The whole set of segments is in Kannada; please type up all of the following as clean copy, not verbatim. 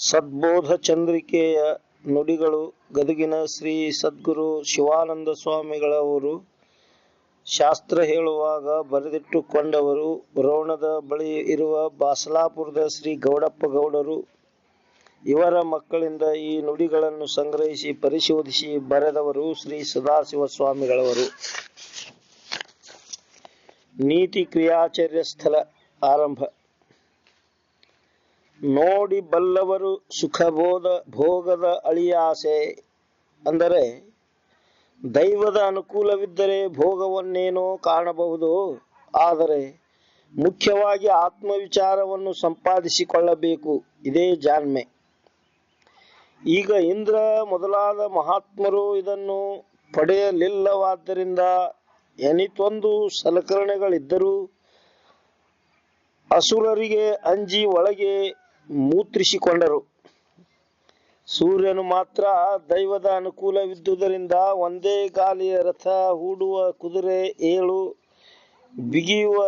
ಸದ್ಬೋಧ ಚಂದ್ರಿಕೆಯ ನುಡಿಗಳು ಗದಗಿನ ಶ್ರೀ ಸದ್ಗುರು ಶಿವಾನಂದ ಸ್ವಾಮಿಗಳವರು ಶಾಸ್ತ್ರ ಹೇಳುವಾಗ ಬರೆದಿಟ್ಟುಕೊಂಡವರು. ರೋಣದ ಬಳಿ ಇರುವ ಬಾಸಲಾಪುರದ ಶ್ರೀ ಗೌಡಪ್ಪ ಗೌಡರು ಇವರ ಮಕ್ಕಳಿಂದ ಈ ನುಡಿಗಳನ್ನು ಸಂಗ್ರಹಿಸಿ ಪರಿಶೋಧಿಸಿ ಬರೆದವರು ಶ್ರೀ ಸದಾಶಿವ ಸ್ವಾಮಿಗಳವರು. ನೀತಿ ಕ್ರಿಯಾಚರ್ಯ ಸ್ಥಳ ಆರಂಭ. ನೋಡಿ ಬಲ್ಲವರು ಸುಖಬೋಧ ಭೋಗದ ಅಳಿಯಾಸೆ, ಅಂದರೆ ದೈವದ ಅನುಕೂಲವಿದ್ದರೆ ಭೋಗವನ್ನೇನೋ ಕಾಣಬಹುದು, ಆದರೆ ಮುಖ್ಯವಾಗಿ ಆತ್ಮವಿಚಾರವನ್ನು ಸಂಪಾದಿಸಿಕೊಳ್ಳಬೇಕು. ಇದೇ ಜಾಣ್ಮೆ. ಈಗ ಇಂದ್ರ ಮೊದಲಾದ ಮಹಾತ್ಮರು ಇದನ್ನು ಪಡೆಯಲಿಲ್ಲವಾದ್ದರಿಂದ ಎನಿತೊಂದು ಸಲಕರಣೆಗಳಿದ್ದರೂ ಅಸುರರಿಗೆ ಅಂಜಿ ಒಳಗೆ ಮೂತ್ರಿಸಿಕೊಂಡರು. ಸೂರ್ಯನು ಮಾತ್ರ ದೈವದ ಅನುಕೂಲವಿದ್ದುದರಿಂದ ಒಂದೇ ಗಾಲಿಯ ರಥ ಹೂಡುವ ಕುದುರೆ, ಏಳು ಬಿಗಿಯುವ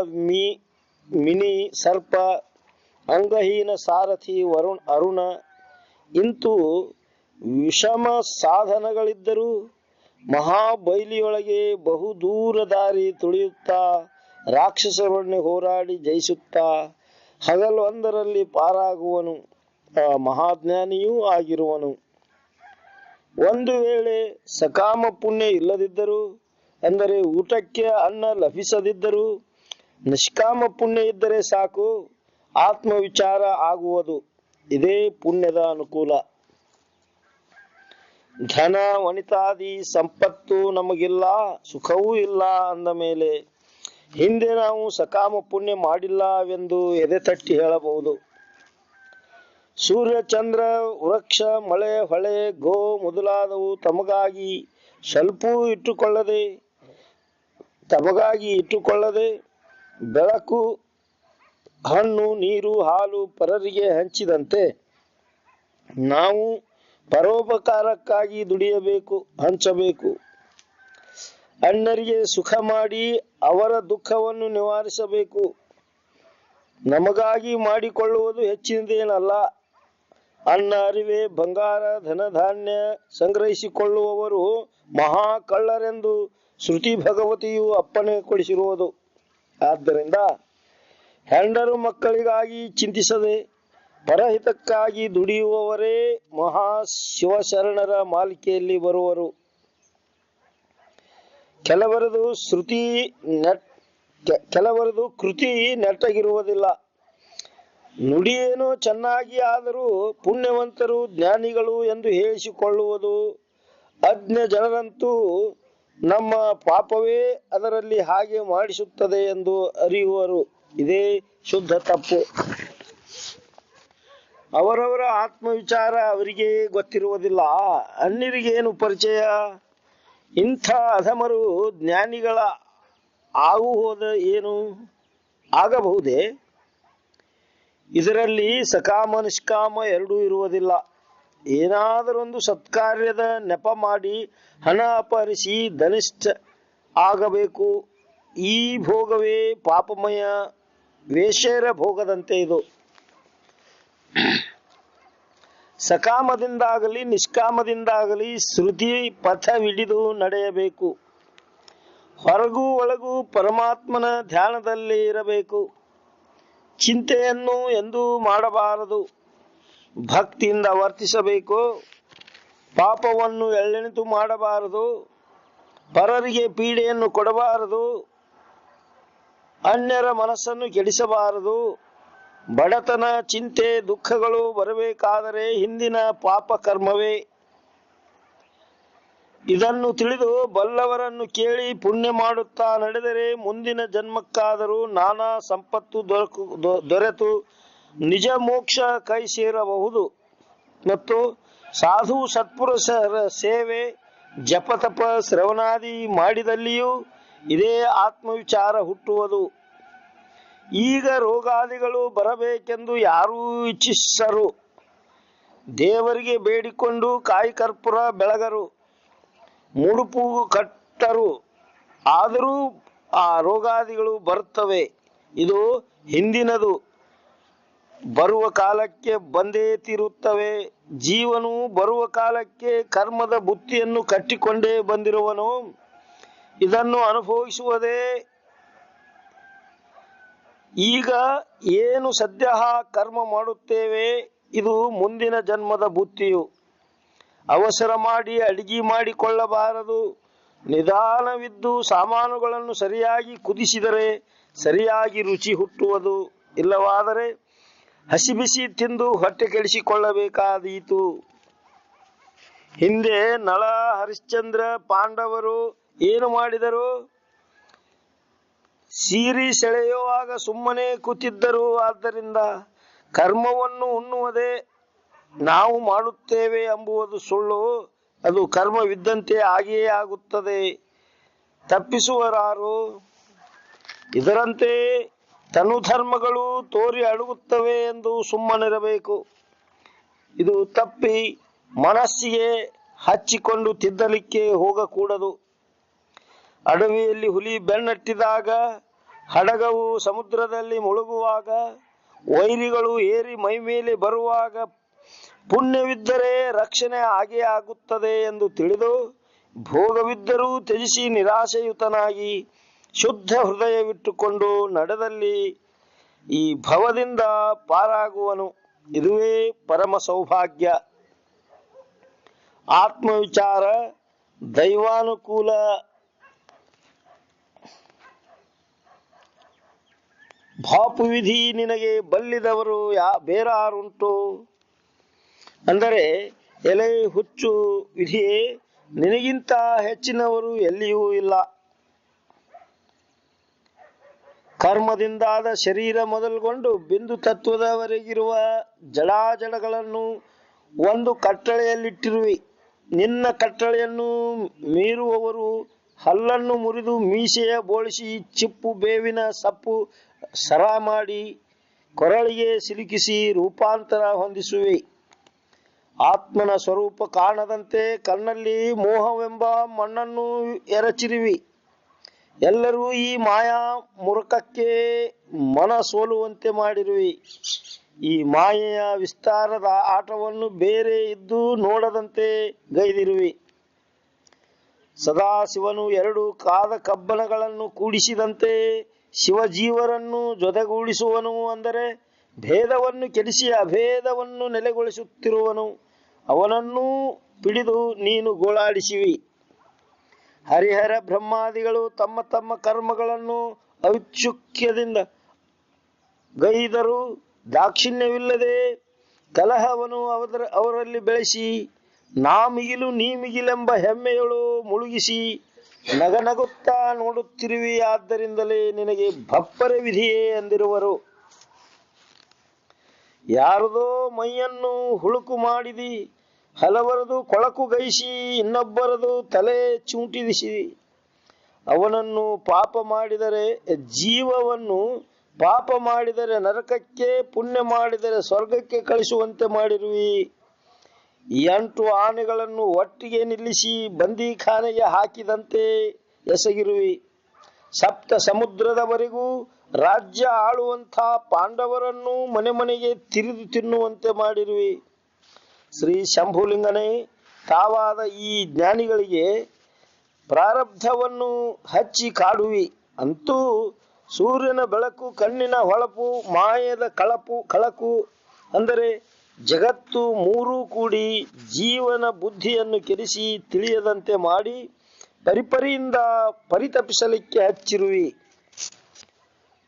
ಮಿನಿ ಸರ್ಪ, ಅಂಗಹೀನ ಸಾರಥಿ ಅರುಣ, ಇಂತೂ ವಿಷಮ ಸಾಧನಗಳಿದ್ದರೂ ಮಹಾಬೈಲಿಯೊಳಗೆ ಬಹುದೂರ ದಾರಿ ತುಳಿಯುತ್ತಾ ರಾಕ್ಷಸರೊಡನೆ ಹೋರಾಡಿ ಜಯಿಸುತ್ತಾ ಹಗಲೊಂದರಲ್ಲಿ ಪಾರಾಗುವನು, ಮಹಾಜ್ಞಾನಿಯೂ ಆಗಿರುವನು. ಒಂದು ವೇಳೆ ಸಕಾಮ ಪುಣ್ಯ ಇಲ್ಲದಿದ್ದರೂ, ಅಂದರೆ ಊಟಕ್ಕೆ ಅನ್ನ ಲಭಿಸದಿದ್ದರೂ ನಿಷ್ಕಾಮ ಪುಣ್ಯ ಇದ್ದರೆ ಸಾಕು, ಆತ್ಮವಿಚಾರ ಆಗುವುದು. ಇದೇ ಪುಣ್ಯದ ಅನುಕೂಲ. ಧನ ವನಿತಾದಿ ಸಂಪತ್ತು ನಮಗಿಲ್ಲ, ಸುಖವೂ ಇಲ್ಲ ಅಂದ ಮೇಲೆ ಹಿಂದೆ ನಾವು ಸಕಾಮ ಪುಣ್ಯ ಮಾಡಿಲ್ಲವೆಂದು ಎದೆ ತಟ್ಟಿ ಹೇಳಬಹುದು. ಸೂರ್ಯ, ಚಂದ್ರ, ವೃಕ್ಷ, ಮಳೆ, ಹೊಳೆ, ಗೋ ಮೊದಲಾದವು ತಮಗಾಗಿ ಇಟ್ಟುಕೊಳ್ಳದೆ ಬೆಳಕು, ಹಣ್ಣು, ನೀರು, ಹಾಲು ಪರರಿಗೆ ಹಂಚಿದಂತೆ ನಾವು ಪರೋಪಕಾರಕ್ಕಾಗಿ ದುಡಿಯಬೇಕು, ಹಂಚಬೇಕು. ಅಣ್ಣರಿಗೆ ಸುಖ ಮಾಡಿ ಅವರ ದುಃಖವನ್ನು ನಿವಾರಿಸಬೇಕು. ನಮಗಾಗಿ ಮಾಡಿಕೊಳ್ಳುವುದು ಹೆಚ್ಚಿನದೇನಲ್ಲ. ಅನ್ನ, ಅರಿವೆ, ಬಂಗಾರ, ಧನಧಾನ್ಯ ಸಂಗ್ರಹಿಸಿಕೊಳ್ಳುವವರು ಮಹಾ ಕಳ್ಳರೆಂದು ಶ್ರುತಿ ಭಗವತಿಯು ಅಪ್ಪಣೆ ಕೊಡಿಸಿರುವುದು. ಆದ್ದರಿಂದ ಹೆಂಡರು ಮಕ್ಕಳಿಗಾಗಿ ಚಿಂತಿಸದೆ ಪರಹಿತಕ್ಕಾಗಿ ದುಡಿಯುವವರೇ ಮಹಾ ಶಿವಶರಣರ ಮಾಲಿಕೆಯಲ್ಲಿ ಬರುವರು. ಕೆಲವರದು ಕೃತಿ ನೆಟ್ಟಗಿರುವುದಿಲ್ಲ. ನುಡಿಯೇನೋ ಚೆನ್ನಾಗಿ ಆದರೂ ಪುಣ್ಯವಂತರು ಜ್ಞಾನಿಗಳು ಎಂದು ಹೇಳಿಸಿಕೊಳ್ಳುವುದು. ಅಜ್ಞ ಜನರಂತೂ ನಮ್ಮ ಪಾಪವೇ ಅದರಲ್ಲಿ ಹಾಗೆ ಮಾಡಿಸುತ್ತದೆ ಎಂದು ಅರಿಯುವರು. ಇದೇ ಶುದ್ಧ ತಪ್ಪು. ಅವರವರ ಆತ್ಮವಿಚಾರ ಅವರಿಗೆ ಗೊತ್ತಿರುವುದಿಲ್ಲ, ಅನ್ಯರಿಗೇನು ಪರಿಚಯ? ಇಂಥ ಅಧಮರು ಜ್ಞಾನಿಗಳ ಆಗಬಹುದೇ? ಇದರಲ್ಲಿ ಸಕಾಮ ನಿಷ್ಕಾಮ ಎರಡೂ ಇರುವುದಿಲ್ಲ. ಏನಾದರೊಂದು ಸತ್ಕಾರ್ಯದ ನೆಪ ಮಾಡಿ ಹಣ ಅಪಹರಿಸಿ ಧನಿಷ್ಠ ಆಗಬೇಕು. ಈ ಭೋಗವೇ ಪಾಪಮಯ ವೇಶ್ಯರ ಭೋಗದಂತೆ ಇದು. ಸಕಾಮದಿಂದಾಗಲಿ ನಿಷ್ಕಾಮದಿಂದಾಗಲಿ ಶ್ರುತಿ ಪಥವಿಡಿದು ನಡೆಯಬೇಕು. ಹೊರಗೂ ಒಳಗೂ ಪರಮಾತ್ಮನ ಧ್ಯಾನದಲ್ಲಿ ಇರಬೇಕು. ಚಿಂತೆಯನ್ನು ಎಂದೂ ಮಾಡಬಾರದು. ಭಕ್ತಿಯಿಂದ ವರ್ತಿಸಬೇಕು. ಪಾಪವನ್ನು ಎಳ್ಳೆಣಿತು ಮಾಡಬಾರದು. ಪರರಿಗೆ ಪೀಡೆಯನ್ನು ಕೊಡಬಾರದು. ಅನ್ಯರ ಮನಸ್ಸನ್ನು ಕೆಡಿಸಬಾರದು. ಬಡತನ, ಚಿಂತೆ, ದುಃಖಗಳು ಬರಬೇಕಾದರೆ ಹಿಂದಿನ ಪಾಪ ಕರ್ಮವೇ. ಇದನ್ನು ತಿಳಿದು ಬಲ್ಲವರನ್ನು ಕೇಳಿ ಪುಣ್ಯ ಮಾಡುತ್ತಾ ನಡೆದರೆ ಮುಂದಿನ ಜನ್ಮಕ್ಕಾದರೂ ನಾನಾ ಸಂಪತ್ತು ದೊರೆತು ನಿಜ ಮೋಕ್ಷ ಕೈ ಸೇರಬಹುದು. ಮತ್ತು ಸಾಧು ಸತ್ಪುರುಷರ ಸೇವೆ, ಜಪತಪ, ಶ್ರವಣಾದಿ ಮಾಡಿದಲ್ಲಿಯೂ ಇದೇ ಆತ್ಮವಿಚಾರ ಹುಟ್ಟುವುದು. ಈಗ ರೋಗಾದಿಗಳು ಬರಬೇಕೆಂದು ಯಾರೂ ಇಚ್ಛಿಸರು. ದೇವರಿಗೆ ಬೇಡಿಕೊಂಡು ಕಾಯಿ ಕರ್ಪೂರ ಬೆಳಗರು, ಮುಡುಪು ಕಟ್ಟರು. ಆದರೂ ಆ ರೋಗಾದಿಗಳು ಬರುತ್ತವೆ. ಇದು ಹಿಂದಿನದು. ಬರುವ ಕಾಲಕ್ಕೆ ಬಂದೇ ತೀರುತ್ತವೆ. ಜೀವನು ಬರುವ ಕಾಲಕ್ಕೆ ಕರ್ಮದ ಬುತ್ತಿಯನ್ನು ಕಟ್ಟಿಕೊಂಡೇ ಬಂದಿರುವನು. ಇದನ್ನು ಅನುಭವಿಸುವುದೇ ಈಗ ಏನು ಸದ್ಯ ಕರ್ಮ ಮಾಡುತ್ತೇವೆ, ಇದು ಮುಂದಿನ ಜನ್ಮದ ಬುತ್ತಿಯು. ಅವಸರ ಮಾಡಿ ಅಡಿಗೆ ಮಾಡಿಕೊಳ್ಳಬಾರದು. ನಿಧಾನವಿದ್ದು ಸಾಮಾನುಗಳನ್ನು ಸರಿಯಾಗಿ ಕುದಿಸಿದರೆ ಸರಿಯಾಗಿ ರುಚಿ ಹುಟ್ಟುವುದು. ಇಲ್ಲವಾದರೆ ಹಸಿ ಬಿಸಿ ತಿಂದು ಹೊಟ್ಟೆ ಕೆಡಿಸಿಕೊಳ್ಳಬೇಕಾದೀತು. ಹಿಂದೆ ನಳ, ಹರಿಶ್ಚಂದ್ರ, ಪಾಂಡವರು ಏನು ಮಾಡಿದರು? ಸೀರಿ ಸೆಳೆಯುವಾಗ ಸುಮ್ಮನೆ ಕೂತಿದ್ದರು. ಆದ್ದರಿಂದ ಕರ್ಮವನ್ನು ಉಣ್ಣುವುದೇ ನಾವು ಮಾಡುತ್ತೇವೆ ಎಂಬುದು ಸುಳ್ಳು. ಅದು ಕರ್ಮವಿದ್ದಂತೆ ಆಗಿಯೇ ಆಗುತ್ತದೆ. ತಪ್ಪಿಸುವರಾರು? ಇದರಂತೆ ತನುಧರ್ಮಗಳು ತೋರಿ ಅಡಗುತ್ತವೆ ಎಂದು ಸುಮ್ಮನಿರಬೇಕು. ಇದು ತಪ್ಪಿ ಮನಸ್ಸಿಗೆ ಹಚ್ಚಿಕೊಂಡು ತಿದ್ದಲಿಕ್ಕೆ ಹೋಗಕೂಡದು. ಅಡವಿಯಲ್ಲಿ ಹುಲಿ ಬೆನ್ನಟ್ಟಿದಾಗ, ಹಡಗವು ಸಮುದ್ರದಲ್ಲಿ ಮುಳುಗುವಾಗ, ವೈರಿಗಳು ಏರಿ ಮೈಮೇಲೆ ಬರುವಾಗ ಪುಣ್ಯವಿದ್ದರೆ ರಕ್ಷಣೆ ಆಗೇ ಆಗುತ್ತದೆ ಎಂದು ತಿಳಿದು ಭೋಗವಿದ್ದರೂ ತ್ಯಜಿಸಿ ನಿರಾಶೆಯುತನಾಗಿ ಶುದ್ಧ ಹೃದಯವಿಟ್ಟುಕೊಂಡು ನಡೆದಲ್ಲಿ ಈ ಭವದಿಂದ ಪಾರಾಗುವನು. ಇದುವೇ ಪರಮ ಸೌಭಾಗ್ಯ. ಆತ್ಮವಿಚಾರ, ದೈವಾನುಕೂಲ. ಭಾಪುವಿಧಿ ನಿನಗೆ ಬಲ್ಲಿದವರು ಬೇರಾರುಂಟು. ಅಂದರೆ ಎಲೆ ಹುಚ್ಚು ವಿಧಿಯೇ, ನಿನಗಿಂತ ಹೆಚ್ಚಿನವರು ಎಲ್ಲಿಯೂ ಇಲ್ಲ. ಕರ್ಮದಿಂದಾದ ಶರೀರ ಮೊದಲುಗೊಂಡು ಬಿಂದು ತತ್ವದವರೆಗಿರುವ ಜಡಾಜಡಗಳನ್ನು ಒಂದು ಕಟ್ಟಳೆಯಲ್ಲಿಟ್ಟಿರುವಿ. ನಿನ್ನ ಕಟ್ಟಳೆಯನ್ನು ಮೀರುವವರು ಹಲ್ಲನ್ನು ಮುರಿದು ಮೀಸೆಯ ಬೋಳಿಸಿ ಚಿಪ್ಪು ಬೇವಿನ ಸಪ್ಪು ಸರ ಮಾಡಿ ಕೊರಳಿಗೆ ಸಿಲುಕಿಸಿ ರೂಪಾಂತರ ಹೊಂದಿಸುವೆ. ಆತ್ಮನ ಸ್ವರೂಪ ಕಾಣದಂತೆ ಕಣ್ಣಲ್ಲಿ ಮೋಹವೆಂಬ ಮಣ್ಣನ್ನು ಎರಚಿರುವಿ. ಎಲ್ಲರೂ ಈ ಮಾಯಾ ಮುರುಕಕ್ಕೆ ಮನ ಸೋಲುವಂತೆ ಮಾಡಿರುವಿ. ಈ ಮಾಯೆಯ ವಿಸ್ತಾರದ ಆಟವನ್ನು ಬೇರೆ ಇದ್ದು ನೋಡದಂತೆ ಗೈದಿರುವಿ. ಸದಾಶಿವನು ಎರಡು ಕಾದ ಕಬ್ಬಣಗಳನ್ನು ಕೂಡಿಸಿದಂತೆ ಶಿವಜೀವರನ್ನು ಜೊತೆಗೂಡಿಸುವನು. ಅಂದರೆ ಭೇದವನ್ನು ಕೆಡಿಸಿ ಅಭೇದವನ್ನು ನೆಲೆಗೊಳಿಸುತ್ತಿರುವನು. ಅವನನ್ನೂ ಪಿಡಿದು ನೀನು ಗೋಳಾಡಿಸುವಿ. ಹರಿಹರ ಬ್ರಹ್ಮಾದಿಗಳು ತಮ್ಮ ತಮ್ಮ ಕರ್ಮಗಳನ್ನು ಔತ್ಸುಕ್ಯದಿಂದ ಗೈದರು. ದಾಕ್ಷಿಣ್ಯವಿಲ್ಲದೆ ಕಲಹವನ್ನು ಅವರಲ್ಲಿ ಬೆಳೆಸಿ ನಾ ಮಿಗಿಲು ನೀ ಮಿಗಿಲೆಂಬ ಹೆಮ್ಮೆಯಳು ಮುಳುಗಿಸಿ ನಗನಗುತ್ತಾ ನೋಡುತ್ತಿರುವಿ. ಆದ್ದರಿಂದಲೇ ನಿನಗೆ ಭಪ್ಪರೆ ವಿಧಿಯೇ ಎಂದಿರುವರು. ಯಾರದೋ ಮೈಯನ್ನು ಹುಳುಕು ಮಾಡಿದಿ, ಹಲವರದು ಕೊಳಕು ಗೈಸಿ ಇನ್ನೊಬ್ಬರದು ತಲೆ ಚೂಟಿದಿಸಿ ಅವನನ್ನು ಪಾಪ ಮಾಡಿದರೆ ಜೀವವನ್ನು ಪಾಪ ಮಾಡಿದರೆ ನರಕಕ್ಕೆ, ಪುಣ್ಯ ಮಾಡಿದರೆ ಸ್ವರ್ಗಕ್ಕೆ ಕಳಿಸುವಂತೆ ಮಾಡಿರುವಿ. 8 ಆನೆಗಳನ್ನು ಒಟ್ಟಿಗೆ ನಿಲ್ಲಿಸಿ ಬಂದೀಖಾನೆಗೆ ಹಾಕಿದಂತೆ ಎಸಗಿರುವಿ. ಸಪ್ತ ಸಮುದ್ರದವರೆಗೂ ರಾಜ್ಯ ಆಳುವಂಥ ಪಾಂಡವರನ್ನು ಮನೆ ಮನೆಗೆ ತಿರಿದು ತಿನ್ನುವಂತೆ ಮಾಡಿರುವಿ. ಶ್ರೀ ಶಂಭುಲಿಂಗನೇ, ತಾವಾದ ಈ ಜ್ಞಾನಿಗಳಿಗೆ ಪ್ರಾರಬ್ಧವನ್ನು ಹಚ್ಚಿ ಕಾಡುವಿ. ಅಂತೂ ಸೂರ್ಯನ ಬೆಳಕು, ಕಣ್ಣಿನ ಹೊಳಪು, ಮಾಯದ ಕಳಕು ಅಂದರೆ ಜಗತ್ತು ಮೂರೂ ಕೂಡಿ ಜೀವನ ಬುದ್ಧಿಯನ್ನು ಕೆಡಿಸಿ ತಿಳಿಯದಂತೆ ಮಾಡಿ ಪರಿಪರಿಯಿಂದ ಪರಿತಪಿಸಲಿಕ್ಕೆ ಹಚ್ಚಿರುವಿ.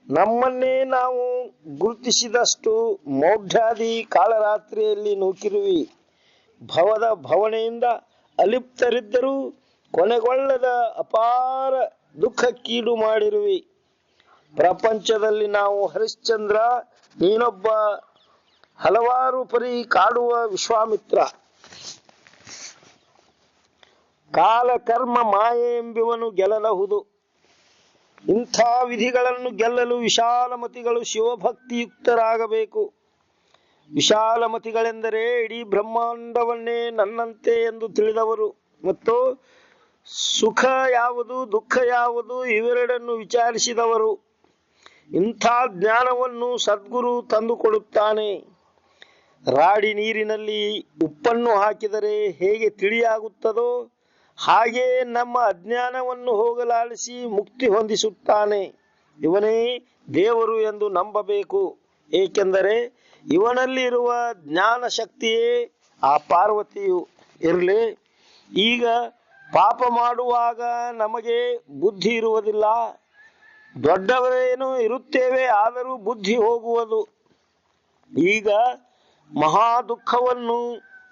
ನಮ್ಮನ್ನೇ ನಾವು ಗುರುತಿಸಿದಷ್ಟು ಮೌಢ್ಯಾದಿ ಕಾಳರಾತ್ರಿಯಲ್ಲಿ ನೂಕಿರುವಿ. ಭವದ ಭವನೆಯಿಂದ ಅಲಿಪ್ತರಿದ್ದರೂ ಕೊನೆಗೊಳ್ಳದ ಅಪಾರ ದುಃಖಕ್ಕೀಡು ಮಾಡಿರುವಿ. ಪ್ರಪಂಚದಲ್ಲಿ ನಾವು ಹರಿಶ್ಚಂದ್ರ, ನೀನೊಬ್ಬ ಹಲವಾರು ಪರಿ ಕಾಡುವ ವಿಶ್ವಾಮಿತ್ರ. ಕಾಲ ಕರ್ಮ ಮಾಯೆ ಎಂಬುವನು ಗೆಲ್ಲಬಹುದು. ಇಂಥ ವಿಧಿಗಳನ್ನು ಗೆಲ್ಲಲು ವಿಶಾಲಮತಿಗಳು ಶಿವಭಕ್ತಿಯುಕ್ತರಾಗಬೇಕು. ವಿಶಾಲಮತಿಗಳೆಂದರೆ ಇಡೀ ಬ್ರಹ್ಮಾಂಡವನ್ನೇ ನನ್ನಂತೆ ಎಂದು ತಿಳಿದವರು ಮತ್ತು ಸುಖ ಯಾವುದು ದುಃಖ ಯಾವುದು ಇವೆರಡನ್ನು ವಿಚಾರಿಸಿದವರು. ಇಂಥ ಜ್ಞಾನವನ್ನು ಸದ್ಗುರು ತಂದುಕೊಡುತ್ತಾನೆ. ರಾಡಿ ನೀರಿನಲ್ಲಿ ಉಪ್ಪನ್ನು ಹಾಕಿದರೆ ಹೇಗೆ ತಿಳಿಯಾಗುತ್ತದೋ ಹಾಗೆ ನಮ್ಮ ಅಜ್ಞಾನವನ್ನು ಹೋಗಲಾಡಿಸಿ ಮುಕ್ತಿ ಹೊಂದಿಸುತ್ತಾನೆ. ಇವನೇ ದೇವರು ಎಂದು ನಂಬಬೇಕು. ಏಕೆಂದರೆ ಇವನಲ್ಲಿರುವ ಜ್ಞಾನ ಶಕ್ತಿಯೇ ಆ ಪಾರ್ವತಿಯು. ಇರಲಿ, ಈಗ ಪಾಪ ಮಾಡುವಾಗ ನಮಗೆ ಬುದ್ಧಿ ಇರುವುದಿಲ್ಲ. ದೊಡ್ಡವರೇನು ಇರುತ್ತೇವೆ, ಆದರೂ ಬುದ್ಧಿ ಹೋಗುವುದು. ಈಗ ಮಹಾ ದುಃಖವನ್ನು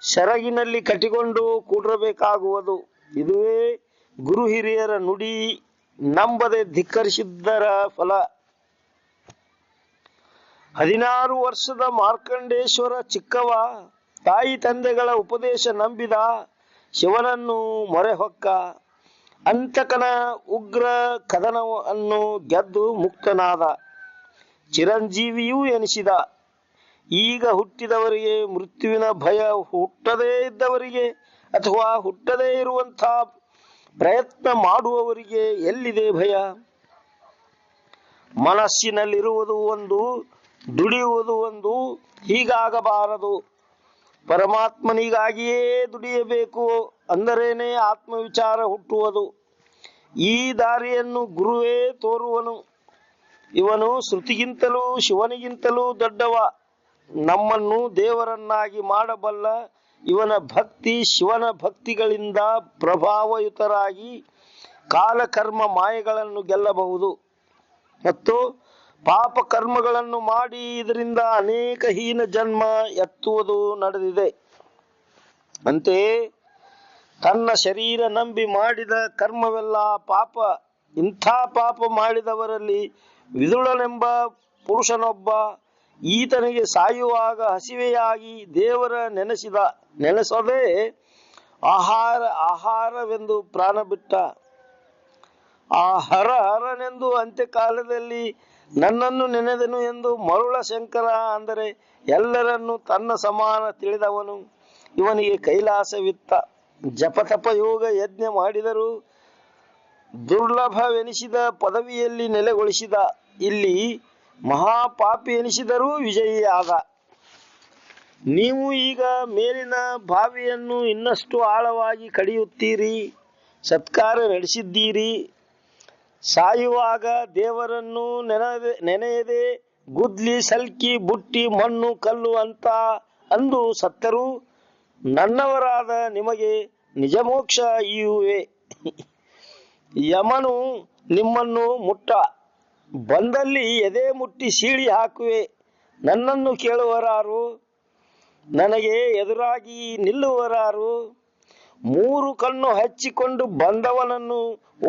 ಸೆರಗಿನಲ್ಲಿ ಕಟ್ಟಿಕೊಂಡು ಕೂಡಿರಬೇಕಾಗುವುದು. ಇದುವೇ ಗುರು ಹಿರಿಯರ ನುಡಿ. ನಂಬದೆ ಧಿಕ್ಕರಿಸಿದ್ದರ ಫಲ. 16 ವರ್ಷದ ಮಾರ್ಕಂಡೇಶ್ವರ ಚಿಕ್ಕವ ತಾಯಿ ತಂದೆಗಳ ಉಪದೇಶ ನಂಬಿದ. ಶಿವನನ್ನು ಮೊರೆ ಹೊಕ್ಕ. ಅಂತಕನ ಉಗ್ರ ಕದನವನ್ನು ಗೆದ್ದು ಮುಕ್ತನಾದ. ಚಿರಂಜೀವಿಯೂ ಎನಿಸಿದ. ಈಗ ಹುಟ್ಟಿದವರಿಗೆ ಮೃತ್ಯುವಿನ ಭಯ, ಹುಟ್ಟದೇ ಇದ್ದವರಿಗೆ ಅಥವಾ ಹುಟ್ಟದೇ ಇರುವಂಥ ಪ್ರಯತ್ನ ಮಾಡುವವರಿಗೆ ಎಲ್ಲಿದೆ ಭಯ? ಮನಸ್ಸಿನಲ್ಲಿರುವುದು ಒಂದು, ದುಡಿಯುವುದು ಒಂದು. ಹೀಗಾಗಬಾರದು. ಪರಮಾತ್ಮನಿಗಾಗಿಯೇ ದುಡಿಯಬೇಕು. ಅಂದರೇನೆ ಆತ್ಮವಿಚಾರ ಹುಟ್ಟುವುದು. ಈ ದಾರಿಯನ್ನು ಗುರುವೇ ತೋರುವನು. ಇವನು ಶ್ರುತಿಗಿಂತಲೂ ಶಿವನಿಗಿಂತಲೂ ದೊಡ್ಡವ. ನಮ್ಮನ್ನು ದೇವರನ್ನಾಗಿ ಮಾಡಬಲ್ಲ ಇವನ ಭಕ್ತಿ ಶಿವನ ಭಕ್ತಿಗಳಿಂದ ಪ್ರಭಾವಯುತರಾಗಿ ಕಾಲಕರ್ಮ ಮಾಯೆಗಳನ್ನು ಗೆಲ್ಲಬಹುದು. ಮತ್ತು ಪಾಪ ಕರ್ಮಗಳನ್ನು ಮಾಡಿ ಇದರಿಂದ ಅನೇಕ ಹೀನ ಜನ್ಮ ಎತ್ತುವುದು ನಡೆದಿದೆ. ಅಂತೆಯೇ ತನ್ನ ಶರೀರ ನಂಬಿ ಮಾಡಿದ ಕರ್ಮವೆಲ್ಲ ಪಾಪ. ಇಂಥ ಪಾಪ ಮಾಡಿದವರಲ್ಲಿ ವಿದುಳನೆಂಬ ಪುರುಷನೊಬ್ಬ ಈತನಿಗೆ ಸಾಯುವಾಗ ಹಸಿವೆಯಾಗಿ ದೇವರ ನೆನೆಸದೆ ಆಹಾರವೆಂದು ಪ್ರಾಣ ಬಿಟ್ಟ. ಆ ಹರನೆಂದು ಅಂತ್ಯಕಾಲದಲ್ಲಿ ನನ್ನನ್ನು ನೆನೆದನು ಎಂದು ಮರುಳ ಶಂಕರ, ಅಂದರೆ ಎಲ್ಲರನ್ನು ತನ್ನ ಸಮಾನ ತಿಳಿದವನು. ಇವನಿಗೆ ಕೈಲಾಸವಿತ್ತ. ಜಪತಪ ಯೋಗ ಯಜ್ಞ ಮಾಡಿದರೂ ದುರ್ಲಭವೆನಿಸಿದ ಪದವಿಯಲ್ಲಿ ನೆಲೆಗೊಳಿಸಿದ. ಇಲ್ಲಿ ಮಹಾಪಾಪಿ ಎನಿಸಿದರೂ ವಿಜಯಿಯಾದ. ನೀವು ಈಗ ಮೇಲಿನ ಬಾವಿಯನ್ನು ಇನ್ನಷ್ಟು ಆಳವಾಗಿ ಕಡಿಯುತ್ತೀರಿ. ಸತ್ಕಾರ ನಡೆಸಿದ್ದೀರಿ. ಸಾಯುವಾಗ ದೇವರನ್ನು ನೆನೆಯದೆ ಗುದ್ಲಿ, ಸಲ್ಕಿ, ಬುಟ್ಟಿ, ಮಣ್ಣು, ಕಲ್ಲು ಅಂತ ಅಂದು ಸತ್ತರೂ ನನ್ನವರಾದ ನಿಮಗೆ ನಿಜಮೋಕ್ಷ ಇಯುವೆ. ಯಮನು ನಿಮ್ಮನ್ನು ಮುಟ್ಟ ಬಂದಲ್ಲಿ ಎದೆ ಮುಟ್ಟಿ ಸೀಳಿ ಹಾಕುವೆ. ನನ್ನನ್ನು ಕೇಳುವರಾರು? ನನಗೆ ಎದುರಾಗಿ ನಿಲ್ಲುವರಾರು? 3 ಕಣ್ಣು ಹಚ್ಚಿಕೊಂಡು ಬಂದವನನ್ನು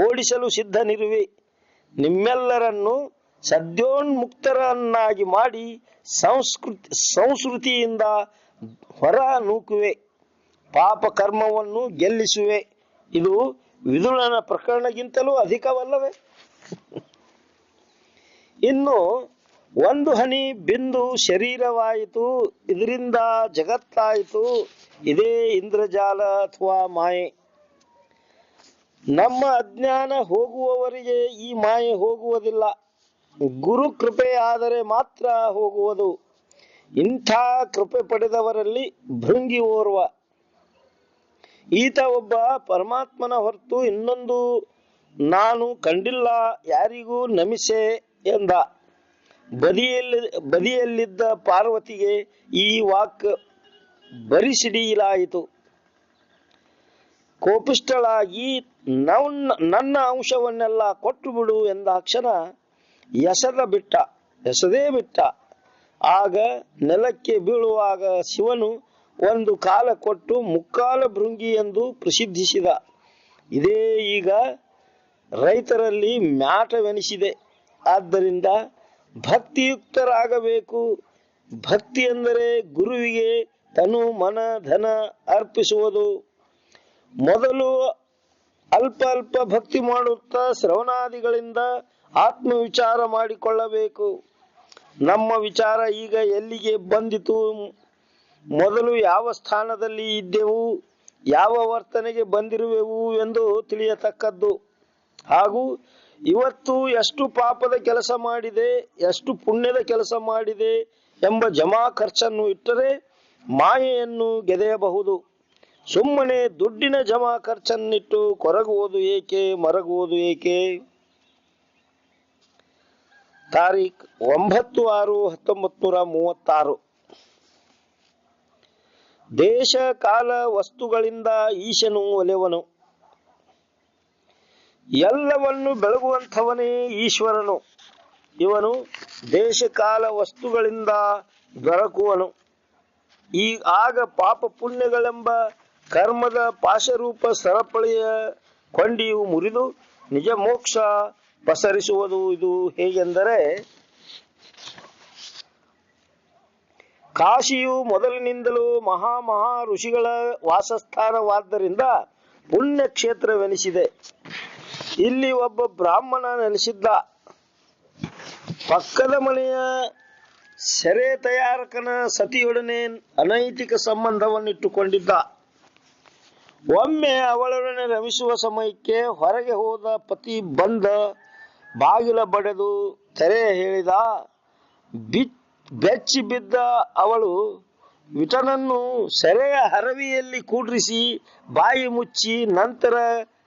ಓಡಿಸಲು ಸಿದ್ಧನಿರುವೆ. ನಿಮ್ಮೆಲ್ಲರನ್ನು ಸದ್ಯೋನ್ಮುಕ್ತರನ್ನಾಗಿ ಮಾಡಿ ಸಂಸ್ಕೃತಿಯಿಂದ ಹೊರ ನೂಕುವೆ. ಪಾಪ ಕರ್ಮವನ್ನು ಗೆಲ್ಲಿಸುವೆ. ಇದು ವಿದುಳನ ಪ್ರಕರಣಕ್ಕಿಂತಲೂ ಅಧಿಕವಲ್ಲವೇ? ಇನ್ನು ಒಂದು ಹನಿ ಬಿಂದು ಶರೀರವಾಯಿತು. ಇದರಿಂದ ಜಗತ್ತಾಯಿತು. ಇದೇ ಇಂದ್ರಜಾಲ ಅಥವಾ ಮಾಯೆ. ನಮ್ಮ ಅಜ್ಞಾನ ಹೋಗುವವರಿಗೆ ಈ ಮಾಯೆ ಹೋಗುವುದಿಲ್ಲ. ಗುರು ಕೃಪೆ ಆದರೆ ಮಾತ್ರ ಹೋಗುವುದು. ಇಂಥ ಕೃಪೆ ಪಡೆದವರಲ್ಲಿ ಭೃಂಗಿ ಓರ್ವ. ಈತ ಒಬ್ಬ ಪರಮಾತ್ಮನ ಹೊರತು ಇನ್ನೊಂದು ನಾನು ಕಂಡಿಲ್ಲ, ಯಾರಿಗೂ ನಮಿಸೆ ಎಂದ. ಬದಿಯಲ್ಲಿದ್ದ ಪಾರ್ವತಿಗೆ ಈ ವಾಕ್ ಬರಿಸಿಡಿಯಲಾಯಿತು. ಕೋಪಿಷ್ಟಳಾಗಿ ನನ್ನ ಅಂಶವನ್ನೆಲ್ಲ ಕೊಟ್ಟು ಬಿಡು ಎಂದಾಕ್ಷಣ ಎಸೆದೇ ಬಿಟ್ಟ. ಆಗ ನೆಲಕ್ಕೆ ಬೀಳುವಾಗ ಶಿವನು ಒಂದು ಕಾಲ ಕೊಟ್ಟು ಮುಕ್ಕಾಲ ಭೃಂಗಿ ಎಂದು ಪ್ರಸಿದ್ಧಿಸಿದ. ಇದೇ ಈಗ ರೈತರಲ್ಲಿ ಮ್ಯಾಟವೆನಿಸಿದೆ. ಆದ್ದರಿಂದ ಭಕ್ತಿಯುಕ್ತರಾಗಬೇಕು. ಭಕ್ತಿ ಎಂದರೆ ಗುರುವಿಗೆ ತನು ಮನ ಧನ ಅರ್ಪಿಸುವುದು. ಮೊದಲು ಅಲ್ಪ ಅಲ್ಪ ಭಕ್ತಿ ಮಾಡುತ್ತಾ ಶ್ರವಣಾದಿಗಳಿಂದ ಆತ್ಮವಿಚಾರ ಮಾಡಿಕೊಳ್ಳಬೇಕು. ನಮ್ಮ ವಿಚಾರ ಈಗ ಎಲ್ಲಿಗೆ ಬಂದಿತು? ಮೊದಲು ಯಾವ ಸ್ಥಾನದಲ್ಲಿ ಇದ್ದೆವು, ಯಾವ ವರ್ತನೆಗೆ ಬಂದಿರುವೆವು ಎಂದು ತಿಳಿಯತಕ್ಕದ್ದು. ಹಾಗೂ ಇವತ್ತು ಎಷ್ಟು ಪಾಪದ ಕೆಲಸ ಮಾಡಿದೆ, ಎಷ್ಟು ಪುಣ್ಯದ ಕೆಲಸ ಮಾಡಿದೆ ಎಂಬ ಜಮಾ ಖರ್ಚನ್ನು ಇಟ್ಟರೆ ಮಾಯೆಯನ್ನು ಗೆದೆಯಬಹುದು. ಸುಮ್ಮನೆ ದುಡ್ಡಿನ ಜಮಾ ಖರ್ಚನ್ನಿಟ್ಟು ಕೊರಗುವುದು ಏಕೆ, ಮರಗುವುದು ಏಕೆ? ತಾರೀಖ್ 9/6/1936. ದೇಶ ಕಾಲ ವಸ್ತುಗಳಿಂದ ಈಶನು ಒಲೆವನು. ಎಲ್ಲವನ್ನು ಬೆಳಗುವಂಥವನೇ ಈಶ್ವರನು. ಇವನು ದೇಶ ಕಾಲ ವಸ್ತುಗಳಿಂದ ದೊರಕುವನು. ಆಗ ಪಾಪ ಪುಣ್ಯಗಳೆಂಬ ಕರ್ಮದ ಪಾಶರೂಪ ಸರಪಳಿಯ ಕೊಂಡಿಯು ಮುರಿದು ನಿಜ ಮೋಕ್ಷ ಪಸರಿಸುವುದು. ಇದು ಹೇಗೆಂದರೆ, ಕಾಶಿಯು ಮೊದಲಿನಿಂದಲೂ ಮಹಾ ಋಷಿಗಳ ವಾಸಸ್ಥಾನವಾದ್ದರಿಂದ ಪುಣ್ಯಕ್ಷೇತ್ರವೆನಿಸಿದೆ. ಇಲ್ಲಿ ಒಬ್ಬ ಬ್ರಾಹ್ಮಣ ನೆಲೆಸಿದ್ದ. ಪಕ್ಕದ ಮನೆಯ ಸೆರೆ ತಯಾರಕನ ಸತಿಯೊಡನೆ ಅನೈತಿಕ ಸಂಬಂಧವನ್ನಿಟ್ಟುಕೊಂಡಿದ್ದ. ಒಮ್ಮೆ ಅವಳೊಡನೆ ರಮಿಸುವ ಸಮಯಕ್ಕೆ ಹೊರಗೆ ಹೋದ ಪತಿ ಬಂದ ಬಾಗಿಲ ಬಡೆದು ತೆರೆ ಹೇಳಿದ. ಬೆಚ್ಚಿ ಬಿದ್ದ ಅವಳು ವಿಟನನ್ನು ಸೆರೆಯ ಹರವಿಯಲ್ಲಿ ಕೂಡ್ರಿಸಿ ಬಾಯಿ ಮುಚ್ಚಿ ನಂತರ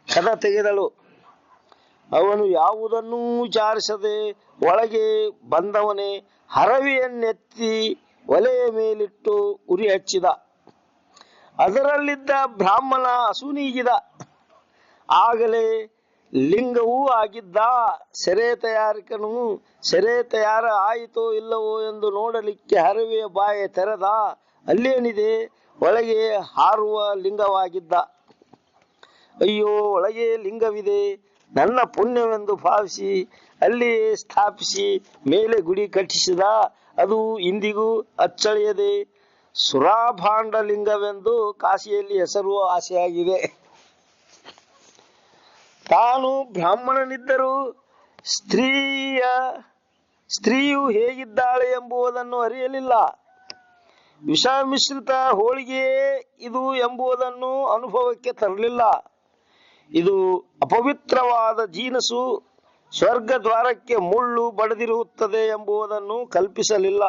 ಕದ ತೆಗೆದಳು. ಅವನು ಯಾವುದನ್ನೂ ವಿಚಾರಿಸದೆ ಒಳಗೆ ಬಂದವನೇ ಹರವಿಯನ್ನೆತ್ತಿ ಒಲೆಯ ಮೇಲಿಟ್ಟು ಉರಿ ಹಚ್ಚಿದ. ಅದರಲ್ಲಿದ್ದ ಬ್ರಾಹ್ಮಣ ಅಸುನೀಗಿದ. ಆಗಲೇ ಲಿಂಗವೂ ಆಗಿದ್ದ. ಸೆರೆ ತಯಾರಕನು ಸೆರೆ ತಯಾರ ಆಯಿತೋ ಇಲ್ಲವೋ ಎಂದು ನೋಡಲಿಕ್ಕೆ ಹರವೆಯ ಬಾಯ ತೆರೆದ. ಅಲ್ಲೇನಿದೆ? ಒಳಗೆ ಹಾರುವ ಲಿಂಗವಾಗಿದ್ದ. ಅಯ್ಯೋ, ಒಳಗೆ ಲಿಂಗವಿದೆ, ನನ್ನ ಪುಣ್ಯವೆಂದು ಭಾವಿಸಿ ಅಲ್ಲಿಯೇ ಸ್ಥಾಪಿಸಿ ಮೇಲೆ ಗುಡಿ ಕಟ್ಟಿಸಿದ. ಅದು ಇಂದಿಗೂ ಅಚ್ಚಳಿಯದೆ ಸುರಾಭಾಂಡ ಲಿಂಗವೆಂದು ಕಾಶಿಯಲ್ಲಿ ಹೆಸರು ಆಸೆಯಾಗಿದೆ. ತಾನು ಬ್ರಾಹ್ಮಣನಿದ್ದರೂ ಸ್ತ್ರೀಯು ಹೇಗಿದ್ದಾಳೆ ಎಂಬುದನ್ನು ಅರಿಯಲಿಲ್ಲ. ವಿಷಮಿಶ್ರಿತ ಹೋಳಿಗೆಯೇ ಇದು ಎಂಬುದನ್ನು ಅನುಭವಕ್ಕೆ ತರಲಿಲ್ಲ. ಇದು ಅಪವಿತ್ರವಾದ ಜೀನಸು ಸ್ವರ್ಗ ದ್ವಾರಕ್ಕೆ ಮುಳ್ಳು ಬಡಿದಿರುತ್ತದೆ ಎಂಬುದನ್ನು ಕಲ್ಪಿಸಲಿಲ್ಲ.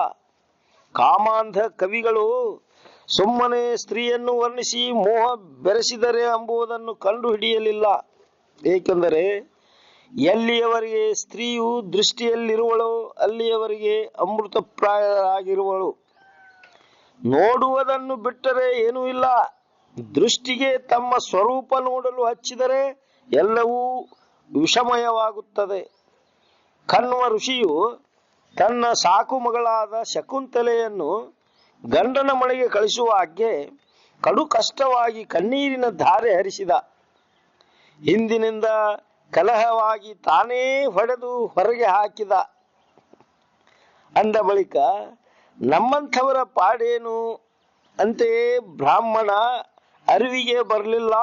ಕಾಮಾಂಧ ಕವಿಗಳು ಸುಮ್ಮನೆ ಸ್ತ್ರೀಯನ್ನು ವರ್ಣಿಸಿ ಮೋಹ ಬೆರೆಸಿದರೆ ಎಂಬುದನ್ನು ಕಂಡು ಹಿಡಿಯಲಿಲ್ಲ. ಏಕೆಂದರೆ ಎಲ್ಲಿಯವರೆಗೆ ಸ್ತ್ರೀಯು ದೃಷ್ಟಿಯಲ್ಲಿರುವಳೋ ಅಲ್ಲಿಯವರೆಗೆ ಅಮೃತಪ್ರಾಯರಾಗಿರುವಳು. ನೋಡುವುದನ್ನು ಬಿಟ್ಟರೆ ಏನೂ ಇಲ್ಲ. ದೃಷ್ಟಿಗೆ ತಮ್ಮ ಸ್ವರೂಪ ನೋಡಲು ಹಚ್ಚಿದರೆ ಎಲ್ಲವೂ ವಿಷಮಯವಾಗುತ್ತದೆ. ಕಣ್ವ ಋಷಿಯು ತನ್ನ ಸಾಕು ಮಗಳಾದ ಶಕುಂತಲೆಯನ್ನು ಗಂಡನ ಮನೆಗೆ ಕಳಿಸುವ ಆಜ್ಞೆ ಕಡು ಕಷ್ಟವಾಗಿ ಕಣ್ಣೀರಿನ ಧಾರೆ ಹರಿಸಿದ. ಹಿಂದಿನಿಂದ ಕಲಹವಾಗಿ ತಾನೇ ಹೊಡೆದು ಹೊರಗೆ ಹಾಕಿದ. ಅಂದ ಬಳಿಕ ನಮ್ಮಂಥವರ ಪಾಡೇನು? ಅಂತೆಯೇ ಬ್ರಾಹ್ಮಣ ಅರಿವಿಗೆ ಬರಲಿಲ್ಲ.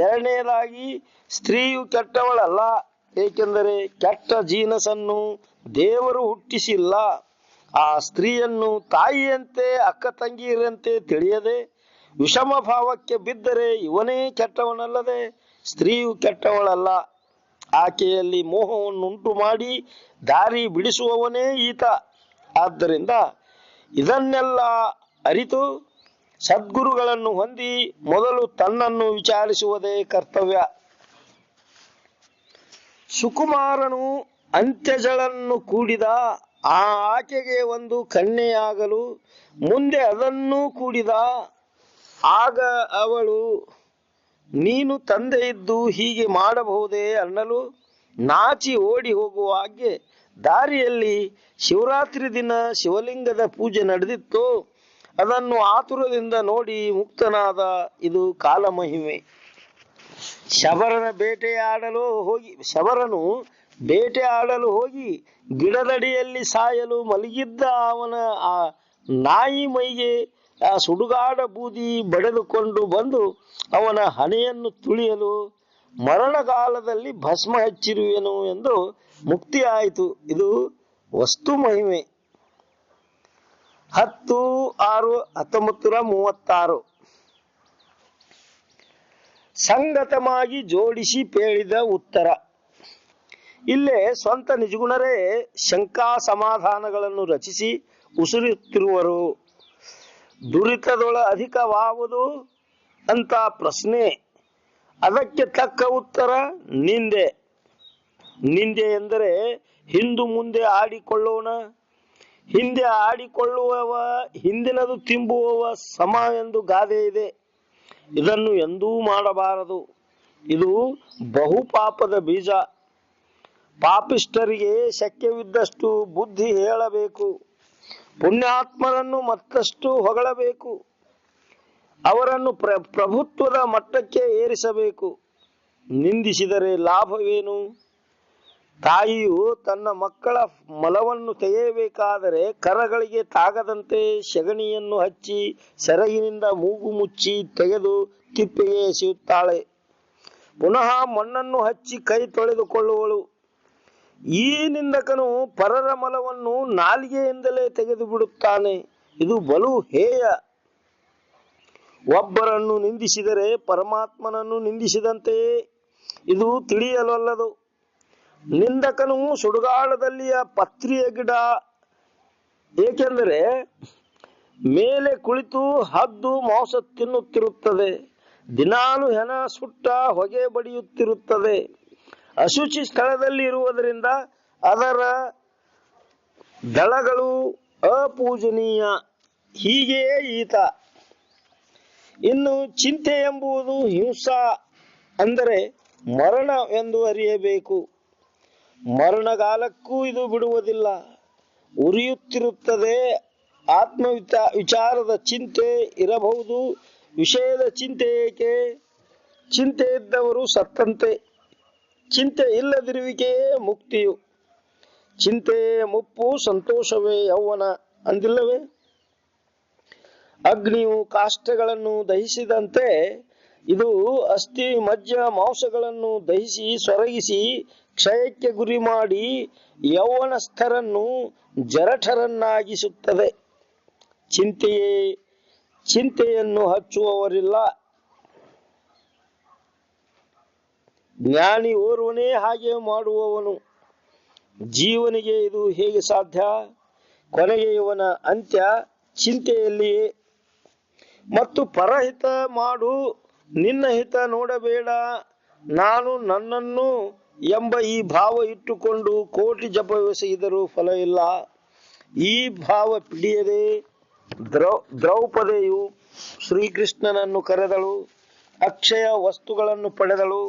ಎರಡನೇದಾಗಿ ಸ್ತ್ರೀಯು ಕೆಟ್ಟವಳಲ್ಲ. ಏಕೆಂದರೆ ಕೆಟ್ಟ ಜೀನಸನ್ನು ದೇವರು ಹುಟ್ಟಿಸಿಲ್ಲ. ಆ ಸ್ತ್ರೀಯನ್ನು ತಾಯಿಯಂತೆ ಅಕ್ಕ ತಂಗಿಯರಂತೆ ತಿಳಿಯದೆ ವಿಷಮ ಭಾವಕ್ಕೆ ಬಿದ್ದರೆ ಇವನೇ ಕೆಟ್ಟವನಲ್ಲದೆ ಸ್ತ್ರೀಯು ಕೆಟ್ಟವಳಲ್ಲ. ಆಕೆಯಲ್ಲಿ ಮೋಹವನ್ನುಂಟು ಮಾಡಿ ದಾರಿ ಬಿಡಿಸುವವನೇ ಈತ. ಆದ್ದರಿಂದ ಇದನ್ನೆಲ್ಲ ಅರಿತು ಸದ್ಗುರುಗಳನ್ನು ಹೊಂದಿ ಮೊದಲು ತನ್ನನ್ನು ವಿಚಾರಿಸುವುದೇ ಕರ್ತವ್ಯ. ಸುಕುಮಾರನು ಅಂತ್ಯಜಳನ್ನು ಕೂಡಿದ. ಆಕೆಗೆ ಒಂದು ಕನ್ಯೆಯಾಗಲು ಮುಂದೆ ಅದನ್ನೂ ಕೂಡಿದ. ಆಗ ಅವಳು, ನೀನು ತಂದೆ ಇದ್ದು ಹೀಗೆ ಮಾಡಬಹುದೇ ಅನ್ನಲು ನಾಚಿ ಓಡಿ ಹೋಗುವ ಹಾಗೆ ದಾರಿಯಲ್ಲಿ ಶಿವರಾತ್ರಿ ದಿನ ಶಿವಲಿಂಗದ ಪೂಜೆ ನಡೆದಿತ್ತು. ಅದನ್ನು ಆತುರದಿಂದ ನೋಡಿ ಮುಕ್ತನಾದ. ಇದು ಕಾಲಮಹಿಮೆ. ಶಬರನು ಬೇಟೆಯಾಡಲು ಹೋಗಿ ಗಿಡದಡಿಯಲ್ಲಿ ಸಾಯಲು ಮಲಗಿದ್ದ ಅವನ ಆ ನಾಯಿ ಮೈಗೆ ಆ ಸುಡುಗಾಡ ಬೂದಿ ಬಡಿದುಕೊಂಡು ಬಂದು ಅವನ ಹಣೆಯನ್ನು ತುಳಿಯಲು ಮರಣಕಾಲದಲ್ಲಿ ಭಸ್ಮ ಹಚ್ಚಿರುವೆನು ಎಂದು ಮುಕ್ತಿ ಆಯಿತು. ಇದು ವಸ್ತು ಮಹಿಮೆ. 10/6/1936. ಸಂಗತವಾಗಿ ಜೋಡಿಸಿ ಪೇಳಿದ ಉತ್ತರ. ಇಲ್ಲೇ ಸ್ವಂತ ನಿಜಗುಣರೇ ಶಂಕಾ ಸಮಾಧಾನಗಳನ್ನು ರಚಿಸಿ ಉಸಿರುತ್ತಿರುವರು. ದುರಿತದೊಳ ಅಧಿಕವಾವುದು ಅಂತ ಪ್ರಶ್ನೆ, ಅದಕ್ಕೆ ತಕ್ಕ ಉತ್ತರ ನಿಂದೆ. ನಿಂದೆ ಎಂದರೆ ಹಿಂದು ಮುಂದೆ ಆಡಿಕೊಳ್ಳೋಣ, ಹಿಂದೆ ಆಡಿಕೊಳ್ಳುವವ ಹಿಂದಿನದು ತಿಂಬುವವ ಸಮ ಎಂದು ಗಾದೆ ಇದೆ. ಇದನ್ನು ಎಂದೂ ಮಾಡಬಾರದು. ಇದು ಬಹುಪಾಪದ ಬೀಜ. ಪಾಪಿಷ್ಠರಿಗೆ ಶಕ್ಯವಿದ್ದಷ್ಟು ಬುದ್ಧಿ ಹೇಳಬೇಕು, ಪುಣ್ಯಾತ್ಮರನ್ನು ಮತ್ತಷ್ಟು ಹೊಗಳಬೇಕು, ಅವರನ್ನು ಪ್ರಭುತ್ವದ ಮಟ್ಟಕ್ಕೆ ಏರಿಸಬೇಕು. ನಿಂದಿಸಿದರೆ ಲಾಭವೇನು? ತಾಯಿಯು ತನ್ನ ಮಕ್ಕಳ ಮಲವನ್ನು ತೆಗೆಯಬೇಕಾದರೆ ಕರಗಳಿಗೆ ತಾಗದಂತೆ ಸೆಗಣಿಯನ್ನು ಹಚ್ಚಿ ಸೆರಗಿನಿಂದ ಮೂಗು ಮುಚ್ಚಿ ತೆಗೆದು ತಿಪ್ಪೆಗೆ ಎಸೆಯುತ್ತಾಳೆ. ಪುನಃ ಮಣ್ಣನ್ನು ಹಚ್ಚಿ ಕೈ ತೊಳೆದುಕೊಳ್ಳುವಳು. ಈ ನಿಂದಕನು ಪರರ ಮಲವನ್ನು ನಾಲಿಗೆಯಿಂದಲೇ ತೆಗೆದು ಬಿಡುತ್ತಾನೆ. ಇದು ಬಲು ಹೇಯ. ಒಬ್ಬರನ್ನು ನಿಂದಿಸಿದರೆ ಪರಮಾತ್ಮನನ್ನು ನಿಂದಿಸಿದಂತೆಯೇ. ಇದು ತಿಳಿಯಲೊಲ್ಲದು. ನಿಂದಕನು ಸುಡುಗಾಡದಲ್ಲಿಯ ಪತ್ರಿಯ ಗಿಡ. ಏಕೆಂದರೆ ಮೇಲೆ ಕುಳಿತು ಹದ್ದು ಮಾಂಸ ತಿನ್ನುತ್ತಿರುತ್ತದೆ, ದಿನಾಲು ಹೆಣ ಸುಟ್ಟ ಹೊಗೆ ಬಡಿಯುತ್ತಿರುತ್ತದೆ. ಅಶುಚಿ ಸ್ಥಳದಲ್ಲಿ ಇರುವುದರಿಂದ ಅದರ ದಳಗಳು ಅಪೂಜನೀಯ. ಹೀಗೆಯೇ ಈತ. ಇನ್ನು ಚಿಂತೆ ಎಂಬುದು ಹಿಂಸಾ, ಅಂದರೆ ಮರಣ ಎಂದು ಅರಿಯಬೇಕು. ಮರಣಗಾಲಕ್ಕೂ ಇದು ಬಿಡುವುದಿಲ್ಲ, ಉರಿಯುತ್ತಿರುತ್ತದೆ. ವಿಚಾರದ ಚಿಂತೆ ಇರಬಹುದು, ವಿಷಯದ ಚಿಂತೆ ಏಕೆ? ಚಿಂತೆ ಇದ್ದವರು ಸತ್ತಂತೆ. ಚಿಂತೆ ಇಲ್ಲದಿರುವಿಕೆಯೇ ಮುಕ್ತಿಯು. ಚಿಂತೆಯೇ ಮುಪ್ಪು, ಸಂತೋಷವೇ ಯೌವನ ಅಂದಿಲ್ಲವೇ? ಅಗ್ನಿಯು ಕಾಷ್ಟಗಳನ್ನು ದಹಿಸಿದಂತೆ ಇದು ಅಸ್ಥಿ ಮಜ್ಜ ಮಾಂಸಗಳನ್ನು ದಹಿಸಿ ಸೊರಗಿಸಿ ಕ್ಷಯಕ್ಕೆ ಗುರಿ ಮಾಡಿ ಯೌವನಸ್ಥರನ್ನು ಜರಠರನ್ನಾಗಿಸುತ್ತದೆ. ಚಿಂತೆಯನ್ನು ಹಚ್ಚುವವರಿಲ್ಲ. ಜ್ಞಾನಿ ಓರ್ವನೇ ಹಾಗೆ ಮಾಡುವವನು. ಜೀವನಿಗೆ ಇದು ಹೇಗೆ ಸಾಧ್ಯ? ಕೊನೆಗೆ ಇವನ ಅಂತ್ಯ ಚಿಂತೆಯಲ್ಲಿಯೇ. ಮತ್ತು ಪರಹಿತ ಮಾಡು, ನಿನ್ನ ಹಿತ ನೋಡಬೇಡ, ನಾನು ನನ್ನನ್ನು ಎಂಬ ಈ ಭಾವ ಇಟ್ಟುಕೊಂಡು ಕೋಟಿ ಜಪವೆಸಗಿದರೂ ಫಲ ಇಲ್ಲ. ಈ ಭಾವ ಪಿಡಿಯದೆ ದ್ರೌಪದಿಯು ಶ್ರೀಕೃಷ್ಣನನ್ನು ಕರೆದಳು, ಅಕ್ಷಯ ವಸ್ತುಗಳನ್ನು ಪಡೆದಳು.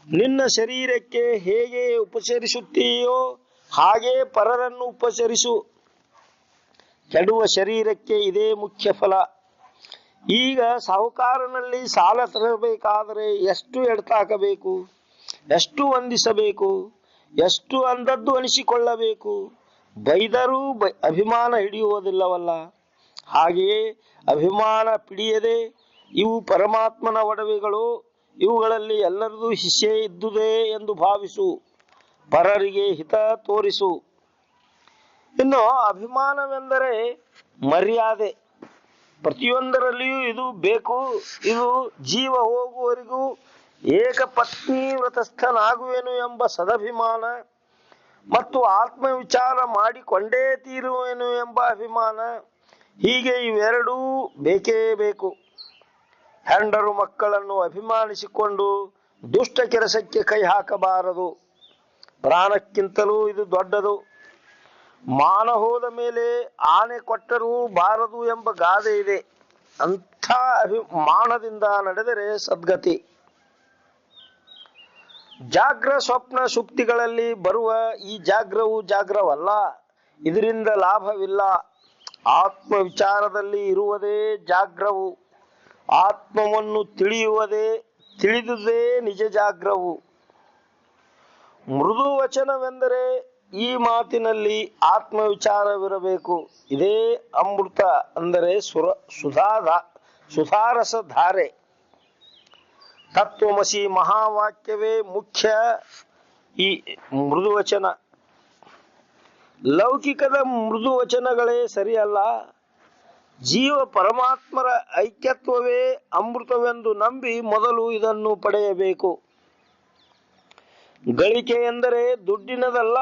ನಿನ್ನ ಶರೀರಕ್ಕೆ ಹೇಗೆ ಉಪಚರಿಸುತ್ತೀಯೋ ಹಾಗೆ ಪರರನ್ನು ಉಪಚರಿಸು. ಕೆಡುವ ಶರೀರಕ್ಕೆ ಇದೇ ಮುಖ್ಯ ಫಲ. ಈಗ ಸಾಹುಕಾರನಲ್ಲಿ ಸಾಲ ತರಬೇಕಾದರೆ ಎಷ್ಟು ಎಡ್ತಾಕಬೇಕು, ಎಷ್ಟು ವಂದಿಸಬೇಕು, ಎಷ್ಟು ಅಂದದ್ದು ಅನಿಸಿಕೊಳ್ಳಬೇಕು. ಬೈದರೂ ಅಭಿಮಾನ ಹಿಡಿಯುವುದಿಲ್ಲವಲ್ಲ. ಹಾಗೆಯೇ ಅಭಿಮಾನ ಪಿಡಿಯದೆ ಇವು ಪರಮಾತ್ಮನ ಒಡವೆಗಳು, ಇವುಗಳಲ್ಲಿ ಎಲ್ಲರದು ಹಿಸ್ಸೆ ಇದ್ದುದೇ ಎಂದು ಭಾವಿಸು, ಪರರಿಗೆ ಹಿತ ತೋರಿಸು. ಇನ್ನು ಅಭಿಮಾನವೆಂದರೆ ಮರ್ಯಾದೆ. ಪ್ರತಿಯೊಂದರಲ್ಲಿಯೂ ಇದು ಬೇಕು. ಇದು ಜೀವ ಹೋಗುವವರೆಗೂ ಏಕಪತ್ನಿ ವ್ರತಸ್ಥನಾಗುವೆನು ಎಂಬ ಸದಭಿಮಾನ ಮತ್ತು ಆತ್ಮವಿಚಾರ ಮಾಡಿಕೊಂಡೇ ತೀರುವೆನು ಎಂಬ ಅಭಿಮಾನ. ಹೀಗೆ ಇವೆರಡೂ ಬೇಕೇ ಬೇಕು. ಹೆಂಡರು ಮಕ್ಕಳನ್ನು ಅಭಿಮಾನಿಸಿಕೊಂಡು ದುಷ್ಟ ಕೆಲಸಕ್ಕೆ ಕೈ ಹಾಕಬಾರದು. ಪ್ರಾಣಕ್ಕಿಂತಲೂ ಇದು ದೊಡ್ಡದು. ಮಾನ ಹೋದ ಮೇಲೆ ಆನೆ ಕೊಟ್ಟರೂ ಬಾರದು ಎಂಬ ಗಾದೆ ಇದೆ. ಅಂಥ ಅಭಿಮಾನದಿಂದ ನಡೆದರೆ ಸದ್ಗತಿ. ಜಾಗ್ರ ಸ್ವಪ್ನ ಸುಪ್ತಿಗಳಲ್ಲಿ ಬರುವ ಈ ಜಾಗ್ರವು ಜಾಗ್ರವಲ್ಲ. ಇದರಿಂದ ಲಾಭವಿಲ್ಲ. ಆತ್ಮ ವಿಚಾರದಲ್ಲಿ ಇರುವುದೇ ಜಾಗ್ರವು. ಆತ್ಮವನ್ನು ತಿಳಿದುದೇ ನಿಜ ಜಾಗ್ರವು. ಮೃದು ವಚನವೆಂದರೆ ಈ ಮಾತಿನಲ್ಲಿ ಆತ್ಮವಿಚಾರವಿರಬೇಕು. ಇದೇ ಅಮೃತ, ಅಂದರೆ ಸುಧಾರಸ ಧಾರೆ. ತತ್ವಮಸಿ ಮಹಾವಾಕ್ಯವೇ ಮುಖ್ಯ. ಈ ಮೃದುವಚನ, ಲೌಕಿಕದ ಮೃದುವಚನಗಳೇ ಸರಿಯಲ್ಲ. ಜೀವ ಪರಮಾತ್ಮರ ಐಕ್ಯತ್ವವೇ ಅಮೃತವೆಂದು ನಂಬಿ ಮೊದಲು ಇದನ್ನು ಪಡೆಯಬೇಕು. ಗಳಿಕೆ ಎಂದರೆ ದುಡ್ಡಿನದಲ್ಲ,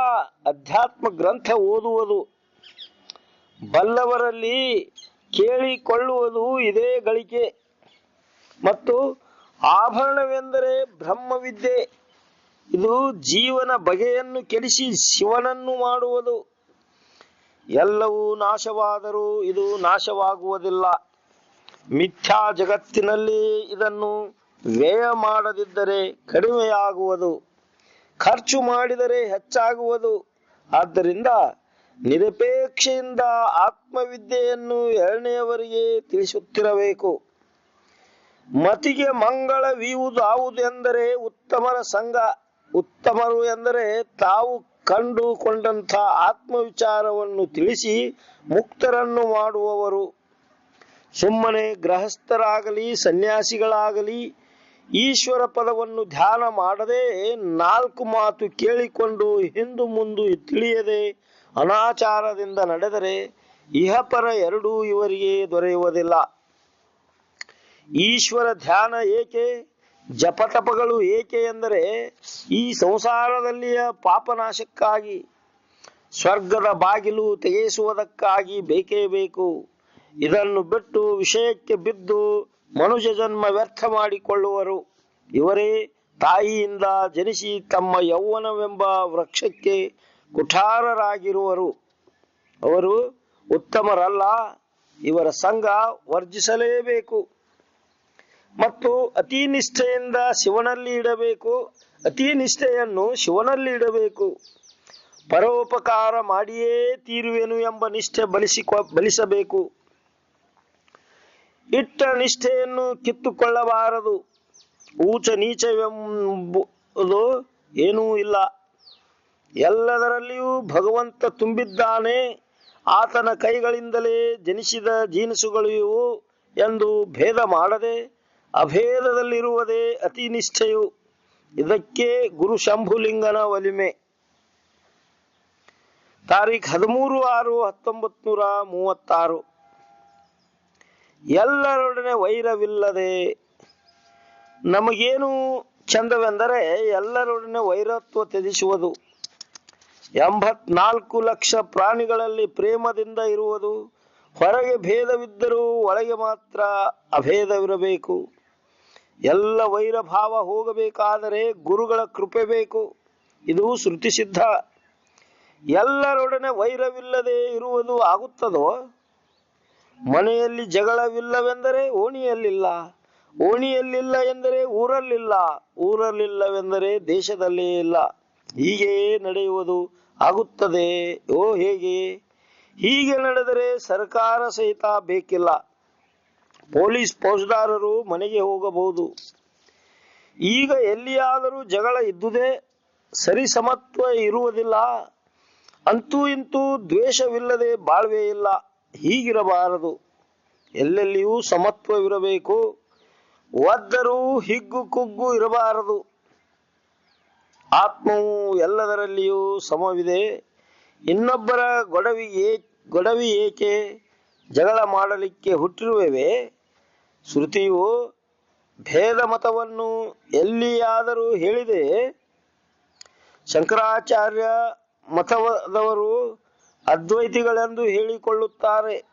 ಅಧ್ಯಾತ್ಮ ಗ್ರಂಥ ಓದುವುದು. ಬಲ್ಲವರಲ್ಲಿ ಕೇಳಿಕೊಳ್ಳುವುದು ಇದೇ ಗಳಿಕೆ. ಮತ್ತು ಆಭರಣವೆಂದರೆ ಬ್ರಹ್ಮವಿದ್ಯೆ. ಇದು ಜೀವನ ಬಗೆಯನ್ನು ಕೆಡಿಸಿ ಶಿವನನ್ನು ಮಾಡುವುದು. ಎಲ್ಲವೂ ನಾಶವಾದರೂ ಇದು ನಾಶವಾಗುವುದಿಲ್ಲ. ಮಿಥ್ಯಾ ಜಗತ್ತಿನಲ್ಲಿ ಇದನ್ನು ವ್ಯಯ ಮಾಡದಿದ್ದರೆ ಕಡಿಮೆಯಾಗುವುದು, ಖರ್ಚು ಮಾಡಿದರೆ ಹೆಚ್ಚಾಗುವುದು. ಆದ್ದರಿಂದ ನಿರಪೇಕ್ಷೆಯಿಂದ ಆತ್ಮವಿದ್ಯೆಯನ್ನು ಎರಡನೆಯವರಿಗೆ ತಿಳಿಸುತ್ತಿರಬೇಕು. ಮತಿಗೆ ಮಂಗಳವೀವುದಾವುದೆಂದರೆ ಉತ್ತಮರ ಸಂಘ. ಉತ್ತಮರು ಎಂದರೆ ತಾವು ಕಂಡುಕೊಂಡಂಥ ಆತ್ಮವಿಚಾರವನ್ನು ತಿಳಿಸಿ ಮುಕ್ತರನ್ನು ಮಾಡುವವರು. ಸುಮ್ಮನೆ ಗೃಹಸ್ಥರಾಗಲಿ ಸನ್ಯಾಸಿಗಳಾಗಲಿ ಈಶ್ವರ ಪದವನ್ನು ಧ್ಯಾನ ಮಾಡದೆ ನಾಲ್ಕು ಮಾತು ಕೇಳಿಕೊಂಡು ಹಿಂದು ಮುಂದು ತಿಳಿಯದೆ ಅನಾಚಾರದಿಂದ ನಡೆದರೆ ಇಹಪರ ಎರಡೂ ಇವರಿಗೆ ದೊರೆಯುವುದಿಲ್ಲ. ಈಶ್ವರ ಧ್ಯಾನ ಏಕೆ, ಜಪತಪಗಳು ಏಕೆ ಎಂದರೆ ಈ ಸಂಸಾರದಲ್ಲಿಯ ಪಾಪನಾಶಕ್ಕಾಗಿ, ಸ್ವರ್ಗದ ಬಾಗಿಲು ತೆಗೆಸುವುದಕ್ಕಾಗಿ ಬೇಕೇ ಬೇಕು. ಇದನ್ನು ಬಿಟ್ಟು ವಿಷಯಕ್ಕೆ ಬಿದ್ದು ಮನುಷ್ಯ ಜನ್ಮ ವ್ಯರ್ಥ ಮಾಡಿಕೊಳ್ಳುವರು. ಇವರೇ ತಾಯಿಯಿಂದ ಜನಿಸಿ ತಮ್ಮ ಯೌವನವೆಂಬ ವೃಕ್ಷಕ್ಕೆ ಕುಠಾರರಾಗಿರುವರು. ಅವರು ಉತ್ತಮರಲ್ಲ. ಇವರ ಸಂಘ ವರ್ಜಿಸಲೇಬೇಕು. ಮತ್ತು ಅತಿ ನಿಷ್ಠೆಯಿಂದ ಶಿವನಲ್ಲಿ ಇಡಬೇಕು. ಅತಿ ನಿಷ್ಠೆಯನ್ನು ಶಿವನಲ್ಲಿ ಇಡಬೇಕು. ಪರೋಪಕಾರ ಮಾಡಿಯೇ ತೀರುವೆನು ಎಂಬ ನಿಷ್ಠೆ ಬಲಿಸಬೇಕು. ಇಟ್ಟ ನಿಷ್ಠೆಯನ್ನು ಕಿತ್ತುಕೊಳ್ಳಬಾರದು. ಊಚ ನೀಚವೆಂಬುದು ಏನೂ ಇಲ್ಲ. ಎಲ್ಲದರಲ್ಲಿಯೂ ಭಗವಂತ ತುಂಬಿದ್ದಾನೆ. ಆತನ ಕೈಗಳಿಂದಲೇ ಜನಿಸಿದ ಜೀನಸುಗಳು ಇವು ಎಂದು ಭೇದ ಮಾಡದೆ ಅಭೇದದಲ್ಲಿರುವುದೇ ಅತಿ ನಿಷ್ಠೆಯು. ಇದಕ್ಕೆ ಗುರು ಶಂಭುಲಿಂಗನ ಒಲಿಮೆ. ತಾರೀಖ್ 13/6/1936. ಎಲ್ಲರೊಡನೆ ವೈರವಿಲ್ಲದೆ. ನಮಗೇನು ಚಂದವೆಂದರೆ ಎಲ್ಲರೊಡನೆ ವೈರತ್ವ ತ್ಯಜಿಸುವುದು. 84 ಲಕ್ಷ ಪ್ರಾಣಿಗಳಲ್ಲಿ ಪ್ರೇಮದಿಂದ ಇರುವುದು. ಹೊರಗೆ ಭೇದವಿದ್ದರೂ ಒಳಗೆ ಮಾತ್ರ ಅಭೇದವಿರಬೇಕು. ಎಲ್ಲ ವೈರಭಾವ ಹೋಗಬೇಕಾದರೆ ಗುರುಗಳ ಕೃಪೆ ಬೇಕು. ಇದು ಶ್ರುತಿ ಸಿದ್ಧ. ಎಲ್ಲರೊಡನೆ ವೈರವಿಲ್ಲದೆ ಇರುವುದು ಆಗುತ್ತದೋ? ಮನೆಯಲ್ಲಿ ಜಗಳವಿಲ್ಲವೆಂದರೆ ಓಣಿಯಲ್ಲಿಲ್ಲ. ಓಣಿಯಲ್ಲಿಲ್ಲ ಎಂದರೆ ಊರಲ್ಲಿಲ್ಲ. ಊರಲ್ಲಿಲ್ಲವೆಂದರೆ ದೇಶದಲ್ಲೇ ಇಲ್ಲ. ಹೀಗೆಯೇ ನಡೆಯುವುದು ಆಗುತ್ತದೆ. ಓ ಹೇಗೆ? ಹೀಗೆ ನಡೆದರೆ ಸರ್ಕಾರ ಸಹಿತ ಬೇಕಿಲ್ಲ. ಪೊಲೀಸ್ ಫೌಜದಾರರು ಮನೆಗೆ ಹೋಗಬಹುದು. ಈಗ ಎಲ್ಲಿಯಾದರೂ ಜಗಳ ಇದ್ದುದೇ, ಸರಿ ಸಮತ್ವ ಇರುವುದಿಲ್ಲ. ಅಂತೂ ಇಂತೂ ದ್ವೇಷವಿಲ್ಲದೆ ಬಾಳ್ವೆ ಇಲ್ಲ. ಹೀಗಿರಬಾರದು. ಎಲ್ಲೆಲ್ಲಿಯೂ ಸಮತ್ವವಿರಬೇಕು. ಒದ್ದರೂ ಹಿಗ್ಗು ಕುಗ್ಗು ಇರಬಾರದು. ಆತ್ಮವು ಎಲ್ಲದರಲ್ಲಿಯೂ ಸಮವಿದೆ. ಇನ್ನೊಬ್ಬರ ಗೊಡವಿ ಏಕೆ? ಜಗಳ ಮಾಡಲಿಕ್ಕೆ ಹುಟ್ಟಿರುವೆವೇ? ಶ್ರುತಿಯು ಭೇದ ಮತವನ್ನು ಎಲ್ಲಿಯಾದರೂ ಹೇಳಿದೆ? ಶಂಕರಾಚಾರ್ಯ ಮತದವರು ಅದ್ವೈತಿಗಳೆಂದು ಹೇಳಿಕೊಳ್ಳುತ್ತಾರೆ.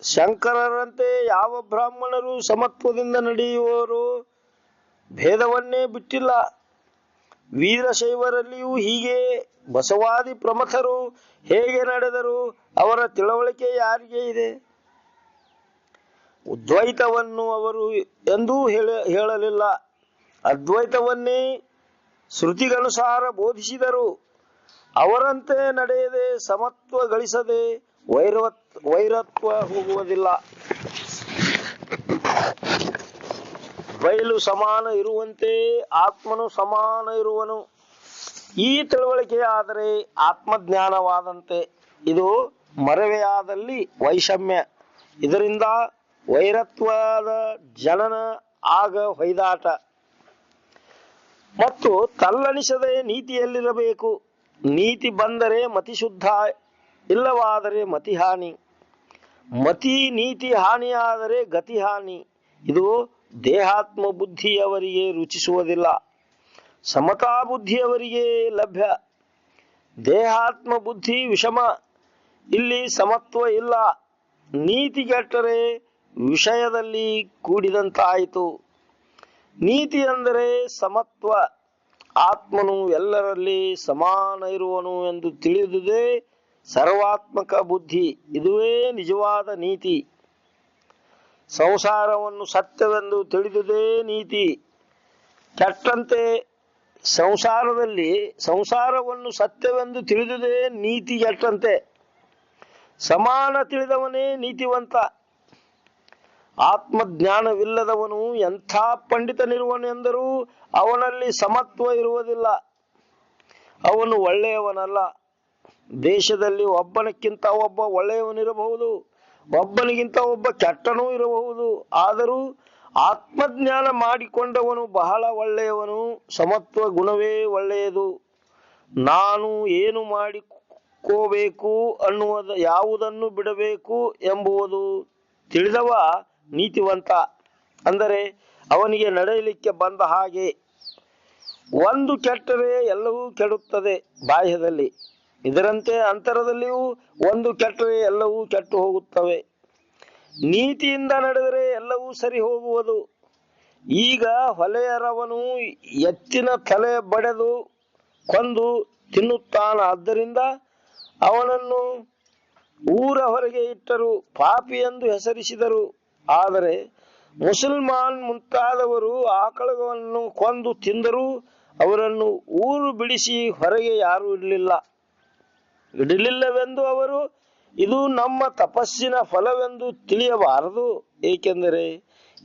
ಶಂಕರರಂತೆ ಯಾವ ಬ್ರಾಹ್ಮಣರು ಸಮತ್ವದಿಂದ ನಡೆಯುವವರು ಭೇದವನ್ನೇ ಬಿಟ್ಟಿಲ್ಲ. ವೀರಶೈವರಲ್ಲಿಯೂ ಹೀಗೆ. ಬಸವಾದಿ ಪ್ರಮಥರು ಹೇಗೆ ನಡೆದರು? ಅವರ ತಿಳುವಳಿಕೆ ಯಾರಿಗೆ ಇದೆ? ದ್ವೈತವನ್ನು ಅವರು ಎಂದೂ ಹೇಳಲಿಲ್ಲ. ಅದ್ವೈತವನ್ನೇ ಶ್ರುತಿಗನುಸಾರ ಬೋಧಿಸಿದರು. ಅವರಂತೆ ನಡೆಯದೆ ಸಮತ್ವ ಗಳಿಸದೆ ವೈರತ್ವ ಹೋಗುವುದಿಲ್ಲ. ಬಯಲು ಸಮಾನ ಇರುವಂತೆ ಆತ್ಮನು ಸಮಾನ ಇರುವನು. ಈ ತಿಳುವಳಿಕೆಯಾದರೆ ಆತ್ಮಜ್ಞಾನವಾದಂತೆ. ಇದು ಮರವೆಯಾದಲ್ಲಿ ವೈಷಮ್ಯ. ಇದರಿಂದ ವೈರತ್ವದ ಜನನ, ಆಗ ಹೊಯ್ದಾಟ. ಮತ್ತು ತಲ್ಲಣಿಸದೆ ನೀತಿಯಲ್ಲಿರಬೇಕು. ನೀತಿ ಬಂದರೆ ಮತಿ ಶುದ್ಧ, ಇಲ್ಲವಾದರೆ ಮತಿ ಹಾನಿ. ಮತಿ ನೀತಿ ಹಾನಿಯಾದರೆ ಗತಿ ಹಾನಿ. ಇದು ದೇಹಾತ್ಮ ಬುದ್ಧಿಯವರಿಗೆ ರುಚಿಸುವುದಿಲ್ಲ. ಸಮತಾ ಬುದ್ಧಿಯವರಿಗೆ ಲಭ್ಯ. ದೇಹಾತ್ಮ ಬುದ್ಧಿ ವಿಷಮ, ಇಲ್ಲಿ ಸಮತ್ವ ಇಲ್ಲ. ನೀತಿಗೆಟ್ಟರೆ ವಿಷಯದಲ್ಲಿ ಕೂಡಿದಂತಾಯಿತು. ನೀತಿ ಅಂದರೆ ಸಮತ್ವ. ಆತ್ಮನು ಎಲ್ಲರಲ್ಲಿ ಸಮಾನ ಇರುವನು ಎಂದು ತಿಳಿದುದೇ ಸರ್ವಾತ್ಮಕ ಬುದ್ಧಿ. ಇದುವೇ ನಿಜವಾದ ನೀತಿ. ಸಂಸಾರವನ್ನು ಸತ್ಯವೆಂದು ತಿಳಿದುದೇ ನೀತಿ. ಕೆಟ್ಟಂತೆ ಸಂಸಾರವನ್ನು ಸತ್ಯವೆಂದು ತಿಳಿದುದೇ ನೀತಿ ಕೆಟ್ಟಂತೆ. ಸಮಾನ ತಿಳಿದವನೇ ನೀತಿವಂತ. ಆತ್ಮಜ್ಞಾನವಿಲ್ಲದವನು ಎಂಥ ಪಂಡಿತನಿರುವನೆಂದರೂ ಅವನಲ್ಲಿ ಸಮತ್ವ ಇರುವುದಿಲ್ಲ. ಅವನು ಒಳ್ಳೆಯವನಲ್ಲ. ದೇಶದಲ್ಲಿ ಒಬ್ಬನಕ್ಕಿಂತ ಒಬ್ಬ ಒಳ್ಳೆಯವನಿರಬಹುದು, ಒಬ್ಬನಿಗಿಂತ ಒಬ್ಬ ಕೆಟ್ಟನೂ ಇರಬಹುದು. ಆದರೂ ಆತ್ಮಜ್ಞಾನ ಮಾಡಿಕೊಂಡವನು ಬಹಳ ಒಳ್ಳೆಯವನು. ಸಮತ್ವ ಗುಣವೇ ಒಳ್ಳೆಯದು. ನಾನು ಏನು ಮಾಡಿಕೋಬೇಕು ಅನ್ನುವುದು, ಯಾವುದನ್ನು ಬಿಡಬೇಕು ಎಂಬುವುದು ತಿಳಿದವ ನೀತಿವಂತ. ಅಂದರೆ ಅವನಿಗೆ ನಡೆಯಲಿಕ್ಕೆ ಬಂದ ಹಾಗೆ. ಒಂದು ಕೆಟ್ಟರೆ ಎಲ್ಲವೂ ಕೆಡುತ್ತದೆ ಬಾಹ್ಯದಲ್ಲಿ. ಇದರಂತೆ ಅಂತರದಲ್ಲಿಯೂ ಒಂದು ಕೆಟ್ಟರೆ ಎಲ್ಲವೂ ಕೆಟ್ಟು ಹೋಗುತ್ತವೆ. ನೀತಿಯಿಂದ ನಡೆದರೆ ಎಲ್ಲವೂ ಸರಿ ಹೋಗುವುದು. ಈಗ ಹೊಲೆಯರವನು ಎತ್ತಿನ ತಲೆ ಬಡೆದು ಕೊಂದು ತಿನ್ನುತ್ತಾನ. ಆದ್ದರಿಂದ ಅವನನ್ನು ಊರ ಹೊರಗೆ ಇಟ್ಟರು, ಪಾಪಿ ಎಂದು ಹೆಸರಿಸಿದರು. ಆದರೆ ಮುಸಲ್ಮಾನ್ ಮುಂತಾದವರು ಆಕಳವನ್ನು ಕೊಂದು ತಿಂದರೂ ಅವರನ್ನು ಊರು ಬಿಡಿಸಿ ಹೊರಗೆ ಯಾರೂ ಇಡಲಿಲ್ಲವೆಂದು ಅವರು ಇದು ನಮ್ಮ ತಪಸ್ಸಿನ ಫಲವೆಂದು ತಿಳಿಯಬಾರದು. ಏಕೆಂದರೆ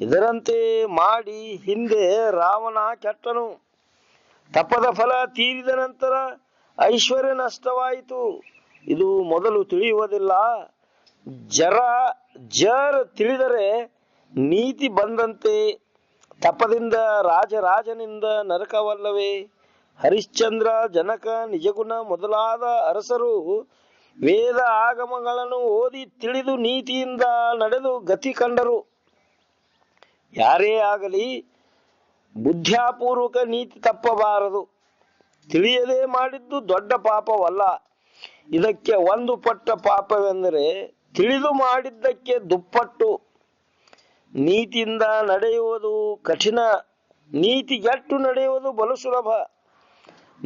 ಇದರಂತೆ ಮಾಡಿ ಹಿಂದೆ ರಾವಣ ಕೆಟ್ಟನು. ತಪದ ಫಲ ತೀರಿದ ನಂತರ ಐಶ್ವರ್ಯ ನಷ್ಟವಾಯಿತು. ಇದು ಮೊದಲು ತಿಳಿಯುವುದಿಲ್ಲ. ಜರ ತಿಳಿದರೆ ನೀತಿ ಬಂದಂತೆ. ತಪದಿಂದ ರಾಜನಿಂದ ನರಕವಲ್ಲವೇ? ಹರಿಶ್ಚಂದ್ರ, ಜನಕ, ನಿಜಗುಣ ಮೊದಲಾದ ಅರಸರು ವೇದ ಆಗಮಗಳನ್ನು ಓದಿ ತಿಳಿದು ನೀತಿಯಿಂದ ನಡೆದು ಗತಿ ಕಂಡರು. ಯಾರೇ ಆಗಲಿ ಬುದ್ಧ್ಯಾಪೂರ್ವಕ ನೀತಿ ತಪ್ಪಬಾರದು. ತಿಳಿಯದೆ ಮಾಡಿದ್ದು ದೊಡ್ಡ ಪಾಪವಲ್ಲ. ಇದಕ್ಕೆ ಒಂದು ಪಟ್ಟ ಪಾಪವೆಂದರೆ ತಿಳಿದು ಮಾಡಿದ್ದಕ್ಕೆ ದುಪ್ಪಟ್ಟು. ನೀತಿಯಿಂದ ನಡೆಯುವುದು ಕಠಿಣ, ನೀತಿಗೆಟ್ಟು ನಡೆಯುವುದು ಬಲು ಸುಲಭ.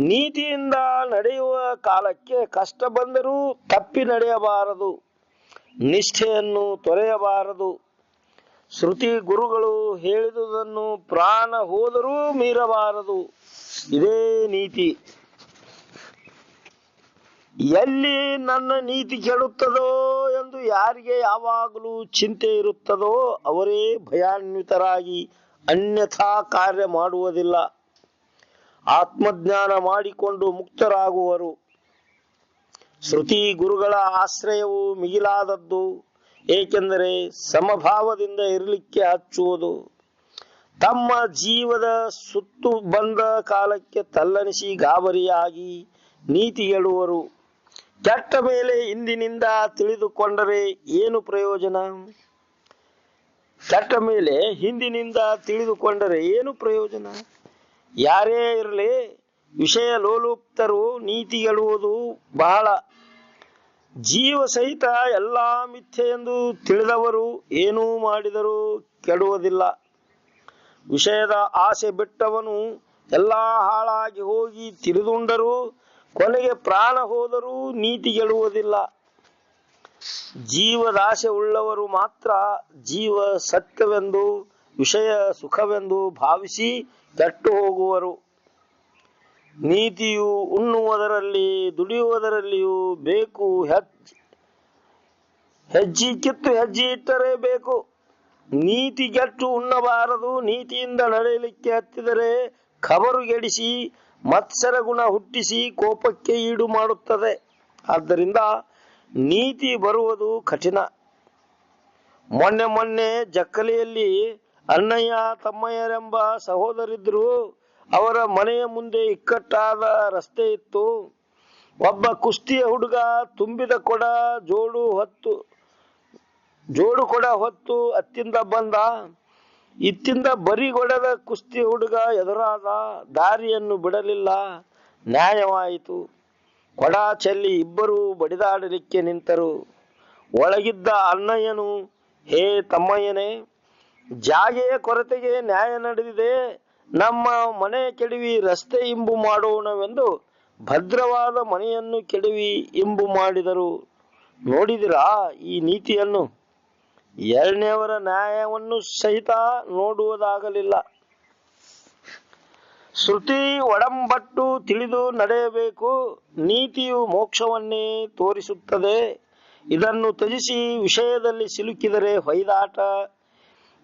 ನೀತಿಯಿಂದ ನಡೆಯುವ ಕಾಲಕ್ಕೆ ಕಷ್ಟ ಬಂದರೂ ತಪ್ಪಿ ನಡೆಯಬಾರದು, ನಿಷ್ಠೆಯನ್ನು ತೊರೆಯಬಾರದು. ಶ್ರುತಿ ಗುರುಗಳು ಹೇಳಿದುದನ್ನು ಪ್ರಾಣ ಹೋದರೂ ಮೀರಬಾರದು. ಇದೇ ನೀತಿ. ಎಲ್ಲಿ ನನ್ನ ನೀತಿ ಕೆಡುತ್ತದೋ ಎಂದು ಯಾರಿಗೆ ಯಾವಾಗಲೂ ಚಿಂತೆ ಇರುತ್ತದೋ ಅವರೇ ಭಯಾನ್ವಿತರಾಗಿ ಅನ್ಯಥಾ ಕಾರ್ಯ ಮಾಡುವುದಿಲ್ಲ. ಆತ್ಮಜ್ಞಾನ ಮಾಡಿಕೊಂಡು ಮುಕ್ತರಾಗುವರು. ಶ್ರುತಿ ಗುರುಗಳ ಆಶ್ರಯವು ಮಿಗಿಲಾದದ್ದು. ಏಕೆಂದರೆ ಸಮಭಾವದಿಂದ ಇರಲಿಕ್ಕೆ ಹಚ್ಚುವುದು. ತಮ್ಮ ಜೀವದ ಸುತ್ತು ಬಂದ ಕಾಲಕ್ಕೆ ತಲ್ಲಣಿಸಿ ಗಾಬರಿಯಾಗಿ ನೀತಿಗೆಡುವರು. ಕೆಟ್ಟ ಮೇಲೆ ಇಂದಿನಿಂದ ತಿಳಿದುಕೊಂಡರೆ ಏನು ಪ್ರಯೋಜನ? ಕೆಟ್ಟ ಮೇಲೆ ಹಿಂದಿನಿಂದ ತಿಳಿದುಕೊಂಡರೆ ಏನು ಪ್ರಯೋಜನ? ಯಾರೇ ಇರಲಿ, ವಿಷಯ ಲೋಲುಪ್ತರು ನೀತಿಗೆಡುವುದು ಬಹಳ. ಜೀವ ಸಹಿತ ಎಲ್ಲ ಮಿಥ್ಯೆ ಎಂದು ತಿಳಿದವರು ಏನೂ ಮಾಡಿದರೂ ಕೆಡುವುದಿಲ್ಲ. ವಿಷಯದ ಆಸೆ ಬಿಟ್ಟವನು ಎಲ್ಲ ಹಾಳಾಗಿ ಹೋಗಿ ತಿರಿದುಂಡರೂ ಕೊನೆಗೆ ಪ್ರಾಣ ಹೋದರೂ ನೀತಿಗೆಡುವುದಿಲ್ಲ. ಜೀವದಾಸೆ ಉಳ್ಳವರು ಮಾತ್ರ ಜೀವ ಸತ್ಯವೆಂದು ವಿಷಯ ಸುಖವೆಂದು ಭಾವಿಸಿ ಕೆಟ್ಟು ಹೋಗುವರು. ನೀತಿಯು ಉಣ್ಣುವುದರಲ್ಲಿ ದುಡಿಯುವುದರಲ್ಲಿಯೂ ಬೇಕು. ಹೆಜ್ಜೆ ಕಿತ್ತು ಹೆಜ್ಜೆ ಇಟ್ಟರೆ ಬೇಕು. ನೀತಿಗೆಟ್ಟು ಉಣ್ಣಬಾರದು. ನೀತಿಯಿಂದ ನಡೆಯಲಿಕ್ಕೆ ಹತ್ತಿದರೆ ಖಬರುಗೆಡಿಸಿ ಮತ್ಸರ ಗುಣ ಹುಟ್ಟಿಸಿ ಕೋಪಕ್ಕೆ ಈಡು ಮಾಡುತ್ತದೆ. ಆದ್ದರಿಂದ ನೀತಿ ಬರುವುದು ಕಠಿಣ. ಮೊನ್ನೆ ಜಕ್ಕಲಿಯಲ್ಲಿ ಅಣ್ಣಯ್ಯ ತಮ್ಮಯ್ಯರೆಂಬ ಸಹೋದರಿದ್ರು. ಅವರ ಮನೆಯ ಮುಂದೆ ಇಕ್ಕಟ್ಟಾದ ರಸ್ತೆ ಇತ್ತು. ಒಬ್ಬ ಕುಸ್ತಿಯ ಹುಡುಗ ತುಂಬಿದ ಕೊಡ ಜೋಡು ಕೊಡ ಹೊತ್ತು ಅತ್ತಿಂದ ಬಂದ. ಇತ್ತಿಂದ ಬರಿಗೊಡೆದ ಕುಸ್ತಿ ಹುಡುಗ ಎದುರಾದ, ದಾರಿಯನ್ನು ಬಿಡಲಿಲ್ಲ, ನ್ಯಾಯವಾಯಿತು. ಕೊಡ ಚೆಲ್ಲಿ ಇಬ್ಬರೂ ಬಡಿದಾಡಲಿಕ್ಕೆ ನಿಂತರು. ಒಳಗಿದ್ದ ಅಣ್ಣಯ್ಯನು, ಹೇ ತಮ್ಮಯ್ಯನೇ, ಜಾಗೆಯ ಕೊರತೆಗೆ ನ್ಯಾಯ ನಡೆದಿದೆ, ನಮ್ಮ ಮನೆ ಕೆಡವಿ ರಸ್ತೆ ಇಂಬು ಮಾಡೋಣವೆಂದು ಭದ್ರವಾದ ಮನೆಯನ್ನು ಕೆಡವಿ ಇಂಬು ಮಾಡಿದರು. ನೋಡಿದಿರಾ ಈ ನೀತಿಯನ್ನು? ಎರಡನೆಯವರ ನ್ಯಾಯವನ್ನು ಸಹಿತ ನೋಡುವುದಾಗಲಿಲ್ಲ. ಶ್ರುತಿ ಒಡಂಬಟ್ಟು ತಿಳಿದು ನಡೆಯಬೇಕು. ನೀತಿಯು ಮೋಕ್ಷವನ್ನೇ ತೋರಿಸುತ್ತದೆ. ಇದನ್ನು ತ್ಯಜಿಸಿ ವಿಷಯದಲ್ಲಿ ಸಿಲುಕಿದರೆ ಹೊಯ್ದಾಟ.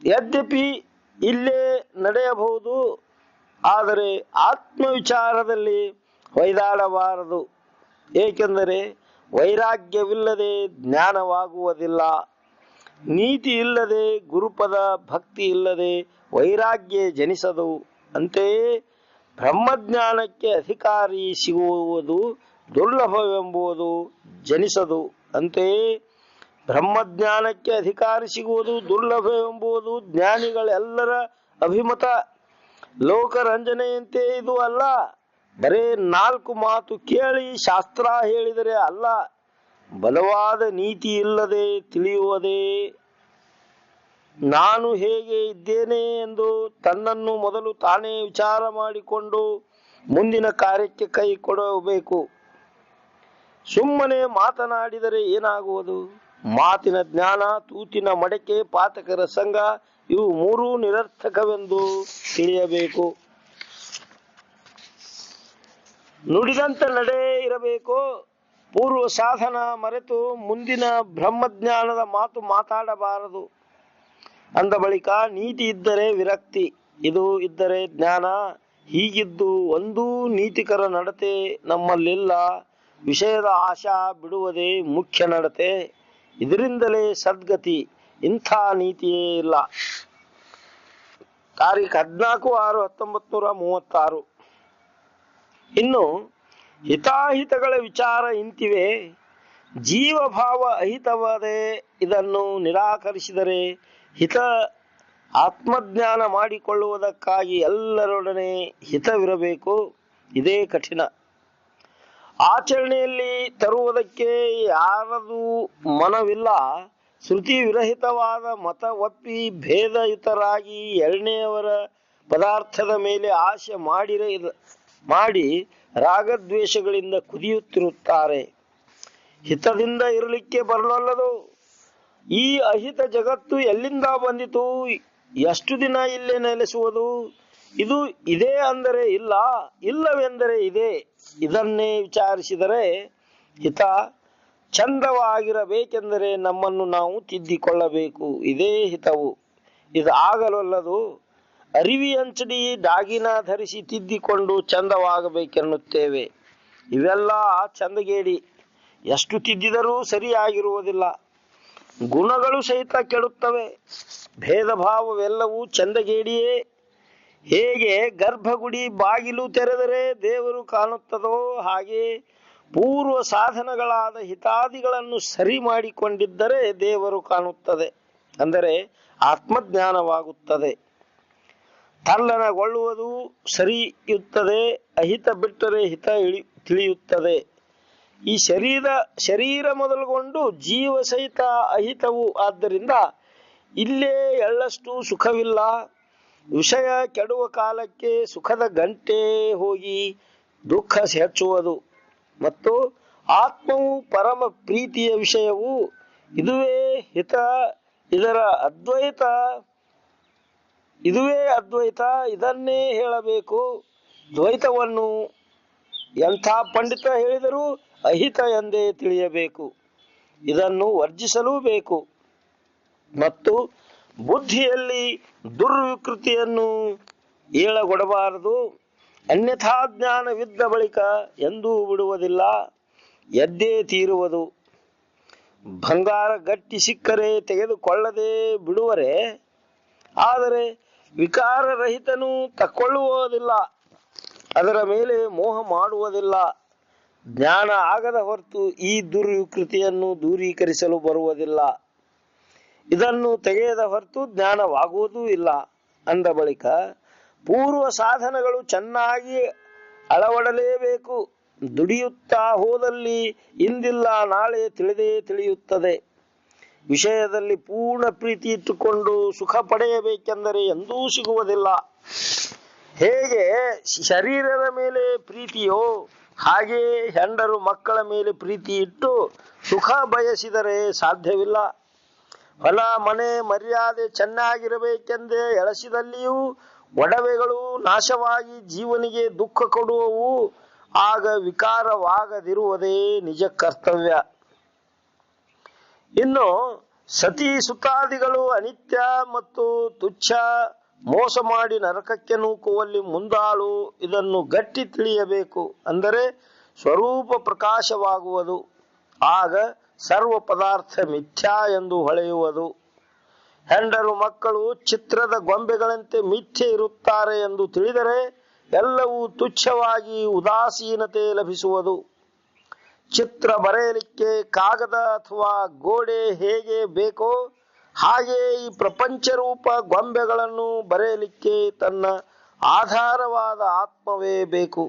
ಯದ್ಯಪಿ ಇಲ್ಲೇ ನಡೆಯಬಹುದು, ಆದರೆ ಆತ್ಮವಿಚಾರದಲ್ಲಿ ಹೊಯ್ದಾಡಬಾರದು. ಏಕೆಂದರೆ ವೈರಾಗ್ಯವಿಲ್ಲದೆ ಜ್ಞಾನವಾಗುವುದಿಲ್ಲ. ನೀತಿ ಇಲ್ಲದೆ ಗುರುಪದ, ಭಕ್ತಿ ಇಲ್ಲದೆ ವೈರಾಗ್ಯ ಜನಿಸದು. ಅಂತೆಯೇ ಬ್ರಹ್ಮಜ್ಞಾನಕ್ಕೆ ಅಧಿಕಾರಿ ಸಿಗುವುದು ದುರ್ಲಭವೆಂಬುದು ಜನಿಸದು. ಅಂತೆಯೇ ಬ್ರಹ್ಮಜ್ಞಾನಕ್ಕೆ ಅಧಿಕಾರಿ ಸಿಗುವುದು ದುರ್ಲಭವೆಂಬುದು ಜ್ಞಾನಿಗಳೆಲ್ಲರ ಅಭಿಮತ. ಲೋಕರಂಜನೆಯಂತೆ ಇದು ಅಲ್ಲ. ಬರೇ 4 ಮಾತು ಕೇಳಿ ಶಾಸ್ತ್ರ ಹೇಳಿದರೆ ಅಲ್ಲ, ಬಲವಾದ ನೀತಿ ಇಲ್ಲದೆ ತಿಳಿಯುವುದೇ. ನಾನು ಹೇಗೆ ಇದ್ದೇನೆ ಎಂದು ತನ್ನನ್ನು ಮೊದಲು ತಾನೇ ವಿಚಾರ ಮಾಡಿಕೊಂಡು ಮುಂದಿನ ಕಾರ್ಯಕ್ಕೆ ಕೈ ಕೊಡಬೇಕು. ಸುಮ್ಮನೆ ಮಾತನಾಡಿದರೆ ಏನಾಗುವುದು? ಮಾತಿನ ಜ್ಞಾನ, ತೂತಿನ ಮಡಕೆ, ಪಾತಕರ ಸಂಘ ಇವು 3 ನಿರರ್ಥಕವೆಂದು ತಿಳಿಯಬೇಕು. ನುಡಿದಂತೆ ನಡೆ ಇರಬೇಕು. ಪೂರ್ವ ಸಾಧನ ಮರೆತು ಮುಂದಿನ ಬ್ರಹ್ಮಜ್ಞಾನದ ಮಾತು ಮಾತಾಡಬಾರದು. ಅಂದ ಬಳಿಕ ನೀತಿ ಇದ್ದರೆ ವಿರಕ್ತಿ, ಇದು ಇದ್ದರೆ ಜ್ಞಾನ. ಹೀಗಿದ್ದು ಒಂದೂ ನೀತಿಕರ ನಡತೆ ನಮ್ಮಲ್ಲಿಲ್ಲ. ವಿಷಯದ ಆಶಾ ಬಿಡುವುದೇ ಮುಖ್ಯ ನಡತೆ. ಇದರಿಂದಲೇ ಸದ್ಗತಿ. ಇಂಥ ನೀತಿಯೇ ಇಲ್ಲ. ತಾರೀಖು 14/6/1936. ಇನ್ನು ಹಿತಾಹಿತಗಳ ವಿಚಾರ ಇಂತಿವೆ. ಜೀವಭಾವ ಅಹಿತವದೇ. ಇದನ್ನು ನಿರಾಕರಿಸಿದರೆ ಹಿತ ಆತ್ಮಜ್ಞಾನ ಮಾಡಿಕೊಳ್ಳುವುದಕ್ಕಾಗಿ ಎಲ್ಲರೊಡನೆ ಹಿತವಿರಬೇಕು. ಇದೇ ಕಠಿಣ. ಆಚರಣೆಯಲ್ಲಿ ತರುವುದಕ್ಕೆ ಯಾರದು ಮನವಿಲ್ಲ. ಶ್ರುತಿ ವಿರಹಿತವಾದ ಮತ ಒಪ್ಪಿ ಭೇದಯುತರಾಗಿ ಎರಡನೆಯವರ ಪದಾರ್ಥದ ಮೇಲೆ ಆಶೆ ಮಾಡಿ ರಾಗದ್ವೇಷಗಳಿಂದ ಕುದಿಯುತ್ತಿರುತ್ತಾರೆ. ಹಿತದಿಂದ ಇರಲಿಕ್ಕೆ ಬರಲೊಲ್ಲದು. ಈ ಅಹಿತ ಜಗತ್ತು ಎಲ್ಲಿಂದ ಬಂದಿತು? ಎಷ್ಟು ದಿನ ಇಲ್ಲೇ ನೆಲೆಸುವುದು? ಇದು ಇದೆ ಅಂದರೆ ಇಲ್ಲ, ಇಲ್ಲವೆಂದರೆ ಇದೆ. ಇದನ್ನೇ ವಿಚಾರಿಸಿದರೆ ಹಿತ ಚಂದವಾಗಿರಬೇಕೆಂದರೆ ನಮ್ಮನ್ನು ನಾವು ತಿದ್ದಿಕೊಳ್ಳಬೇಕು. ಇದೇ ಹಿತವು. ಇದು ಆಗಲೊಲ್ಲದು. ಅರಿವಿಯಂಚಡಿ ಡಾಗಿನ ಧರಿಸಿ ತಿದ್ದಿಕೊಂಡು ಚಂದವಾಗಬೇಕೆನ್ನುತ್ತೇವೆ. ಇವೆಲ್ಲ ಚಂದಗೇಡಿ. ಎಷ್ಟು ತಿದ್ದಿದರೂ ಸರಿಯಾಗಿರುವುದಿಲ್ಲ. ಗುಣಗಳು ಸಹಿತ ಕೆಡುತ್ತವೆ. ಭೇದ ಭಾವವೆಲ್ಲವೂ ಚಂದಗೇಡಿಯೇ. ಹೇಗೆ ಗರ್ಭಗುಡಿ ಬಾಗಿಲು ತೆರೆದರೆ ದೇವರು ಕಾಣುತ್ತದೋ ಹಾಗೆ ಪೂರ್ವ ಸಾಧನಗಳಾದ ಹಿತಾದಿಗಳನ್ನು ಸರಿ ಮಾಡಿಕೊಂಡಿದ್ದರೆ ದೇವರು ಕಾಣುತ್ತದೆ. ಅಂದರೆ ಆತ್ಮಜ್ಞಾನವಾಗುತ್ತದೆ. ತಲ್ಲಣಗೊಳ್ಳುವುದು ಸರಿಯುತ್ತದೆ. ಅಹಿತ ಬಿಟ್ಟರೆ ಹಿತ ತಿಳಿಯುತ್ತದೆ. ಈ ಶರೀರ ಮೊದಲುಗೊಂಡು ಜೀವ ಸಹಿತ ಅಹಿತವು. ಆದ್ದರಿಂದ ಇಲ್ಲೇ ಎಳ್ಳಷ್ಟು ಸುಖವಿಲ್ಲ. ವಿಷಯ ಕೆಡುವ ಕಾಲಕ್ಕೆ ಸುಖದ ಗಂಟೆ ಹೋಗಿ ದುಃಖ ಹೆಚ್ಚುವುದು. ಮತ್ತು ಆತ್ಮವು ಪರಮ ಪ್ರೀತಿಯ ವಿಷಯವು. ಇದುವೇ ಹಿತ. ಇದುವೇ ಅದ್ವೈತ. ಇದನ್ನೇ ಹೇಳಬೇಕು. ದ್ವೈತವನ್ನು ಎಂಥ ಪಂಡಿತ ಹೇಳಿದರೂ ಅಹಿತ ಎಂದೇ ತಿಳಿಯಬೇಕು. ಇದನ್ನು ವರ್ಜಿಸಲೂ ಬೇಕು. ಮತ್ತು ಬುದ್ಧಿಯಲ್ಲಿ ದುರ್ವಿಕೃತಿಯನ್ನು ಏಳಗೊಡಬಾರದು. ಅನ್ಯಥಾ ಜ್ಞಾನವಿದ್ದ ಬಳಿಕ ಎಂದೂ ಬಿಡುವುದಿಲ್ಲ, ಎದ್ದೇ ತೀರುವುದು. ಬಂಗಾರ ಗಟ್ಟಿ ಸಿಕ್ಕರೆ ತೆಗೆದುಕೊಳ್ಳದೆ ಬಿಡುವರೆ, ಆದರೆ ವಿಕಾರರಹಿತನು ತಕ್ಕೊಳ್ಳುವುದಿಲ್ಲ, ಅದರ ಮೇಲೆ ಮೋಹ ಮಾಡುವುದಿಲ್ಲ. ಜ್ಞಾನ ಆಗದ ಹೊರತು ಈ ದುರ್ವಿಕೃತಿಯನ್ನು ದೂರೀಕರಿಸಲು ಬರುವುದಿಲ್ಲ. ಇದನ್ನು ತೆಗೆಯದ ಹೊರತು ಜ್ಞಾನವಾಗುವುದೂ ಇಲ್ಲ. ಅಂದ ಬಳಿಕ ಪೂರ್ವ ಸಾಧನಗಳು ಚೆನ್ನಾಗಿ ಅಳವಡಲೇಬೇಕು. ದುಡಿಯುತ್ತಾ ಹೋದಲ್ಲಿ ಇಂದಿಲ್ಲ ನಾಳೆ ತಿಳಿದೇ ತಿಳಿಯುತ್ತದೆ. ವಿಷಯದಲ್ಲಿ ಪೂರ್ಣ ಪ್ರೀತಿ ಇಟ್ಟುಕೊಂಡು ಸುಖ ಪಡೆಯಬೇಕೆಂದರೆ ಎಂದೂ ಸಿಗುವುದಿಲ್ಲ. ಹೇಗೆ ಶರೀರದ ಮೇಲೆ ಪ್ರೀತಿಯೋ ಹಾಗೆ ಹೆಂಡರು ಮಕ್ಕಳ ಮೇಲೆ ಪ್ರೀತಿ ಇಟ್ಟು ಸುಖ ಬಯಸಿದರೆ ಸಾಧ್ಯವಿಲ್ಲ. ಹೊಲ ಮನೆ ಮರ್ಯಾದೆ ಚೆನ್ನಾಗಿರಬೇಕೆಂದೇ ಎಳಸಿದಲ್ಲಿಯೂ ಒಡವೆಗಳು ನಾಶವಾಗಿ ಜೀವನಿಗೆ ದುಃಖ ಕೊಡುವವು. ಆಗ ವಿಕಾರವಾಗದಿರುವುದೇ ನಿಜ ಕರ್ತವ್ಯ. ಇನ್ನು ಸತಿ ಸುತಾದಿಗಳು ಅನಿತ್ಯ ಮತ್ತು ತುಚ್ಛ, ಮೋಸ ಮಾಡಿ ನರಕಕ್ಕೆ ನೂಕುವಲ್ಲಿ ಮುಂದಾಳು. ಇದನ್ನು ಗಟ್ಟಿ ತಿಳಿಯಬೇಕು. ಅಂದರೆ ಸ್ವರೂಪ ಪ್ರಕಾಶವಾಗುವುದು. ಆಗ ಸರ್ವ ಪದಾರ್ಥ ಮಿಥ್ಯಾ ಎಂದು ಹೊಳೆಯುವುದು. ಹೆಂಡರು ಮಕ್ಕಳು ಚಿತ್ರದ ಗೊಂಬೆಗಳಂತೆ ಮಿಥ್ಯೆ ಇರುತ್ತಾರೆ ಎಂದು ತಿಳಿದರೆ ಎಲ್ಲವೂ ತುಚ್ಛವಾಗಿ ಉದಾಸೀನತೆ ಲಭಿಸುವುದು. ಚಿತ್ರ ಬರೆಯಲಿಕ್ಕೆ ಕಾಗದ ಅಥವಾ ಗೋಡೆ ಹೇಗೆ ಬೇಕೋ ಹಾಗೆ ಈ ಪ್ರಪಂಚ ರೂಪ ಗೊಂಬೆಗಳನ್ನು ಬರೆಯಲಿಕ್ಕೆ ತನ್ನ ಆಧಾರವಾದ ಆತ್ಮವೇ ಬೇಕು.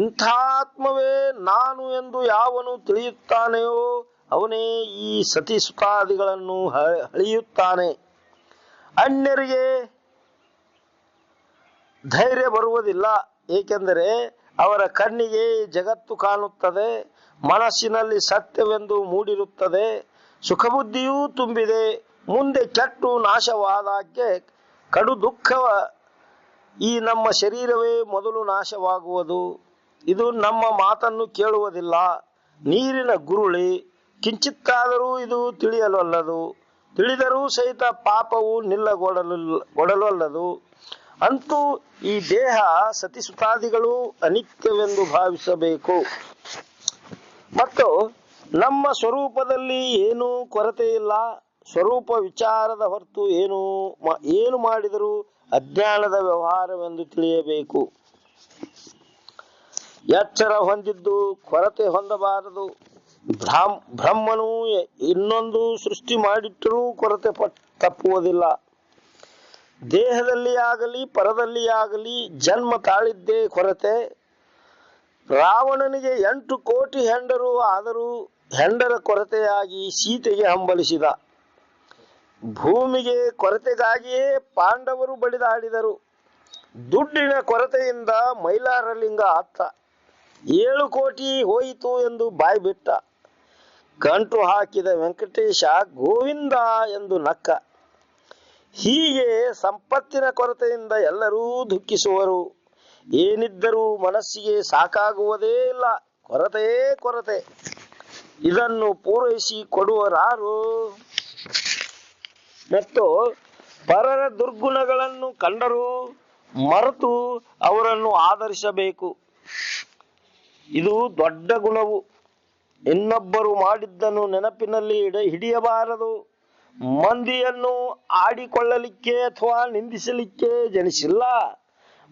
ಇಂಥ ಆತ್ಮವೇ ನಾನು ಎಂದು ಯಾವನು ತಿಳಿಯುತ್ತಾನೆಯೋ ಅವನೇ ಈ ಸತಿಸುತಾದಿಗಳನ್ನು ಹಳಿಯುತ್ತಾನೆ. ಅನ್ಯರಿಗೆ ಧೈರ್ಯ ಬರುವುದಿಲ್ಲ. ಏಕೆಂದರೆ ಅವರ ಕಣ್ಣಿಗೆ ಜಗತ್ತು ಕಾಣುತ್ತದೆ, ಮನಸ್ಸಿನಲ್ಲಿ ಸತ್ಯವೆಂದು ಮೂಡಿರುತ್ತದೆ, ಸುಖಬುದ್ಧಿಯೂ ತುಂಬಿದೆ. ಮುಂದೆ ಕೆಟ್ಟು ನಾಶವಾದಕ್ಕೆ ಕಡು ದುಃಖವ ಈ ನಮ್ಮ ಶರೀರವೇ ಮೊದಲು ನಾಶವಾಗುವುದು. ಇದು ನಮ್ಮ ಮಾತನ್ನು ಕೇಳುವುದಿಲ್ಲ. ನೀರಿನ ಗುರುಳಿ, ಕಿಂಚಿತ್ತಾದರೂ ಇದು ತಿಳಿಯಲೊಲ್ಲದು. ತಿಳಿದರೂ ಸಹಿತ ಪಾಪವು ನಿಲ್ಲಗೊಡಲೊಲ್ಲದು. ಅಂತೂ ಈ ದೇಹ ಸತಿಸುತಾದಿಗಳು ಅನಿತ್ಯವೆಂದು ಭಾವಿಸಬೇಕು. ಮತ್ತು ನಮ್ಮ ಸ್ವರೂಪದಲ್ಲಿ ಏನೂ ಕೊರತೆ ಇಲ್ಲ. ಸ್ವರೂಪ ವಿಚಾರದ ಹೊರತು ಏನು ಮಾಡಿದರೂ ಅಜ್ಞಾನದ ವ್ಯವಹಾರವೆಂದು ತಿಳಿಯಬೇಕು. ಎಚ್ಚರ ಹೊಂದಿದ್ದು ಕೊರತೆ ಹೊಂದಬಾರದು. ಬ್ರಹ್ಮನು ಇನ್ನೊಂದು ಸೃಷ್ಟಿ ಮಾಡಿಟ್ಟರೂ ಕೊರತೆ ತಪ್ಪುವುದಿಲ್ಲ. ದೇಹದಲ್ಲಿ ಆಗಲಿ ಪರದಲ್ಲಿ ಆಗಲಿ ಜನ್ಮ ತಾಳಿದ್ದೇ ಕೊರತೆ. ರಾವಣನಿಗೆ 8 ಕೋಟಿ ಹೆಂಡರು ಆದರೂ ಹೆಂಡರ ಕೊರತೆಯಾಗಿ ಸೀತೆಗೆ ಹಂಬಲಿಸಿದ. ಭೂಮಿಗೆ ಕೊರತೆಗಾಗಿಯೇ ಪಾಂಡವರು ಬಡಿದಾಡಿದರು. ದುಡ್ಡಿನ ಕೊರತೆಯಿಂದ ಮೈಲಾರಲಿಂಗ ಅತ್ತ 7 ಕೋಟಿ ಹೋಯಿತು ಎಂದು ಬಾಯ್ಬಿಟ್ಟ. ಗಂಟು ಹಾಕಿದ ವೆಂಕಟೇಶ ಗೋವಿಂದ ಎಂದು ನಕ್ಕ. ಹೀಗೆ ಸಂಪತ್ತಿನ ಕೊರತೆಯಿಂದ ಎಲ್ಲರೂ ದುಃಖಿಸುವರು. ಏನಿದ್ದರೂ ಮನಸ್ಸಿಗೆ ಸಾಕಾಗುವುದೇ ಇಲ್ಲ. ಕೊರತೆಯೇ ಕೊರತೆ. ಇದನ್ನು ಪೂರೈಸಿ ಕೊಡುವರಾರು? ಮತ್ತು ಪರರ ದುರ್ಗುಣಗಳನ್ನು ಕಂಡರೂ ಮರೆತು ಅವರನ್ನು ಆದರಿಸಬೇಕು. ಇದು ದೊಡ್ಡ ಗುಣವು. ಇನ್ನೊಬ್ಬರು ಮಾಡಿದ್ದನ್ನು ನೆನಪಿನಲ್ಲಿ ಹಿಡಿಯಬಾರದು. ಮಂದಿಯನ್ನು ಆಡಿಕೊಳ್ಳಲಿಕ್ಕೆ ಅಥವಾ ನಿಂದಿಸಲಿಕ್ಕೆ ಜನಿಸಿಲ್ಲ.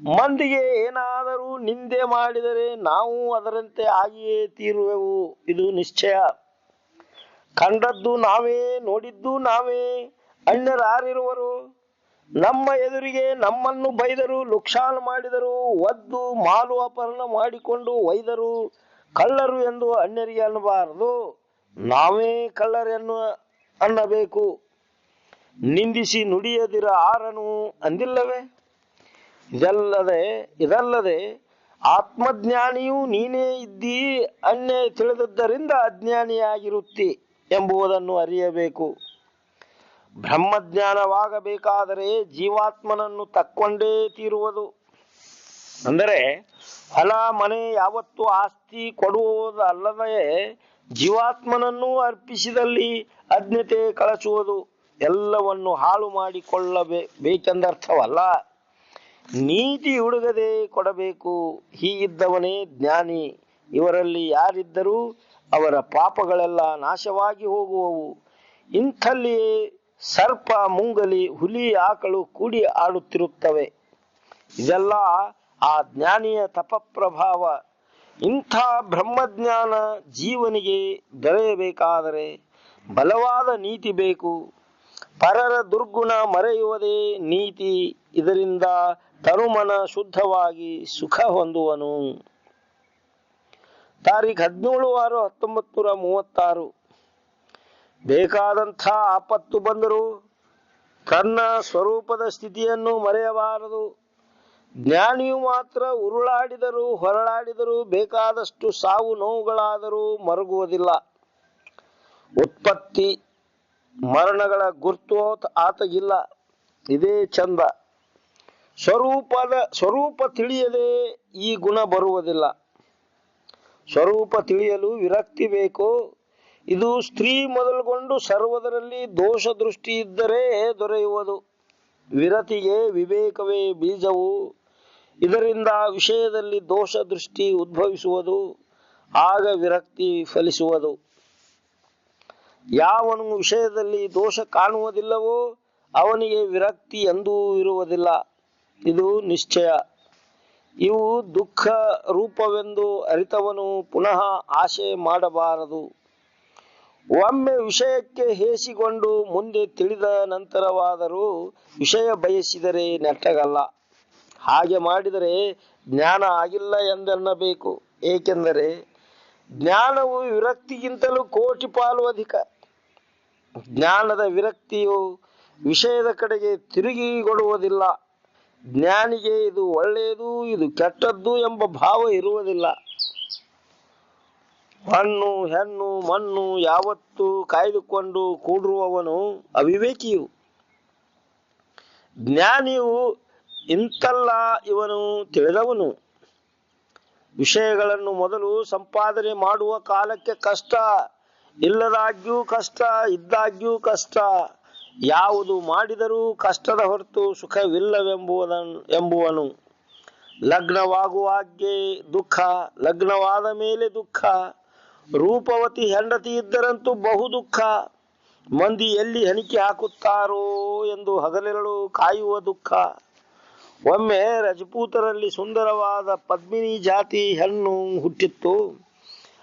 ಮಂದಿಗೆ ಏನಾದರೂ ನಿಂದೆ ಮಾಡಿದರೆ ನಾವು ಅದರಂತೆ ಆಗಿಯೇ ತೀರುವೆವು. ಇದು ನಿಶ್ಚಯ. ಕಂಡದ್ದು ನಾವೇ, ನೋಡಿದ್ದು ನಾವೇ. ಅನ್ಯರಾರಿರುವರು? ನಮ್ಮ ಎದುರಿಗೆ ನಮ್ಮನ್ನು ಬೈದರು, ಲುಕ್ಷಾನು ಮಾಡಿದರು, ಒದ್ದು ಮಾಲು ಅಪಹರಣ ಮಾಡಿಕೊಂಡು ಒಯ್ದರು. ಕಳ್ಳರು ಎಂದು ಅನ್ಯರಿಗೆ ಅನ್ನಬಾರದು, ನಾವೇ ಕಳ್ಳರೆನ್ನು ಅನ್ನಬೇಕು. ನಿಂದಿಸಿ ನುಡಿಯದಿರ ಆರನು ಅಂದಿಲ್ಲವೇ? ಇದಲ್ಲದೆ ಆತ್ಮಜ್ಞಾನಿಯೂ ನೀನೇ ಇದ್ದೀ, ಅನ್ಯ ತಿಳಿದದ್ದರಿಂದ ಅಜ್ಞಾನಿಯಾಗಿರುತ್ತಿ ಎಂಬುದನ್ನು ಅರಿಯಬೇಕು. ಬ್ರಹ್ಮಜ್ಞಾನವಾಗಬೇಕಾದರೆ ಜೀವಾತ್ಮನನ್ನು ತಕ್ಕೊಂಡೇ ತೀರುವುದು. ಅಂದರೆ ಹೊಲ ಮನೆ ಯಾವತ್ತು ಆಸ್ತಿ ಕೊಡುವುದಲ್ಲದೆ ಜೀವಾತ್ಮನನ್ನು ಅರ್ಪಿಸಿದಲ್ಲಿ ಅಜ್ಞತೆ ಕಳಚುವುದು. ಎಲ್ಲವನ್ನು ಹಾಳು ಮಾಡಿಕೊಳ್ಳಬೇಕೆಂದರ್ಥವಲ್ಲ, ನೀತಿ ಹುಡುಗದೆ ಕೊಡಬೇಕು. ಹೀಗಿದ್ದವನೇ ಜ್ಞಾನಿ. ಇವರಲ್ಲಿ ಯಾರಿದ್ದರೂ ಅವರ ಪಾಪಗಳೆಲ್ಲ ನಾಶವಾಗಿ ಹೋಗುವವು. ಇಂಥಲ್ಲಿಯೇ ಸರ್ಪ, ಮುಂಗಲಿ, ಹುಲಿ, ಆಕಳು ಕೂಡಿ ಆಡುತ್ತಿರುತ್ತವೆ. ಇದೆಲ್ಲ ಆ ಜ್ಞಾನಿಯ ತಪಪ್ರಭಾವ. ಇಂಥ ಬ್ರಹ್ಮಜ್ಞಾನ ಜೀವನಿಗೆ ದೊರೆಯಬೇಕಾದರೆ ಬಲವಾದ ನೀತಿ ಬೇಕು. ಪರರ ದುರ್ಗುಣ ಮರೆಯುವುದೇ ನೀತಿ. ಇದರಿಂದ ತನುಮನ ಶುದ್ಧವಾಗಿ ಸುಖ ಹೊಂದುವನು. ತಾರೀಖ್ 17/6/1936. ಬೇಕಾದಂಥ ಆಪತ್ತು ಬಂದರೂ ತನ್ನ ಸ್ವರೂಪದ ಸ್ಥಿತಿಯನ್ನು ಮರೆಯಬಾರದು. ಜ್ಞಾನಿಯು ಮಾತ್ರ ಉರುಳಾಡಿದರೂ ಹೊರಳಾಡಿದರೂ ಬೇಕಾದಷ್ಟು ಸಾವು ನೋವುಗಳಾದರೂ ಮರುಗುವುದಿಲ್ಲ. ಉತ್ಪತ್ತಿ ಮರಣಗಳ ಗುರ್ತು ಆತಗಿಲ್ಲ. ಇದೇ ಚಂದ. ಸ್ವರೂಪ ತಿಳಿಯದೆ ಈ ಗುಣ ಬರುವುದಿಲ್ಲ. ಸ್ವರೂಪ ತಿಳಿಯಲು ವಿರಕ್ತಿ ಬೇಕು. ಇದು ಸ್ತ್ರೀ ಮೊದಲುಗೊಂಡು ಸರ್ವದರಲ್ಲಿ ದೋಷ ದೃಷ್ಟಿ ಇದ್ದರೆ ದೊರೆಯುವುದು. ವಿರತಿಗೆ ವಿವೇಕವೇ ಬೀಜವು. ಇದರಿಂದ ವಿಷಯದಲ್ಲಿ ದೋಷ ದೃಷ್ಟಿ ಉದ್ಭವಿಸುವುದು. ಆಗ ವಿರಕ್ತಿ ಫಲಿಸುವುದು. ಯಾವನು ವಿಷಯದಲ್ಲಿ ದೋಷ ಕಾಣುವುದಿಲ್ಲವೋ ಅವನಿಗೆ ವಿರಕ್ತಿ ಎಂದೂ ಇರುವುದಿಲ್ಲ. ಇದು ನಿಶ್ಚಯ. ಇವು ದುಃಖ ರೂಪವೆಂದು ಅರಿತವನು ಪುನಃ ಆಶೆ ಮಾಡಬಾರದು. ಒಮ್ಮೆ ವಿಷಯಕ್ಕೆ ಹೇಸಿಕೊಂಡು ಮುಂದೆ ತಿಳಿದ ನಂತರವಾದರೂ ವಿಷಯ ಬಯಸಿದರೆ ನೆಟ್ಟಗಲ್ಲ. ಹಾಗೆ ಮಾಡಿದರೆ ಜ್ಞಾನ ಆಗಿಲ್ಲ ಎಂದೆನ್ನಬೇಕು. ಏಕೆಂದರೆ ಜ್ಞಾನವು ವಿರಕ್ತಿಗಿಂತಲೂ ಕೋಟಿ ಪಾಲು ಅಧಿಕ. ಜ್ಞಾನದ ವಿರಕ್ತಿಯು ವಿಷಯದ ಕಡೆಗೆ ತಿರುಗಿಗೊಡುವುದಿಲ್ಲ. ಜ್ಞಾನಿಗೆ ಇದು ಒಳ್ಳೆಯದು ಇದು ಕೆಟ್ಟದ್ದು ಎಂಬ ಭಾವ ಇರುವುದಿಲ್ಲ. ಹಣ್ಣು ಹೆಣ್ಣು ಮಣ್ಣು ಯಾವತ್ತು ಕಾಯ್ದುಕೊಂಡು ಕೂಡಿರುವವನು ಅವಿವೇಕಿಯು. ಜ್ಞಾನಿಯು ಇಂತಲ್ಲ ಇವನು ತಿಳಿದವನು. ವಿಷಯಗಳನ್ನು ಮೊದಲು ಸಂಪಾದನೆ ಮಾಡುವ ಕಾಲಕ್ಕೆ ಕಷ್ಟ. ಇಲ್ಲದಾಗ್ಯೂ ಕಷ್ಟ, ಇದ್ದಾಗ್ಯೂ ಕಷ್ಟ. ಯಾವುದು ಮಾಡಿದರೂ ಕಷ್ಟದ ಹೊರತು ಸುಖವಿಲ್ಲವೆಂಬುವನು. ಲಗ್ನವಾಗುವಾಗ್ಗೆ ದುಃಖ, ಲಗ್ನವಾದ ಮೇಲೆ ದುಃಖ. ರೂಪವತಿ ಹೆಂಡತಿ ಇದ್ದರಂತೂ ಬಹು ದುಃಖ. ಮಂದಿ ಎಲ್ಲಿ ಹಣಿಕೆ ಹಾಕುತ್ತಾರೋ ಎಂದು ಹಗಲಿರಳು ಕಾಯುವ ದುಃಖ. ಒಮ್ಮೆ ರಜಪೂತರಲ್ಲಿ ಸುಂದರವಾದ ಪದ್ಮಿನಿ ಜಾತಿ ಹೆಣ್ಣು ಹುಟ್ಟಿತ್ತು.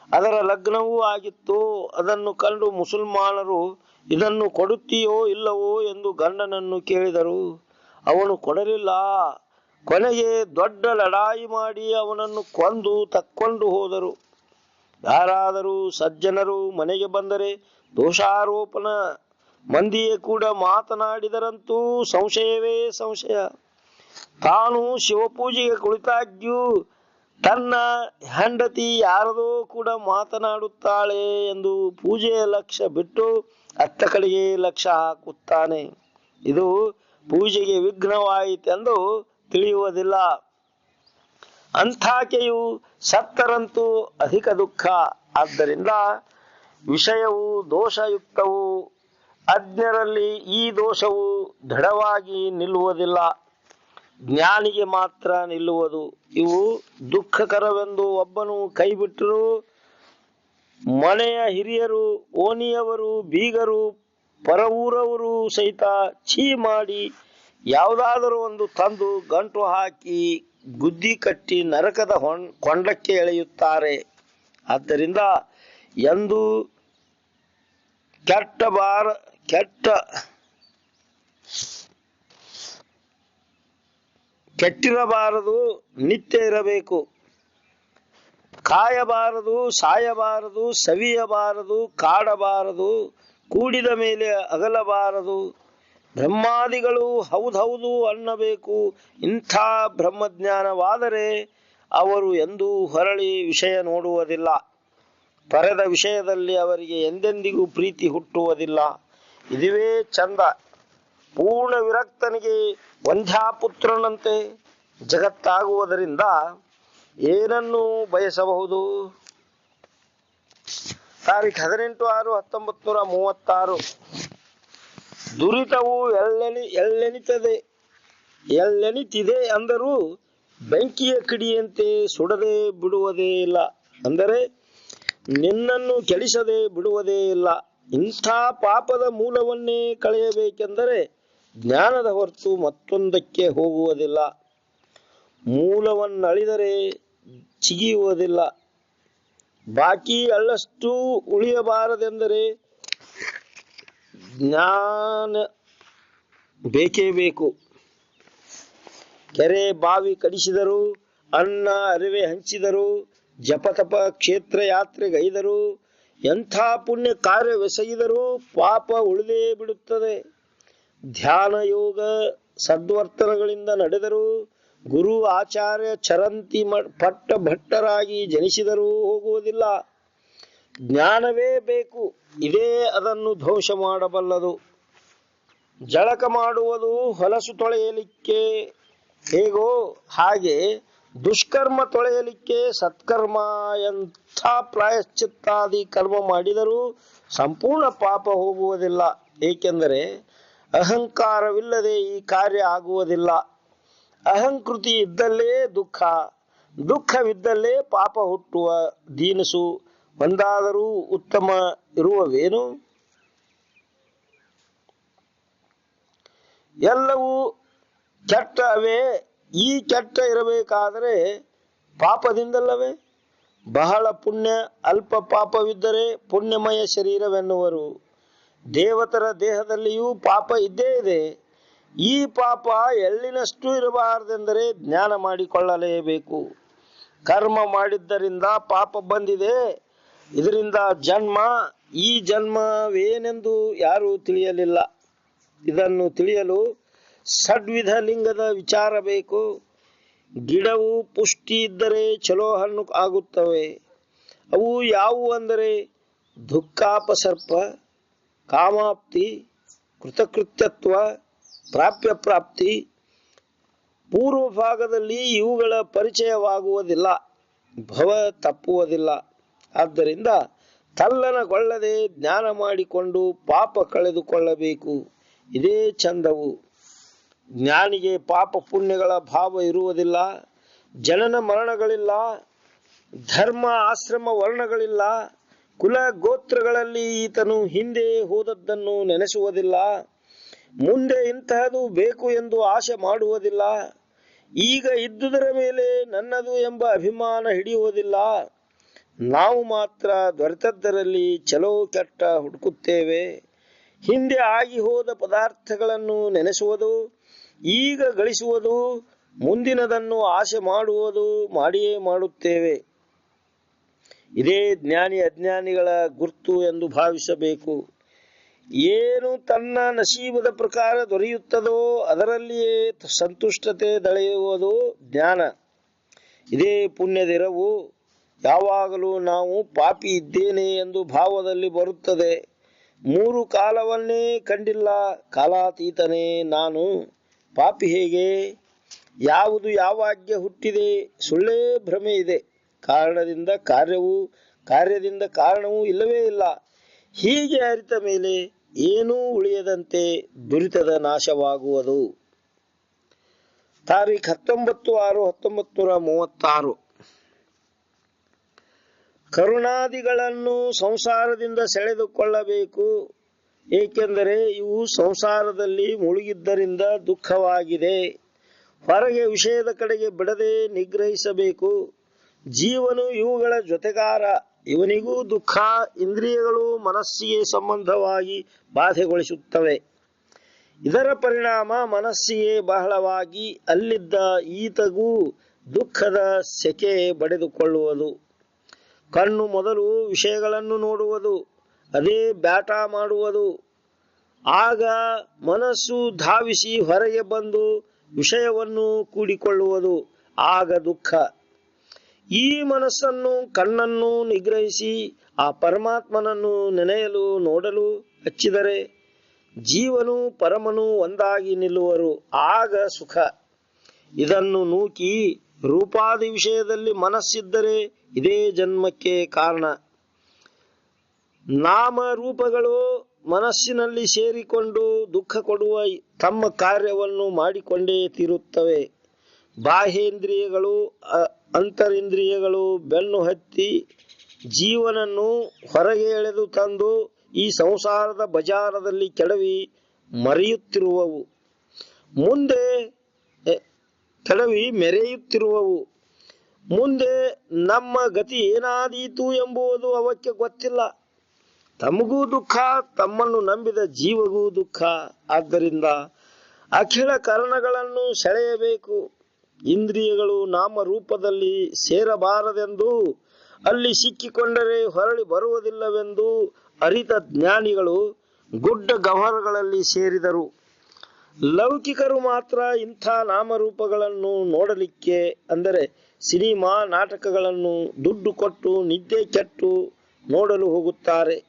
ಅದರ ಲಗ್ನವೂ ಆಗಿತ್ತು. ಅದನ್ನು ಕಂಡು ಮುಸಲ್ಮಾನರು ಇದನ್ನು ಕೊಡುತ್ತೀಯೋ ಇಲ್ಲವೋ ಎಂದು ಗಂಡನನ್ನು ಕೇಳಿದರು. ಅವನು ಕೊಡಲಿಲ್ಲ. ಕೊನೆಗೆ ದೊಡ್ಡ ಲಡಾಯಿ ಮಾಡಿ ಅವನನ್ನು ಕೊಂದು ತಕ್ಕೊಂಡು ಹೋದರು. ಯಾರಾದರೂ ಸಜ್ಜನರು ಮನೆಗೆ ಬಂದರೆ ದೋಷಾರೋಪಣ. ಮಂದಿಯೇ ಕೂಡ ಮಾತನಾಡಿದರಂತೂ ಸಂಶಯವೇ ಸಂಶಯ. ತಾನು ಶಿವಪೂಜೆಗೆ ಕುಳಿತಾಗ್ಯೂ ತನ್ನ ಹೆಂಡತಿ ಯಾರದೋ ಕೂಡ ಮಾತನಾಡುತ್ತಾಳೆ ಎಂದು ಪೂಜೆಯ ಲಕ್ಷ್ಯ ಬಿಟ್ಟು ಅತ್ತ ಕಡೆಗೆ ಲಕ್ಷ್ಯ ಹಾಕುತ್ತಾನೆ. ಇದು ಪೂಜೆಗೆ ವಿಘ್ನವಾಯಿತೆಂದು ತಿಳಿಯುವುದಿಲ್ಲ. ಅಂಥಾಕೆಯು ಸತ್ತರಂತೂ ಅಧಿಕ ದುಃಖ. ಆದ್ದರಿಂದ ವಿಷಯವು ದೋಷಯುಕ್ತವು. ಅಜ್ಞರಲ್ಲಿ ಈ ದೋಷವು ದೃಢವಾಗಿ ನಿಲ್ಲುವುದಿಲ್ಲ. ಜ್ಞಾನಿಗೆ ಮಾತ್ರ ನಿಲ್ಲುವುದು. ಇವು ದುಃಖಕರವೆಂದು ಒಬ್ಬನು ಕೈಬಿಟ್ಟರು ಮನೆಯ ಹಿರಿಯರು, ಓಣಿಯವರು, ಬೀಗರು, ಪರವೂರವರು ಸಹಿತ ಛೀ ಮಾಡಿ ಯಾವುದಾದರೂ ಒಂದು ತಂದು ಗಂಟು ಹಾಕಿ ಗುದ್ದಿ ಕಟ್ಟಿ ನರಕದ ಕೊಂಡಕ್ಕೆ ಎಳೆಯುತ್ತಾರೆ. ಆದ್ದರಿಂದ ಎಂದು ಕೆಟ್ಟಿರಬಾರದು, ನಿತ್ಯ ಇರಬೇಕು. ಕಾಯಬಾರದು, ಸಾಯಬಾರದು, ಸವಿಯಬಾರದು, ಕಾಡಬಾರದು, ಕೂಡಿದ ಮೇಲೆ ಅಗಲಬಾರದು. ಬ್ರಹ್ಮಾದಿಗಳು ಹೌದೌದು ಅನ್ನಬೇಕು. ಇಂಥ ಬ್ರಹ್ಮಜ್ಞಾನವಾದರೆ ಅವರು ಎಂದೂ ಹೊರಳಿ ವಿಷಯ ನೋಡುವುದಿಲ್ಲ. ಪರೆದ ವಿಷಯದಲ್ಲಿ ಅವರಿಗೆ ಎಂದೆಂದಿಗೂ ಪ್ರೀತಿ ಹುಟ್ಟುವುದಿಲ್ಲ. ಇದುವೇ ಚಂದ. ಪೂರ್ಣ ವಿರಕ್ತನಿಗೆ ವಂದ್ಯಾಪುತ್ರನಂತೆ ಜಗತ್ತಾಗುವುದರಿಂದ ಏನನ್ನು ಬಯಸಬಹುದು. ತಾರೀಖ್ 18/6/1936. ದುರಿತವು ಎಲ್ಲೆನಿತಿದೆ ಅಂದರೂ ಬೆಂಕಿಯ ಕಿಡಿಯಂತೆ ಸುಡದೆ ಬಿಡುವುದೇ ಇಲ್ಲ. ಅಂದರೆ ನಿನ್ನನ್ನು ಕೆಡಿಸದೆ ಬಿಡುವುದೇ ಇಲ್ಲ. ಇಂಥ ಪಾಪದ ಮೂಲವನ್ನೇ ಕಳೆಯಬೇಕೆಂದರೆ ಜ್ಞಾನದ ಹೊರತು ಮತ್ತೊಂದಕ್ಕೆ ಹೋಗುವುದಿಲ್ಲ. ಮೂಲವನ್ನಳಿದರೆ ಚಿಗಿಯುವುದಿಲ್ಲ. ಬಾಕಿ ಅಳ್ಳಷ್ಟು ಉಳಿಯಬಾರದೆಂದರೆ ಜ್ಞಾನ ಬೇಕೇ ಬೇಕು. ಕೆರೆ ಬಾವಿ ಕಡಿಸಿದರು, ಅನ್ನ ಅರಿವೆ ಹಂಚಿದರು, ಜಪತಪ ಕ್ಷೇತ್ರ ಯಾತ್ರೆಗೈದರು, ಎಂಥ ಪುಣ್ಯ ಕಾರ್ಯವೆಸಗಿದರೂ ಪಾಪ ಉಳಿದೇ ಬಿಡುತ್ತದೆ. ಧ್ಯಾನ ಯೋಗ ಸದ್ವರ್ತನಗಳಿಂದ ನಡೆದರು, ಗುರು ಆಚಾರ್ಯ ಚರಂತಿ ಪಟ್ಟ ಭಟ್ಟರಾಗಿ ಜನಿಸಿದರೂ ಹೋಗುವುದಿಲ್ಲ. ಜ್ಞಾನವೇ ಬೇಕು, ಇದೇ ಅದನ್ನು ಧ್ವಂಸ ಮಾಡಬಲ್ಲದು. ಜಳಕ ಮಾಡುವುದು ಹೊಲಸು ತೊಳೆಯಲಿಕ್ಕೆ ಹೇಗೋ ಹಾಗೆ ದುಷ್ಕರ್ಮ ತೊಳೆಯಲಿಕ್ಕೆ ಸತ್ಕರ್ಮ. ಎಂಥ ಪ್ರಾಯಶ್ಚಿತ್ತಾದಿ ಕರ್ಮ ಮಾಡಿದರೂ ಸಂಪೂರ್ಣ ಪಾಪ ಹೋಗುವುದಿಲ್ಲ. ಏಕೆಂದರೆ ಅಹಂಕಾರವಿಲ್ಲದೆ ಈ ಕಾರ್ಯ ಆಗುವುದಿಲ್ಲ. ಅಹಂಕೃತಿ ಇದ್ದಲ್ಲೇ ದುಃಖ, ದುಃಖವಿದ್ದಲ್ಲೇ ಪಾಪ ಹುಟ್ಟುವ ದೀನಸು ಒಂದಾದರೂ ಉತ್ತಮ ಇರುವವೇನು? ಎಲ್ಲವೂ ಕೆಟ್ಟವೇ. ಈ ಕೆಟ್ಟ ಇರಬೇಕಾದರೆ ಪಾಪದಿಂದಲ್ಲವೇ? ಬಹಳ ಪುಣ್ಯ ಅಲ್ಪ ಪಾಪವಿದ್ದರೆ ಪುಣ್ಯಮಯ ಶರೀರವೆನ್ನುವರು. ದೇವತರ ದೇಹದಲ್ಲಿಯೂ ಪಾಪ ಇದ್ದೇ ಇದೆ. ಈ ಪಾಪ ಎಳ್ಳಿನಷ್ಟು ಇರಬಾರದೆಂದರೆ ಜ್ಞಾನ ಮಾಡಿಕೊಳ್ಳಲೇಬೇಕು. ಕರ್ಮ ಮಾಡಿದ್ದರಿಂದ ಪಾಪ ಬಂದಿದೆ, ಇದರಿಂದ ಜನ್ಮ. ಈ ಜನ್ಮವೇನೆಂದು ಯಾರೂ ತಿಳಿಯಲಿಲ್ಲ. ಇದನ್ನು ತಿಳಿಯಲು ಷಡ್ವಿಧ ಲಿಂಗದ ವಿಚಾರ ಬೇಕು. ಗಿಡವು ಪುಷ್ಟಿ ಇದ್ದರೆ ಚಲೋ ಹಣ್ಣು ಆಗುತ್ತವೆ. ಅವು ಯಾವುವು ಅಂದರೆ ದುಃಖಾಪಸರ್ಪ, ಕಾಮಾಪ್ತಿ, ಕೃತಕೃತ್ಯತ್ವ, ಪ್ರಾಪ್ಯ ಪ್ರಾಪ್ತಿ. ಪೂರ್ವ ಭಾಗದಲ್ಲಿ ಇವುಗಳ ಪರಿಚಯವಾಗುವುದಿಲ್ಲ, ಭವ ತಪ್ಪುವುದಿಲ್ಲ. ಆದ್ದರಿಂದ ತಲ್ಲಣಗೊಳ್ಳದೆ ಜ್ಞಾನ ಮಾಡಿಕೊಂಡು ಪಾಪ ಕಳೆದುಕೊಳ್ಳಬೇಕು. ಇದೇ ಚಂದವು. ಜ್ಞಾನಿಗೆ ಪಾಪ ಪುಣ್ಯಗಳ ಭಾವ ಇರುವುದಿಲ್ಲ. ಜನನ ಮರಣಗಳಿಲ್ಲ, ಧರ್ಮ ಆಶ್ರಮ ವರ್ಣಗಳಿಲ್ಲ, ಕುಲ ಗೋತ್ರಗಳಲ್ಲಿ ಈತನು ಹಿಂದೆ ಹೋದದ್ದನ್ನು ನೆನೆಸುವುದಿಲ್ಲ. ಮುಂದೆ ಇಂತಹದು ಬೇಕು ಎಂದು ಆಶೆ ಮಾಡುವುದಿಲ್ಲ. ಈಗ ಇದ್ದುದರ ಮೇಲೆ ನನ್ನದು ಎಂಬ ಅಭಿಮಾನ ಹಿಡಿಯುವುದಿಲ್ಲ. ನಾವು ಮಾತ್ರ ದೊರೆತದ್ದರಲ್ಲಿ ಚಲೋ ಕೆಟ್ಟ ಹುಡುಕುತ್ತೇವೆ. ಹಿಂದೆ ಆಗಿ ಹೋದ ಪದಾರ್ಥಗಳನ್ನು ನೆನೆಸುವುದು, ಈಗ ಗಳಿಸುವುದು, ಮುಂದಿನದನ್ನು ಆಸೆ ಮಾಡುವುದು ಮಾಡಿಯೇ ಮಾಡುತ್ತೇವೆ. ಇದೇ ಜ್ಞಾನಿ ಅಜ್ಞಾನಿಗಳ ಗುರ್ತು ಎಂದು ಭಾವಿಸಬೇಕು. ಏನು ತನ್ನ ನಸೀಬದ ಪ್ರಕಾರ ದೊರೆಯುತ್ತದೋ ಅದರಲ್ಲಿಯೇ ಸಂತುಷ್ಟತೆ ದಳೆಯುವುದು ಜ್ಞಾನ. ಇದೇ ಪುಣ್ಯದಿರವು. ಯಾವಾಗಲೂ ನಾವು ಪಾಪಿ ಇದ್ದೇನೆ ಎಂದು ಭಾವದಲ್ಲಿ ಬರುತ್ತದೆ. ಮೂರು ಕಾಲವನ್ನೇ ಕಂಡಿಲ್ಲ, ಕಾಲಾತೀತನೇ ನಾನು. ಪಾಪಿ ಹೇಗೆ? ಯಾವುದು ಯಾವಾಗ್ಯ ಹುಟ್ಟಿದೆ? ಸುಳ್ಳೇ ಭ್ರಮೆ ಇದೆ. ಕಾರಣದಿಂದ ಕಾರ್ಯವೂ, ಕಾರ್ಯದಿಂದ ಕಾರಣವೂ ಇಲ್ಲವೇ ಇಲ್ಲ. ಹೀಗೆ ಅರಿತ ಮೇಲೆ ಏನೂ ಉಳಿಯದಂತೆ ದುರಿತದ ನಾಶವಾಗುವುದು. ತಾರೀಖ್ 19/6/1936. ಕರುಣಾದಿಗಳನ್ನು ಸಂಸಾರದಿಂದ ಸೆಳೆದುಕೊಳ್ಳಬೇಕು. ಏಕೆಂದರೆ ಇವು ಸಂಸಾರದಲ್ಲಿ ಮುಳುಗಿದ್ದರಿಂದ ದುಃಖವಾಗಿದೆ. ಹೊರಗೆ ವಿಷಯದ ಕಡೆಗೆ ಬಿಡದೆ ನಿಗ್ರಹಿಸಬೇಕು. ಜೀವನು ಇವುಗಳ ಜೊತೆಗಾರ. ಇವನಿಗೂ ದುಃಖ. ಇಂದ್ರಿಯಗಳು ಮನಸ್ಸಿಗೆ ಸಂಬಂಧವಾಗಿ ಬಾಧೆಗೊಳಿಸುತ್ತವೆ. ಇದರ ಪರಿಣಾಮ ಮನಸ್ಸಿಗೆ ಬಹಳವಾಗಿ ಅಲ್ಲಿದ್ದ ಈತಗೂ ದುಃಖದ ಸೆಕೆ ಬಡಿದುಕೊಳ್ಳುವುದು. ಕಣ್ಣು ಮೊದಲು ವಿಷಯಗಳನ್ನು ನೋಡುವುದು, ಅದೇ ಬ್ಯಾಟ ಮಾಡುವುದು. ಆಗ ಮನಸ್ಸು ಧಾವಿಸಿ ಹೊರಗೆ ಬಂದು ವಿಷಯವನ್ನು ಕೂಡಿಕೊಳ್ಳುವುದು. ಆಗ ದುಃಖ. ಈ ಮನಸ್ಸನ್ನು, ಕಣ್ಣನ್ನು ನಿಗ್ರಹಿಸಿ ಆ ಪರಮಾತ್ಮನನ್ನು ನೆನೆಯಲು ನೋಡಲು ಹಚ್ಚಿದರೆ ಜೀವನು ಪರಮನು ಒಂದಾಗಿ ನಿಲ್ಲುವರು. ಆಗ ಸುಖ. ಇದನ್ನು ನೂಕಿ ರೂಪಾದಿ ವಿಷಯದಲ್ಲಿ ಮನಸ್ಸಿದ್ದರೆ ಇದೇ ಜನ್ಮಕ್ಕೆ ಕಾರಣ. ನಾಮ ರೂಪಗಳು ಮನಸ್ಸಿನಲ್ಲಿ ಸೇರಿಕೊಂಡು ದುಃಖ ಕೊಡುವ ತಮ್ಮ ಕಾರ್ಯವನ್ನು ಮಾಡಿಕೊಂಡೇ ತೀರುತ್ತವೆ. ಬಾಹ್ಯೇಂದ್ರಿಯಗಳು, ಅಂತರಿಂದ್ರಿಯಗಳು ಬೆನ್ನು ಹತ್ತಿ ಜೀವನನ್ನು ಹೊರಗೆ ಎಳೆದು ತಂದು ಈ ಸಂಸಾರದ ಬಜಾರದಲ್ಲಿ ಕೆಡವಿ ಮೆರೆಯುತ್ತಿರುವವು. ಮುಂದೆ ನಮ್ಮ ಗತಿ ಏನಾದೀತು ಎಂಬುದು ಅವಕ್ಕೆ ಗೊತ್ತಿಲ್ಲ. ತಮಗೂ ದುಃಖ, ತಮ್ಮನ್ನು ನಂಬಿದ ಜೀವಗೂ ದುಃಖ. ಆದ್ದರಿಂದ ಅಖಿಲ ಕರ್ಣಗಳನ್ನು ಸೆಳೆಯಬೇಕು. ಇಂದ್ರಿಯಗಳು ನಾಮರೂಪದಲ್ಲಿ ಸೇರಬಾರದೆಂದು, ಅಲ್ಲಿ ಸಿಕ್ಕಿಕೊಂಡರೆ ಹೊರಳಿ ಬರುವುದಿಲ್ಲವೆಂದು ಅರಿತ ಜ್ಞಾನಿಗಳು ಗುಡ್ಡ ಗಹ್ವರಗಳಲ್ಲಿ ಸೇರಿದರು. ಲೌಕಿಕರು ಮಾತ್ರ ಇಂಥ ನಾಮರೂಪಗಳನ್ನು ನೋಡಲಿಕ್ಕೆ, ಅಂದರೆ ಸಿನಿಮಾ ನಾಟಕಗಳನ್ನು ದುಡ್ಡು ಕೊಟ್ಟು ನಿದ್ದೆ ಕೆಟ್ಟು ನೋಡಲು ಹೋಗುತ್ತಾರೆ.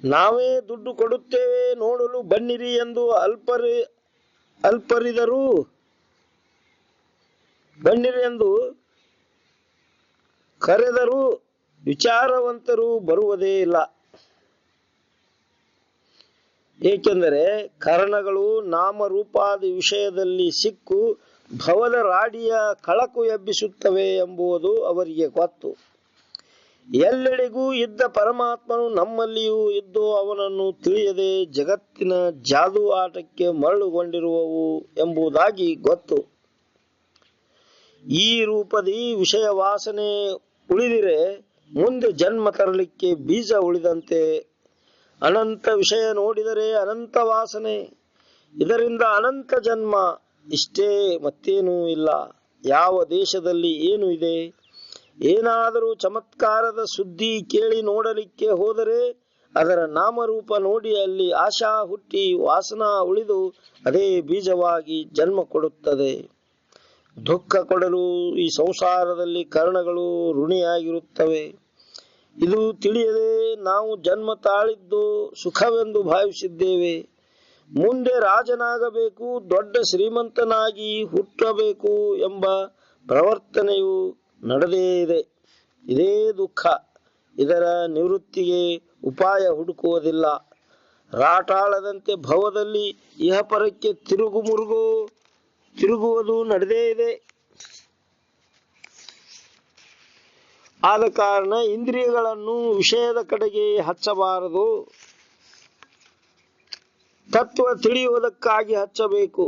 ನಾವೇ ದುಡ್ಡು ಕೊಡುತ್ತೇವೆ, ನೋಡಲು ಬನ್ನಿರಿ ಎಂದು ಕರೆದರೂ ವಿಚಾರವಂತರು ಬರುವುದೇ ಇಲ್ಲ. ಏಕೆಂದರೆ ಕರ್ಣಗಳು ನಾಮರೂಪಾದಿ ವಿಷಯದಲ್ಲಿ ಸಿಕ್ಕು ಭವದ ರಾಡಿಯ ಕಳಕು ಎಬ್ಬಿಸುತ್ತವೆ ಎಂಬುದು ಅವರಿಗೆ ಗೊತ್ತು. ಎಲ್ಲೆಡೆಗೂ ಇದ್ದ ಪರಮಾತ್ಮನು ನಮ್ಮಲ್ಲಿಯೂ ಇದ್ದು ಅವನನ್ನು ತಿಳಿಯದೆ ಜಗತ್ತಿನ ಜಾದು ಆಟಕ್ಕೆ ಮರಳುಗೊಂಡಿರುವವು ಎಂಬುದಾಗಿ ಗೊತ್ತು. ಈ ರೂಪದಿ ವಿಷಯ ವಾಸನೆ ಉಳಿದಿರೆ ಮುಂದೆ ಜನ್ಮ ತರಲಿಕ್ಕೆ ಬೀಜ ಉಳಿದಂತೆ. ಅನಂತ ವಿಷಯ ನೋಡಿದರೆ ಅನಂತ ವಾಸನೆ, ಇದರಿಂದ ಅನಂತ ಜನ್ಮ. ಇಷ್ಟೇ, ಮತ್ತೇನೂ ಇಲ್ಲ. ಯಾವ ದೇಶದಲ್ಲಿ ಏನು ಇದೆ? ಏನಾದರೂ ಚಮತ್ಕಾರದ ಸುದ್ದಿ ಕೇಳಿ ನೋಡಲಿಕ್ಕೆ ಹೋದರೆ ಅದರ ನಾಮರೂಪ ನೋಡಿ ಅಲ್ಲಿ ಆಶಾ ಹುಟ್ಟಿ ವಾಸನಾ ಉಳಿದು ಅದೇ ಬೀಜವಾಗಿ ಜನ್ಮ ಕೊಡುತ್ತದೆ. ದುಃಖ ಕೊಡಲು ಈ ಸಂಸಾರದಲ್ಲಿ ಕರ್ಣಗಳು ಋಣಿಯಾಗಿರುತ್ತವೆ. ಇದು ತಿಳಿಯದೆ ನಾವು ಜನ್ಮ ತಾಳಿದ್ದು ಸುಖವೆಂದು ಭಾವಿಸಿದ್ದೇವೆ. ಮುಂದೆ ರಾಜನಾಗಬೇಕು, ದೊಡ್ಡ ಶ್ರೀಮಂತನಾಗಿ ಹುಟ್ಟಬೇಕು ಎಂಬ ಪ್ರವರ್ತನೆಯು ನಡೆದೇ ಇದೆ. ಇದೇ ದುಃಖ. ಇದರ ನಿವೃತ್ತಿಗೆ ಉಪಾಯ ಹುಡುಕುವುದಿಲ್ಲ. ರಾಟಾಳದಂತೆ ಭವದಲ್ಲಿ ಇಹಪರಕ್ಕೆ ತಿರುಗುವುದು ನಡೆದೇ ಇದೆ. ಆದ ಕಾರಣ ಇಂದ್ರಿಯಗಳನ್ನು ವಿಷಯದ ಕಡೆಗೆ ಹಚ್ಚಬಾರದು, ತತ್ವ ತಿಳಿಯುವುದಕ್ಕಾಗಿ ಹಚ್ಚಬೇಕು.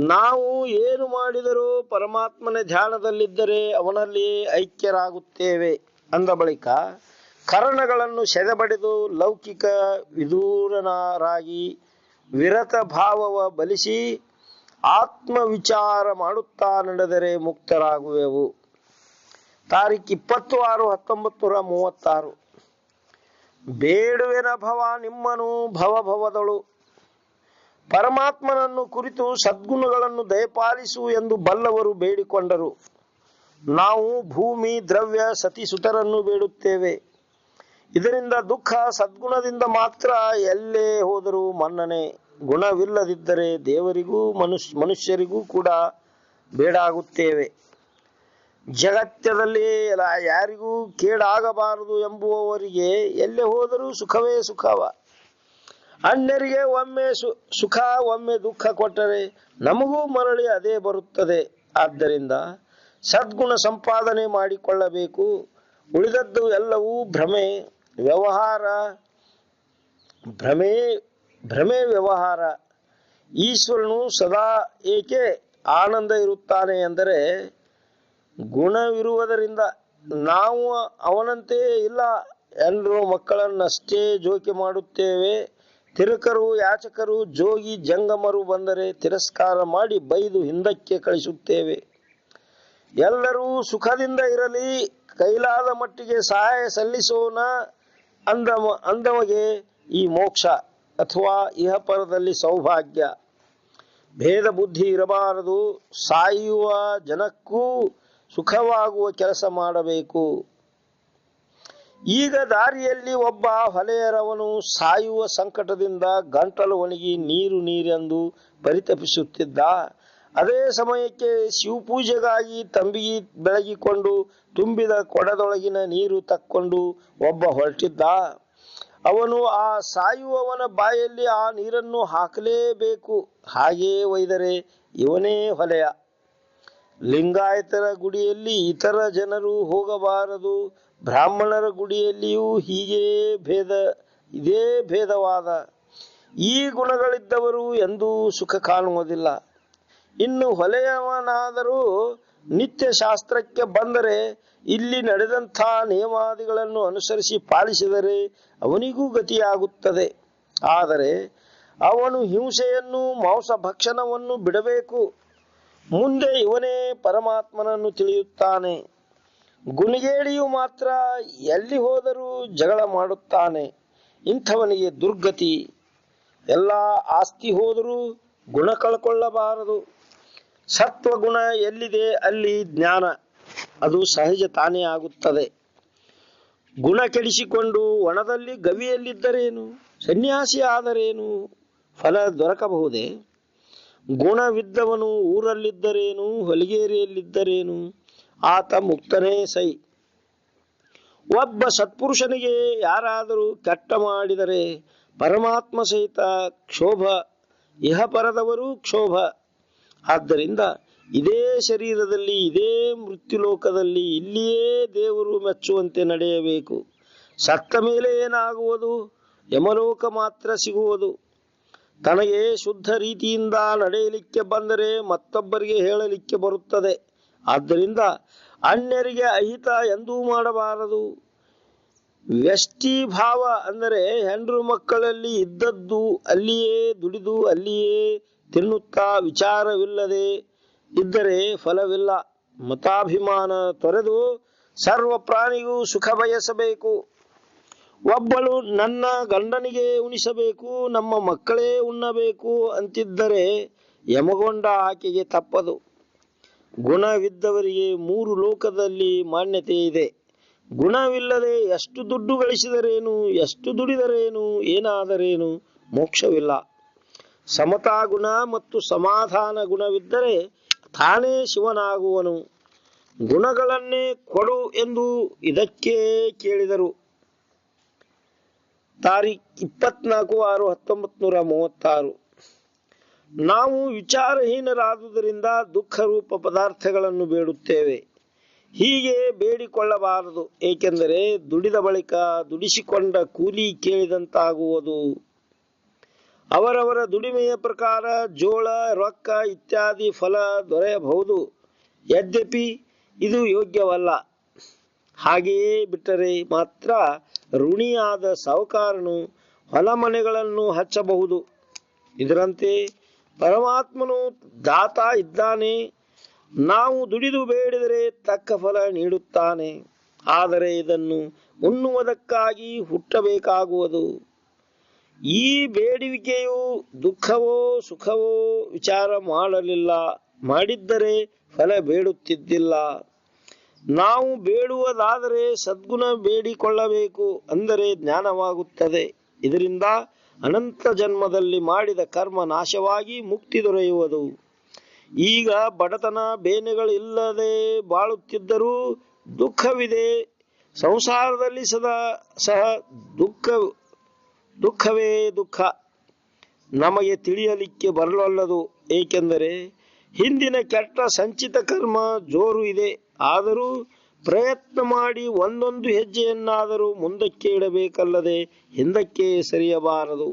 ನಾವು ಏನು ಮಾಡಿದರೂ ಪರಮಾತ್ಮನ ಧ್ಯಾನದಲ್ಲಿದ್ದರೆ ಅವನಲ್ಲಿಯೇ ಐಕ್ಯರಾಗುತ್ತೇವೆ ಅಂದ ಬಳಿಕ ಕರ್ಣಗಳನ್ನು ಸೆದೆಬಡಿದು ಲೌಕಿಕ ವಿದೂರನಾರಾಗಿ ವಿರತ ಭಾವವ ಬಲಿಸಿ ಆತ್ಮವಿಚಾರ ಮಾಡುತ್ತಾ ನಡೆದರೆ ಮುಕ್ತರಾಗುವೆವು. ತಾರೀಖು 20/6/1936. ಬೇಡುವೆನ ಭವ ನಿಮ್ಮನು ಭವದಳು. ಪರಮಾತ್ಮನನ್ನು ಕುರಿತು ಸದ್ಗುಣಗಳನ್ನು ದಯಪಾಲಿಸು ಎಂದು ಬಲ್ಲವರು ಬೇಡಿಕೊಂಡರು. ನಾವು ಭೂಮಿ, ದ್ರವ್ಯ, ಸತಿಸುತರನ್ನು ಬೇಡುತ್ತೇವೆ. ಇದರಿಂದ ದುಃಖ. ಸದ್ಗುಣದಿಂದ ಮಾತ್ರ ಎಲ್ಲೇ ಹೋದರೂ ಮನ್ನಣೆ. ಗುಣವಿಲ್ಲದಿದ್ದರೆ ದೇವರಿಗೂ ಮನುಷ್ಯರಿಗೂ ಕೂಡ ಬೇಡಾಗುತ್ತೇವೆ. ಜಗತ್ತದಲ್ಲಿ ಯಾರಿಗೂ ಕೇಡಾಗಬಾರದು ಎಂಬುವವರಿಗೆ ಎಲ್ಲೇ ಹೋದರೂ ಸುಖವೇ ಸುಖವ. ಅನ್ಯರಿಗೆ ಒಮ್ಮೆ ಸುಖ ಒಮ್ಮೆ ದುಃಖ ಕೊಟ್ಟರೆ ನಮಗೂ ಮರಳಿ ಅದೇ ಬರುತ್ತದೆ. ಆದ್ದರಿಂದ ಸದ್ಗುಣ ಸಂಪಾದನೆ ಮಾಡಿಕೊಳ್ಳಬೇಕು. ಉಳಿದದ್ದು ಎಲ್ಲವೂ ಭ್ರಮೆ ವ್ಯವಹಾರ. ಈಶ್ವರನು ಸದಾ ಏಕೆ ಆನಂದ ಇರುತ್ತಾನೆ ಎಂದರೆ ಗುಣವಿರುವುದರಿಂದ. ನಾವು ಅವನಂತೆ ಇಲ್ಲ. ಎಲ್ಲರೂ ಮಕ್ಕಳನ್ನಷ್ಟೇ ಜೋಕೆ ಮಾಡುತ್ತೇವೆ. ತಿರುಕರು, ಯಾಚಕರು, ಜೋಗಿ, ಜಂಗಮರು ಬಂದರೆ ತಿರಸ್ಕಾರ ಮಾಡಿ ಬೈದು ಹಿಂದಕ್ಕೆ ಕಳಿಸುತ್ತೇವೆ. ಎಲ್ಲರೂ ಸುಖದಿಂದ ಇರಲಿ, ಕೈಲಾದ ಮಟ್ಟಿಗೆ ಸಹಾಯ ಸಲ್ಲಿಸೋಣ ಅಂದಮಗೆ ಈ ಮೋಕ್ಷ ಅಥವಾ ಇಹಪರದಲ್ಲಿ ಸೌಭಾಗ್ಯ. ಭೇದ ಬುದ್ಧಿ ಇರಬಾರದು. ಸಾಯುವ ಜನಕ್ಕೂ ಸುಖವಾಗುವ ಕೆಲಸ ಮಾಡಬೇಕು. ಈಗ ದಾರಿಯಲ್ಲಿ ಒಬ್ಬ ಹೊಲೆಯರವನು ಸಾಯುವ ಸಂಕಟದಿಂದ ಗಂಟಲು ಒಣಗಿ ನೀರೆಂದು ಪರಿತಪಿಸುತ್ತಿದ್ದ. ಅದೇ ಸಮಯಕ್ಕೆ ಶಿವಪೂಜೆಗಾಗಿ ತಂಬಿಗೆ ಬೆಳಗಿಕೊಂಡು ತುಂಬಿದ ಕೊಡದೊಳಗಿನ ನೀರು ತಕ್ಕೊಂಡು ಒಬ್ಬ ಹೊರಟಿದ್ದ. ಅವನು ಆ ಸಾಯುವವನ ಬಾಯಲ್ಲಿ ಆ ನೀರನ್ನು ಹಾಕಲೇಬೇಕು. ಹಾಗೆಯೇ ಒಯ್ದರೆ ಇವನೇ ಹೊಲೆಯ. ಲಿಂಗಾಯತರ ಗುಡಿಯಲ್ಲಿ ಇತರ ಜನರು ಹೋಗಬಾರದು. ಬ್ರಾಹ್ಮಣರ ಗುಡಿಯಲ್ಲಿಯೂ ಇದೇ ಭೇದವಾದ. ಈ ಗುಣಗಳಿದ್ದವರು ಎಂದೂ ಸುಖ ಕಾಣುವುದಿಲ್ಲ. ಇನ್ನು ಹೊಲೆಯವನಾದರೂ ನಿತ್ಯ ಶಾಸ್ತ್ರಕ್ಕೆ ಬಂದರೆ ಇಲ್ಲಿ ನಡೆದಂಥ ನಿಯಮಾದಿಗಳನ್ನು ಅನುಸರಿಸಿ ಪಾಲಿಸಿದರೆ ಅವನಿಗೂ ಗತಿಯಾಗುತ್ತದೆ. ಆದರೆ ಅವನು ಹಿಂಸೆಯನ್ನು ಮಾಂಸ ಭಕ್ಷಣವನ್ನು ಬಿಡಬೇಕು. ಮುಂದೆ ಇವನೇ ಪರಮಾತ್ಮನನ್ನು ತಿಳಿಯುತ್ತಾನೆ. ಗುಣಿಗೇಡಿಯು ಮಾತ್ರ ಎಲ್ಲಿ ಹೋದರೂ ಜಗಳ ಮಾಡುತ್ತಾನೆ. ಇಂಥವನಿಗೆ ದುರ್ಗತಿ. ಎಲ್ಲ ಆಸ್ತಿ ಹೋದರೂ ಗುಣ ಕಳ್ಕೊಳ್ಳಬಾರದು. ಸತ್ವಗುಣ ಎಲ್ಲಿದೆ ಅಲ್ಲಿ ಜ್ಞಾನ, ಅದು ಸಹಜ ತಾನೇ ಆಗುತ್ತದೆ. ಗುಣ ಕೆಡಿಸಿಕೊಂಡು ಒಣದಲ್ಲಿ ಗವಿಯಲ್ಲಿದ್ದರೇನು, ಸನ್ಯಾಸಿ ಆದರೇನು, ಫಲ ದೊರಕಬಹುದೇ? ಗುಣವಿದ್ದವನು ಊರಲ್ಲಿದ್ದರೇನು, ಹೊಲಿಗೇರಿಯಲ್ಲಿದ್ದರೇನು, ಆತ ಮುಕ್ತನೇ ಸೈ. ಒಬ್ಬ ಸತ್ಪುರುಷನಿಗೆ ಯಾರಾದರೂ ಕೆಟ್ಟ ಮಾಡಿದರೆ ಪರಮಾತ್ಮ ಸಹಿತ ಕ್ಷೋಭ, ಇಹಪರದವರೂ ಕ್ಷೋಭ. ಆದ್ದರಿಂದ ಇದೇ ಶರೀರದಲ್ಲಿ, ಇದೇ ಮೃತ್ಯುಲೋಕದಲ್ಲಿ, ಇಲ್ಲಿಯೇ ದೇವರು ಮೆಚ್ಚುವಂತೆ ನಡೆಯಬೇಕು. ಸತ್ತ ಮೇಲೆ ಏನಾಗುವುದು? ಯಮಲೋಕ ಮಾತ್ರ ಸಿಗುವುದು. ತನಗೆ ಶುದ್ಧ ರೀತಿಯಿಂದ ನಡೆಯಲಿಕ್ಕೆ ಬಂದರೆ ಮತ್ತೊಬ್ಬರಿಗೆ ಹೇಳಲಿಕ್ಕೆ ಬರುತ್ತದೆ. ಆದ್ದರಿಂದ ಅನ್ಯರಿಗೆ ಅಹಿತ ಎಂದೂ ಮಾಡಬಾರದು. ವ್ಯಷ್ಟಿ ಭಾವ ಅಂದರೆ ಹೆಂಡ್ರು ಮಕ್ಕಳಲ್ಲಿ ಇದ್ದದ್ದು ಅಲ್ಲಿಯೇ ದುಡಿದು ಅಲ್ಲಿಯೇ ತಿನ್ನುತ್ತಾ ವಿಚಾರವಿಲ್ಲದೆ ಇದ್ದರೆ ಫಲವಿಲ್ಲ. ಮತಾಭಿಮಾನ ತೊರೆದು ಸರ್ವ ಪ್ರಾಣಿಗೂ ಸುಖ ಬಯಸಬೇಕು. ಒಬ್ಬಳು ನನ್ನ ಗಂಡನಿಗೆ ಉಣಿಸಬೇಕು, ನಮ್ಮ ಮಕ್ಕಳೇ ಉಣ್ಣಬೇಕು ಅಂತಿದ್ದರೆ ಯಮಗೊಂಡ ಆಕೆಗೆ ತಪ್ಪದು. ಗುಣವಿದ್ದವರಿಗೆ 3 ಲೋಕದಲ್ಲಿ ಮಾನ್ಯತೆ ಇದೆ. ಗುಣವಿಲ್ಲದೆ ಎಷ್ಟು ದುಡ್ಡು ಗಳಿಸಿದರೇನು, ಎಷ್ಟು ದುಡಿದರೇನು, ಏನಾದರೇನು, ಮೋಕ್ಷವಿಲ್ಲ. ಸಮತಾ ಗುಣ ಮತ್ತು ಸಮಾಧಾನ ಗುಣವಿದ್ದರೆ ತಾನೇ ಶಿವನಾಗುವನು. ಗುಣಗಳನ್ನೇ ಕೊಡು ಎಂದು ಇದಕ್ಕೆ ಕೇಳಿದರು. ತಾರೀಖ್ 24/6/1936. ನಾವು ವಿಚಾರಹೀನರಾದುದರಿಂದ ದುಃಖ ರೂಪ ಪದಾರ್ಥಗಳನ್ನು ಬೇಡುತ್ತೇವೆ. ಹೀಗೆ ಬೇಡಿಕೊಳ್ಳಬಾರದು. ಏಕೆಂದರೆ ದುಡಿದ ಬಳಿಕ ದುಡಿಸಿಕೊಂಡ ಕೂಲಿ ಕೇಳಿದಂತಾಗುವುದು. ಅವರವರ ದುಡಿಮೆಯ ಪ್ರಕಾರ ಜೋಳ, ರೊಕ್ಕ ಇತ್ಯಾದಿ ಫಲ ದೊರೆಯಬಹುದು. ಯದ್ಯಪಿ ಇದು ಯೋಗ್ಯವಲ್ಲ. ಹಾಗೆಯೇ ಬಿಟ್ಟರೆ ಮಾತ್ರ ಋಣಿಯಾದ ಸಾಹುಕಾರನು ಹೊಲಮನೆಗಳನ್ನು ಹಚ್ಚಬಹುದು. ಇದರಂತೆ ಪರಮಾತ್ಮನು ದಾತ ಇದ್ದಾನೆ. ನಾವು ದುಡಿದು ಬೇಡಿದರೆ ತಕ್ಕ ಫಲ ನೀಡುತ್ತಾನೆ. ಆದರೆ ಇದನ್ನು ಉಣ್ಣುವುದಕ್ಕಾಗಿ ಹುಟ್ಟಬೇಕಾಗುವುದು. ಈ ಬೇಡುವಿಕೆಯು ದುಃಖವೋ ಸುಖವೋ ವಿಚಾರ ಮಾಡಿದ್ದರೆ ಫಲ ಬೇಡುತ್ತಿದ್ದಿಲ್ಲ. ನಾವು ಬೇಡುವುದಾದರೆ ಸದ್ಗುಣ ಬೇಡಿಕೊಳ್ಳಬೇಕು, ಅಂದರೆ ಜ್ಞಾನವಾಗುತ್ತದೆ. ಇದರಿಂದ ಅನಂತ ಜನ್ಮದಲ್ಲಿ ಮಾಡಿದ ಕರ್ಮ ನಾಶವಾಗಿ ಮುಕ್ತಿ ದೊರೆಯುವುದು. ಈಗ ಬಡತನ ಬೇನೆಗಳಿಲ್ಲದೆ ಬಾಳುತ್ತಿದ್ದರೂ ದುಃಖವಿದೆ. ಸಂಸಾರದಲ್ಲಿ ಸಹ ದುಃಖವೇ ದುಃಖ. ನಮಗೆ ತಿಳಿಯಲಿಕ್ಕೆ ಬರಲೊಲ್ಲದು. ಏಕೆಂದರೆ ಹಿಂದಿನ ಕೆಟ್ಟ ಸಂಚಿತ ಕರ್ಮ ಜೋರು ಇದೆ. ಆದರೂ ಪ್ರಯತ್ನ ಮಾಡಿ ಒಂದೊಂದು ಹೆಜ್ಜೆಯನ್ನಾದರೂ ಮುಂದಕ್ಕೆ ಇಡಬೇಕಲ್ಲದೆ ಹಿಂದಕ್ಕೆ ಸರಿಯಬಾರದು.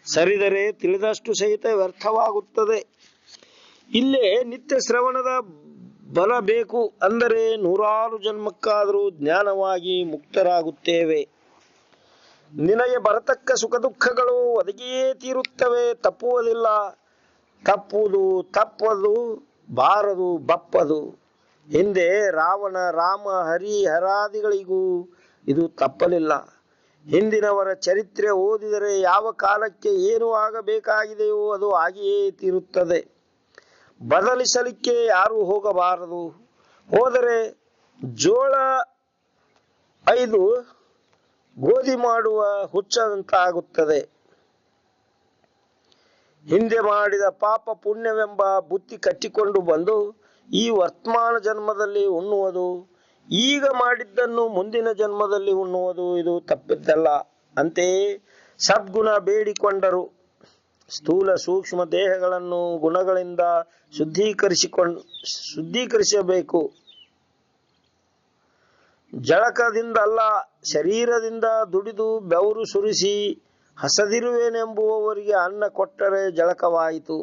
ಸರಿದರೆ ತಿಳಿದಷ್ಟು ಸಹಿತ ವ್ಯರ್ಥವಾಗುತ್ತದೆ. ಇಲ್ಲೇ ನಿತ್ಯ ಶ್ರವಣದ ಬಲ ಬೇಕು. ಅಂದರೆ 100 ಜನ್ಮಕ್ಕಾದರೂ ಜ್ಞಾನವಾಗಿ ಮುಕ್ತರಾಗುತ್ತೇವೆ. ನಿನಗೆ ಬರತಕ್ಕ ಸುಖ ದುಃಖಗಳು ಒದಗಿಯೇ ತೀರುತ್ತವೆ, ತಪ್ಪುವುದಿಲ್ಲ. ತಪ್ಪದು ಬಾರದು ಬಪ್ಪದು. ಹಿಂದೆ ರಾವಣ, ರಾಮ, ಹರಿ, ಹರಾದಿಗಳಿಗೂ ಇದು ತಪ್ಪಲಿಲ್ಲ. ಹಿಂದಿನವರ ಚರಿತ್ರೆ ಓದಿದರೆ ಯಾವ ಕಾಲಕ್ಕೆ ಏನು ಆಗಬೇಕಾಗಿದೆಯೋ ಅದು ಆಗಿಯೇ ತೀರುತ್ತದೆ. ಬದಲಿಸಲಿಕ್ಕೆ ಯಾರೂ ಹೋಗಬಾರದು. ಹೋದರೆ ಜೋಳ 5 ಗೋಧಿ ಮಾಡುವ ಹುಚ್ಚಂತಾಗುತ್ತದೆ. ಹಿಂದೆ ಮಾಡಿದ ಪಾಪ ಪುಣ್ಯವೆಂಬ ಬುತ್ತಿ ಕಟ್ಟಿಕೊಂಡು ಬಂದು ಈ ವರ್ತಮಾನ ಜನ್ಮದಲ್ಲಿ ಉಣ್ಣುವುದು, ಈಗ ಮಾಡಿದ್ದನ್ನು ಮುಂದಿನ ಜನ್ಮದಲ್ಲಿ ಉಣ್ಣುವುದು ಇದು ತಪ್ಪಿದ್ದಲ್ಲ. ಅಂತೆಯೇ ಸದ್ಗುಣ ಬೇಡಿಕೊಂಡರು. ಸ್ಥೂಲ ಸೂಕ್ಷ್ಮ ದೇಹಗಳನ್ನು ಗುಣಗಳಿಂದ ಶುದ್ಧೀಕರಿಸಬೇಕು. ಜಳಕದಿಂದಲ್ಲ, ಶರೀರದಿಂದ ದುಡಿದು ಬೆವರು ಸುರಿಸಿ ಹಸದಿರುವೆನೆಂಬುವವರಿಗೆ ಅನ್ನ ಕೊಟ್ಟರೆ ಜಳಕವಾಯಿತು.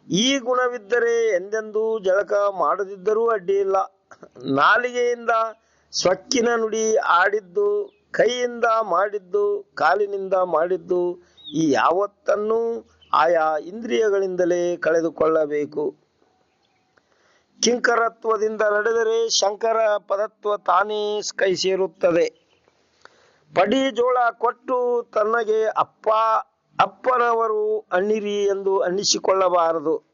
ಈ ಗುಣವಿದ್ದರೆ ಎಂದೆಂದೂ ಜಳಕ ಮಾಡದಿದ್ದರೂ ಅಡ್ಡಿಯಿಲ್ಲ. ನಾಲಿಗೆಯಿಂದ ಸೊಕ್ಕಿನ ನುಡಿ ಆಡಿದ್ದು, ಕೈಯಿಂದ ಮಾಡಿದ್ದು, ಕಾಲಿನಿಂದ ಮಾಡಿದ್ದು, ಈ ಯಾವತ್ತನ್ನೂ ಆಯಾ ಇಂದ್ರಿಯಗಳಿಂದಲೇ ಕಳೆದುಕೊಳ್ಳಬೇಕು. ಕಿಂಕರತ್ವದಿಂದ ನಡೆದರೆ ಶಂಕರ ಪದತ್ವ ತಾನೇ ಕೈ ಸೇರುತ್ತದೆ. ಪಡಿ ಜೋಳ ಕೊಟ್ಟು ತನ್ನಗೆ ಅಪ್ಪನವರು ಅಣ್ಣಿರಿ ಎಂದು ಅನ್ನಿಸಿಕೊಳ್ಳಬಾರದು.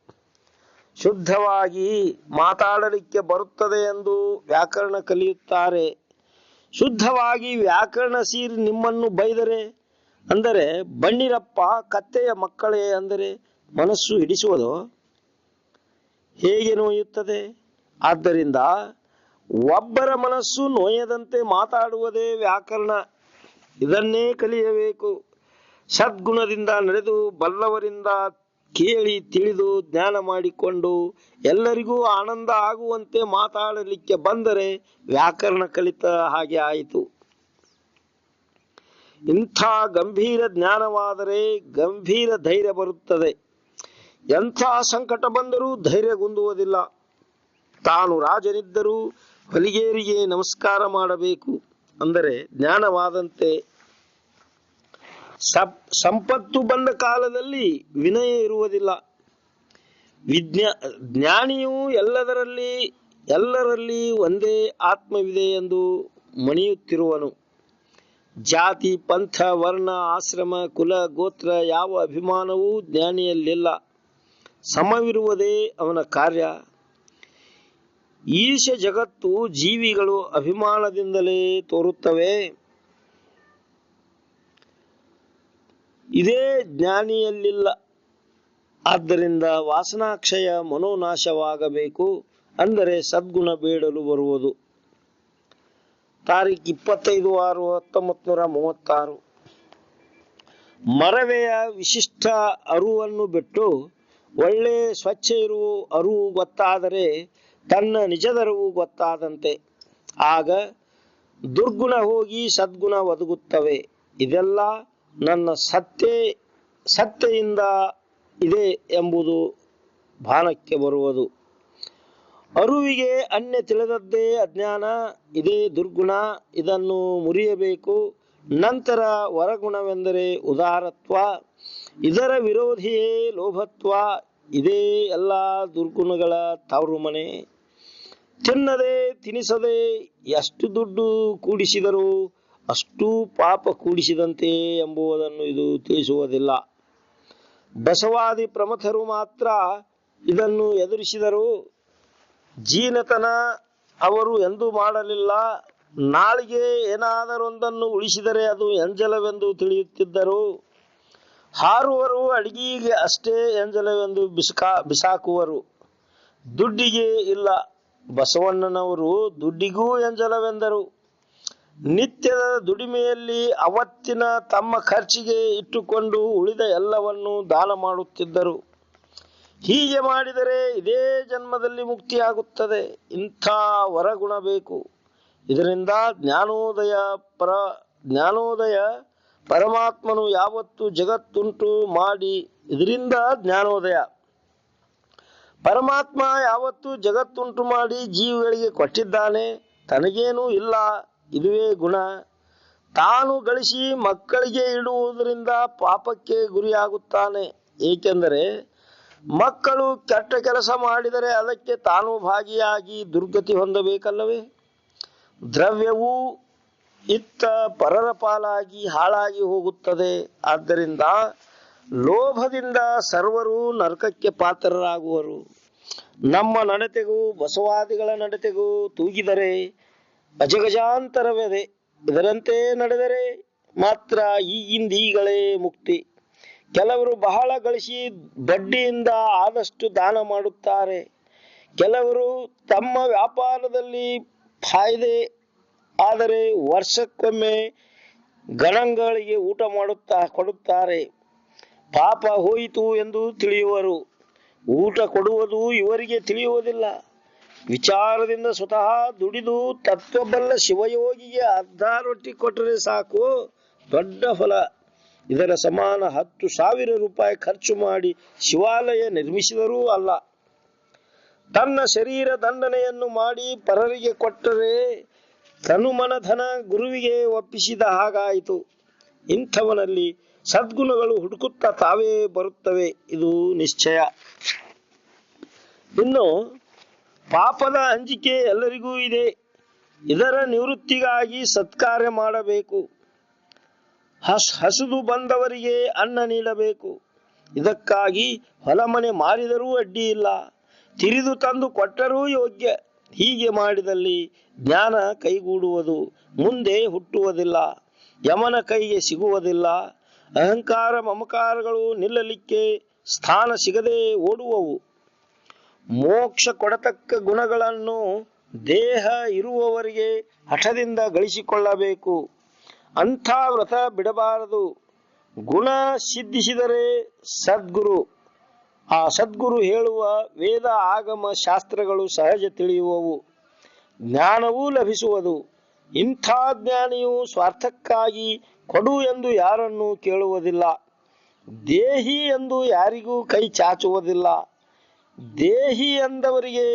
ಶುದ್ಧವಾಗಿ ಮಾತಾಡಲಿಕ್ಕೆ ಬರುತ್ತದೆ ಎಂದು ವ್ಯಾಕರಣ ಕಲಿಯುತ್ತಾರೆ. ಶುದ್ಧವಾಗಿ ವ್ಯಾಕರಣ ಸೀರಿ ನಿಮ್ಮನ್ನು ಬೈದರೆ, ಅಂದರೆ ಬಣ್ಣಿರಪ್ಪ ಕತ್ತೆಯ ಮಕ್ಕಳೇ ಅಂದರೆ ಮನಸ್ಸು ಹಿಡಿಸುವುದು ಹೇಗೆ ನೋಯುತ್ತದೆ? ಆದ್ದರಿಂದ ಒಬ್ಬರ ಮನಸ್ಸು ನೋಯದಂತೆ ಮಾತಾಡುವುದೇ ವ್ಯಾಕರಣ. ಇದನ್ನೇ ಕಲಿಯಬೇಕು. ಸದ್ಗುಣದಿಂದ ನಡೆದು ಬಲ್ಲವರಿಂದ ಕೇಳಿ ತಿಳಿದು ಜ್ಞಾನ ಮಾಡಿಕೊಂಡು ಎಲ್ಲರಿಗೂ ಆನಂದ ಆಗುವಂತೆ ಮಾತಾಡಲಿಕ್ಕೆ ಬಂದರೆ ವ್ಯಾಕರಣ ಕಲಿತ ಹಾಗೆ ಆಯಿತು. ಇಂಥ ಗಂಭೀರ ಜ್ಞಾನವಾದರೆ ಗಂಭೀರ ಧೈರ್ಯ ಬರುತ್ತದೆ. ಎಂಥ ಸಂಕಟ ಬಂದರೂ ಧೈರ್ಯಗುಂದುವುದಿಲ್ಲ. ತಾನು ರಾಜನಿದ್ದರೂ ಹೊಲಿಗೇರಿಗೆ ನಮಸ್ಕಾರ ಮಾಡಬೇಕು. ಅಂದರೆ ಜ್ಞಾನವಾದಂತೆ. ಸಂಪತ್ತು ಬಂದ ಕಾಲದಲ್ಲಿ ವಿನಯ ಇರುವುದಿಲ್ಲ. ಜ್ಞಾನಿಯು ಎಲ್ಲರಲ್ಲಿ ಒಂದೇ ಆತ್ಮವಿದೆ ಎಂದು ಮಣಿಯುತ್ತಿರುವನು. ಜಾತಿ, ಪಂಥ, ವರ್ಣ, ಆಶ್ರಮ, ಕುಲ, ಗೋತ್ರ ಯಾವ ಅಭಿಮಾನವೂ ಜ್ಞಾನಿಯಲ್ಲಿಲ್ಲ. ಸಮವಿರುವುದೇ ಅವನ ಕಾರ್ಯ. ಈಶ ಜಗತ್ತು ಜೀವಿಗಳು ಅಭಿಮಾನದಿಂದಲೇ ತೋರುತ್ತವೆ. ಇದೇ ಜ್ಞಾನಿಯಲ್ಲಿಲ್ಲ. ಆದ್ದರಿಂದ ವಾಸನಾಕ್ಷಯ ಮನೋನಾಶವಾಗಬೇಕು. ಅಂದರೆ ಸದ್ಗುಣ ಬೇಡಲು ಬರುವುದು. ತಾರೀಖು 25/6/1936. ಮರವೆಯ ವಿಶಿಷ್ಟ ಅರುವನ್ನು ಬಿಟ್ಟು ಒಳ್ಳೆ ಸ್ವಚ್ಛ ಇರುವ ಅರುವು ಗೊತ್ತಾದರೆ ತನ್ನ ನಿಜದರಿವು ಗೊತ್ತಾದಂತೆ. ಆಗ ದುರ್ಗುಣ ಹೋಗಿ ಸದ್ಗುಣ ಒದಗುತ್ತವೆ. ಇದೆಲ್ಲ ನನ್ನ ಸತ್ತೆಯಿಂದ ಇದೆ ಎಂಬುದು ಭಾನಕ್ಕೆ ಬರುವುದು. ಅರುವಿಗೆ ಅನ್ಯ ತಿಳಿದದ್ದೇ ಅಜ್ಞಾನ. ಇದೇ ದುರ್ಗುಣ. ಇದನ್ನು ಮುರಿಯಬೇಕು. ನಂತರ ವರಗುಣವೆಂದರೆ ಉದಾರತ್ವ. ಇದರ ವಿರೋಧಿಯೇ ಲೋಭತ್ವ. ಇದೇ ಎಲ್ಲ ದುರ್ಗುಣಗಳ ತವರು ಮನೆ. ತಿನ್ನದೆ ತಿನಿಸದೆ ಎಷ್ಟು ದುಡ್ಡು ಕೂಡಿಸಿದರೂ ಅಷ್ಟು ಪಾಪ ಕೂಡಿಸಿದಂತೆ ಎಂಬುದನ್ನು ಇದು ತಿಳಿಸುವುದಿಲ್ಲ. ಬಸವಾದಿ ಪ್ರಮಥರು ಮಾತ್ರ ಇದನ್ನು ಎದುರಿಸಿದರು. ಜೀನತನ ಅವರು ಎಂದೂ ಮಾಡಲಿಲ್ಲ. ನಾಳಿಗೆ ಏನಾದರೊಂದನ್ನು ಉಳಿಸಿದರೆ ಅದು ಎಂಜಲವೆಂದು ತಿಳಿಯುತ್ತಿದ್ದರು. ಹಾರುವರು ಅಡಿಗೆಗೆ ಅಷ್ಟೇ ಎಂಜಲವೆಂದು ಬಿಸಾಕುವರು. ದುಡ್ಡಿಗೆ ಇಲ್ಲ. ಬಸವಣ್ಣನವರು ದುಡ್ಡಿಗೂ ಎಂಜಲವೆಂದರು. ನಿತ್ಯದ ದುಡಿಮೆಯಲ್ಲಿ ಅವತ್ತಿನ ತಮ್ಮ ಖರ್ಚಿಗೆ ಇಟ್ಟುಕೊಂಡು ಉಳಿದ ಎಲ್ಲವನ್ನು ದಾನ ಮಾಡುತ್ತಿದ್ದರು. ಹೀಗೆ ಮಾಡಿದರೆ ಇದೇ ಜನ್ಮದಲ್ಲಿ ಮುಕ್ತಿಯಾಗುತ್ತದೆ. ಇಂಥ ವರಗುಣ ಬೇಕು. ಇದರಿಂದ ಜ್ಞಾನೋದಯ ಪರಮಾತ್ಮನು ಯಾವತ್ತು ಜಗತ್ತುಂಟು ಮಾಡಿ ಇದರಿಂದ ಜ್ಞಾನೋದಯ ಪರಮಾತ್ಮ ಯಾವತ್ತು ಜಗತ್ತುಂಟು ಮಾಡಿ ಜೀವಿಗಳಿಗೆ ಕೊಟ್ಟಿದ್ದಾನೆ. ತನಗೇನೂ ಇಲ್ಲ. ಇದುವೇ ಗುಣ. ತಾನು ಗಳಿಸಿ ಮಕ್ಕಳಿಗೆ ಇಡುವುದರಿಂದ ಪಾಪಕ್ಕೆ ಗುರಿಯಾಗುತ್ತಾನೆ. ಏಕೆಂದರೆ ಮಕ್ಕಳು ಕೆಟ್ಟ ಕೆಲಸ ಮಾಡಿದರೆ ಅದಕ್ಕೆ ತಾನು ಭಾಗಿಯಾಗಿ ದುರ್ಗತಿ ಹೊಂದಬೇಕಲ್ಲವೇ? ದ್ರವ್ಯವೂ ಇತ್ತ ಪರರ ಪಾಲಾಗಿ ಹಾಳಾಗಿ ಹೋಗುತ್ತದೆ. ಆದ್ದರಿಂದ ಲೋಭದಿಂದ ಸರ್ವರು ನರಕಕ್ಕೆ ಪಾತ್ರರಾಗುವರು. ನಮ್ಮ ನಡತೆಗೂ ಬಸವಾದಿಗಳ ನಡತೆಗೂ ತೂಗಿದರೆ ಅಜಗಜಾಂತರವಿದೆ. ಇದರಂತೆ ನಡೆದರೆ ಮಾತ್ರ ಈಗಿಂದೀಗಳೇ ಮುಕ್ತಿ. ಕೆಲವರು ಬಹಳ ಗಳಿಸಿ ಬಡ್ಡಿಯಿಂದ ಆದಷ್ಟು ದಾನ ಮಾಡುತ್ತಾರೆ. ಕೆಲವರು ತಮ್ಮ ವ್ಯಾಪಾರದಲ್ಲಿ ಫಾಯ್ದೆ ಆದರೆ ವರ್ಷಕ್ಕೊಮ್ಮೆ ಗಣಗಳಿಗೆ ಊಟ ಕೊಡುತ್ತಾರೆ. ಪಾಪ ಹೋಯಿತು ಎಂದು ತಿಳಿಯುವರು. ಊಟ ಕೊಡುವುದು ಇವರಿಗೆ ತಿಳಿಯುವುದಿಲ್ಲ. ವಿಚಾರದಿಂದ ಸ್ವತಃ ದುಡಿದು ತತ್ವಬಲ್ಲ ಶಿವಯೋಗಿಗೆ ಅರ್ಧ ರೊಟ್ಟಿ ಕೊಟ್ಟರೆ ಸಾಕು, ದೊಡ್ಡ ಫಲ. ಇದರ ಸಮಾನ 10,000 ರೂಪಾಯಿ ಖರ್ಚು ಮಾಡಿ ಶಿವಾಲಯ ನಿರ್ಮಿಸಿದರೂ ಅಲ್ಲ. ತನ್ನ ಶರೀರ ದಂಡನೆಯನ್ನು ಮಾಡಿ ಪರರಿಗೆ ಕೊಟ್ಟರೆ ತನುಮನಧನ ಗುರುವಿಗೆ ಒಪ್ಪಿಸಿದ ಹಾಗಾಯಿತು. ಇಂಥವನಲ್ಲಿ ಸದ್ಗುಣಗಳು ಹುಡುಕುತ್ತಾ ತಾವೇ ಬರುತ್ತವೆ, ಇದು ನಿಶ್ಚಯ. ಇನ್ನು ಪಾಪದ ಅಂಜಿಕೆ ಎಲ್ಲರಿಗೂ ಇದೆ. ಇದರ ನಿವೃತ್ತಿಗಾಗಿ ಸತ್ಕಾರ್ಯ ಮಾಡಬೇಕು. ಹಸಿದು ಬಂದವರಿಗೆ ಅನ್ನ ನೀಡಬೇಕು. ಇದಕ್ಕಾಗಿ ಹೊಲಮನೆ ಮಾರಿದರೂ ಅಡ್ಡಿ ಇಲ್ಲ, ತಿರಿದು ತಂದು ಕೊಟ್ಟರೂ ಯೋಗ್ಯ. ಹೀಗೆ ಮಾಡಿದಲ್ಲಿ ಜ್ಞಾನ ಕೈಗೂಡುವುದು, ಮುಂದೆ ಹುಟ್ಟುವುದಿಲ್ಲ, ಯಮನ ಕೈಗೆ ಸಿಗುವುದಿಲ್ಲ. ಅಹಂಕಾರ ಮಮಕಾರಗಳು ನಿಲ್ಲಲಿಕ್ಕೆ ಸ್ಥಾನ ಸಿಗದೆ ಓಡುವವು. ಮೋಕ್ಷ ಕೊಡತಕ್ಕ ಗುಣಗಳನ್ನು ದೇಹ ಇರುವವರಿಗೆ ಹಠದಿಂದ ಗಳಿಸಿಕೊಳ್ಳಬೇಕು. ಅಂಥ ವ್ರತ ಬಿಡಬಾರದು. ಗುಣ ಸಿದ್ಧಿಸಿದರೆ ಸದ್ಗುರು, ಆ ಸದ್ಗುರು ಹೇಳುವ ವೇದ ಆಗಮ ಶಾಸ್ತ್ರಗಳು ಸಹಜ ತಿಳಿಯುವವು, ಜ್ಞಾನವೂ ಲಭಿಸುವುದು. ಇಂಥ ಜ್ಞಾನಿಯು ಸ್ವಾರ್ಥಕ್ಕಾಗಿ ಕೊಡು ಎಂದು ಯಾರನ್ನೂ ಕೇಳುವುದಿಲ್ಲ, ದೇಹಿ ಎಂದು ಯಾರಿಗೂ ಕೈ ಚಾಚುವುದಿಲ್ಲ. ದೇಹಿ ಎಂದವರಿಗೆ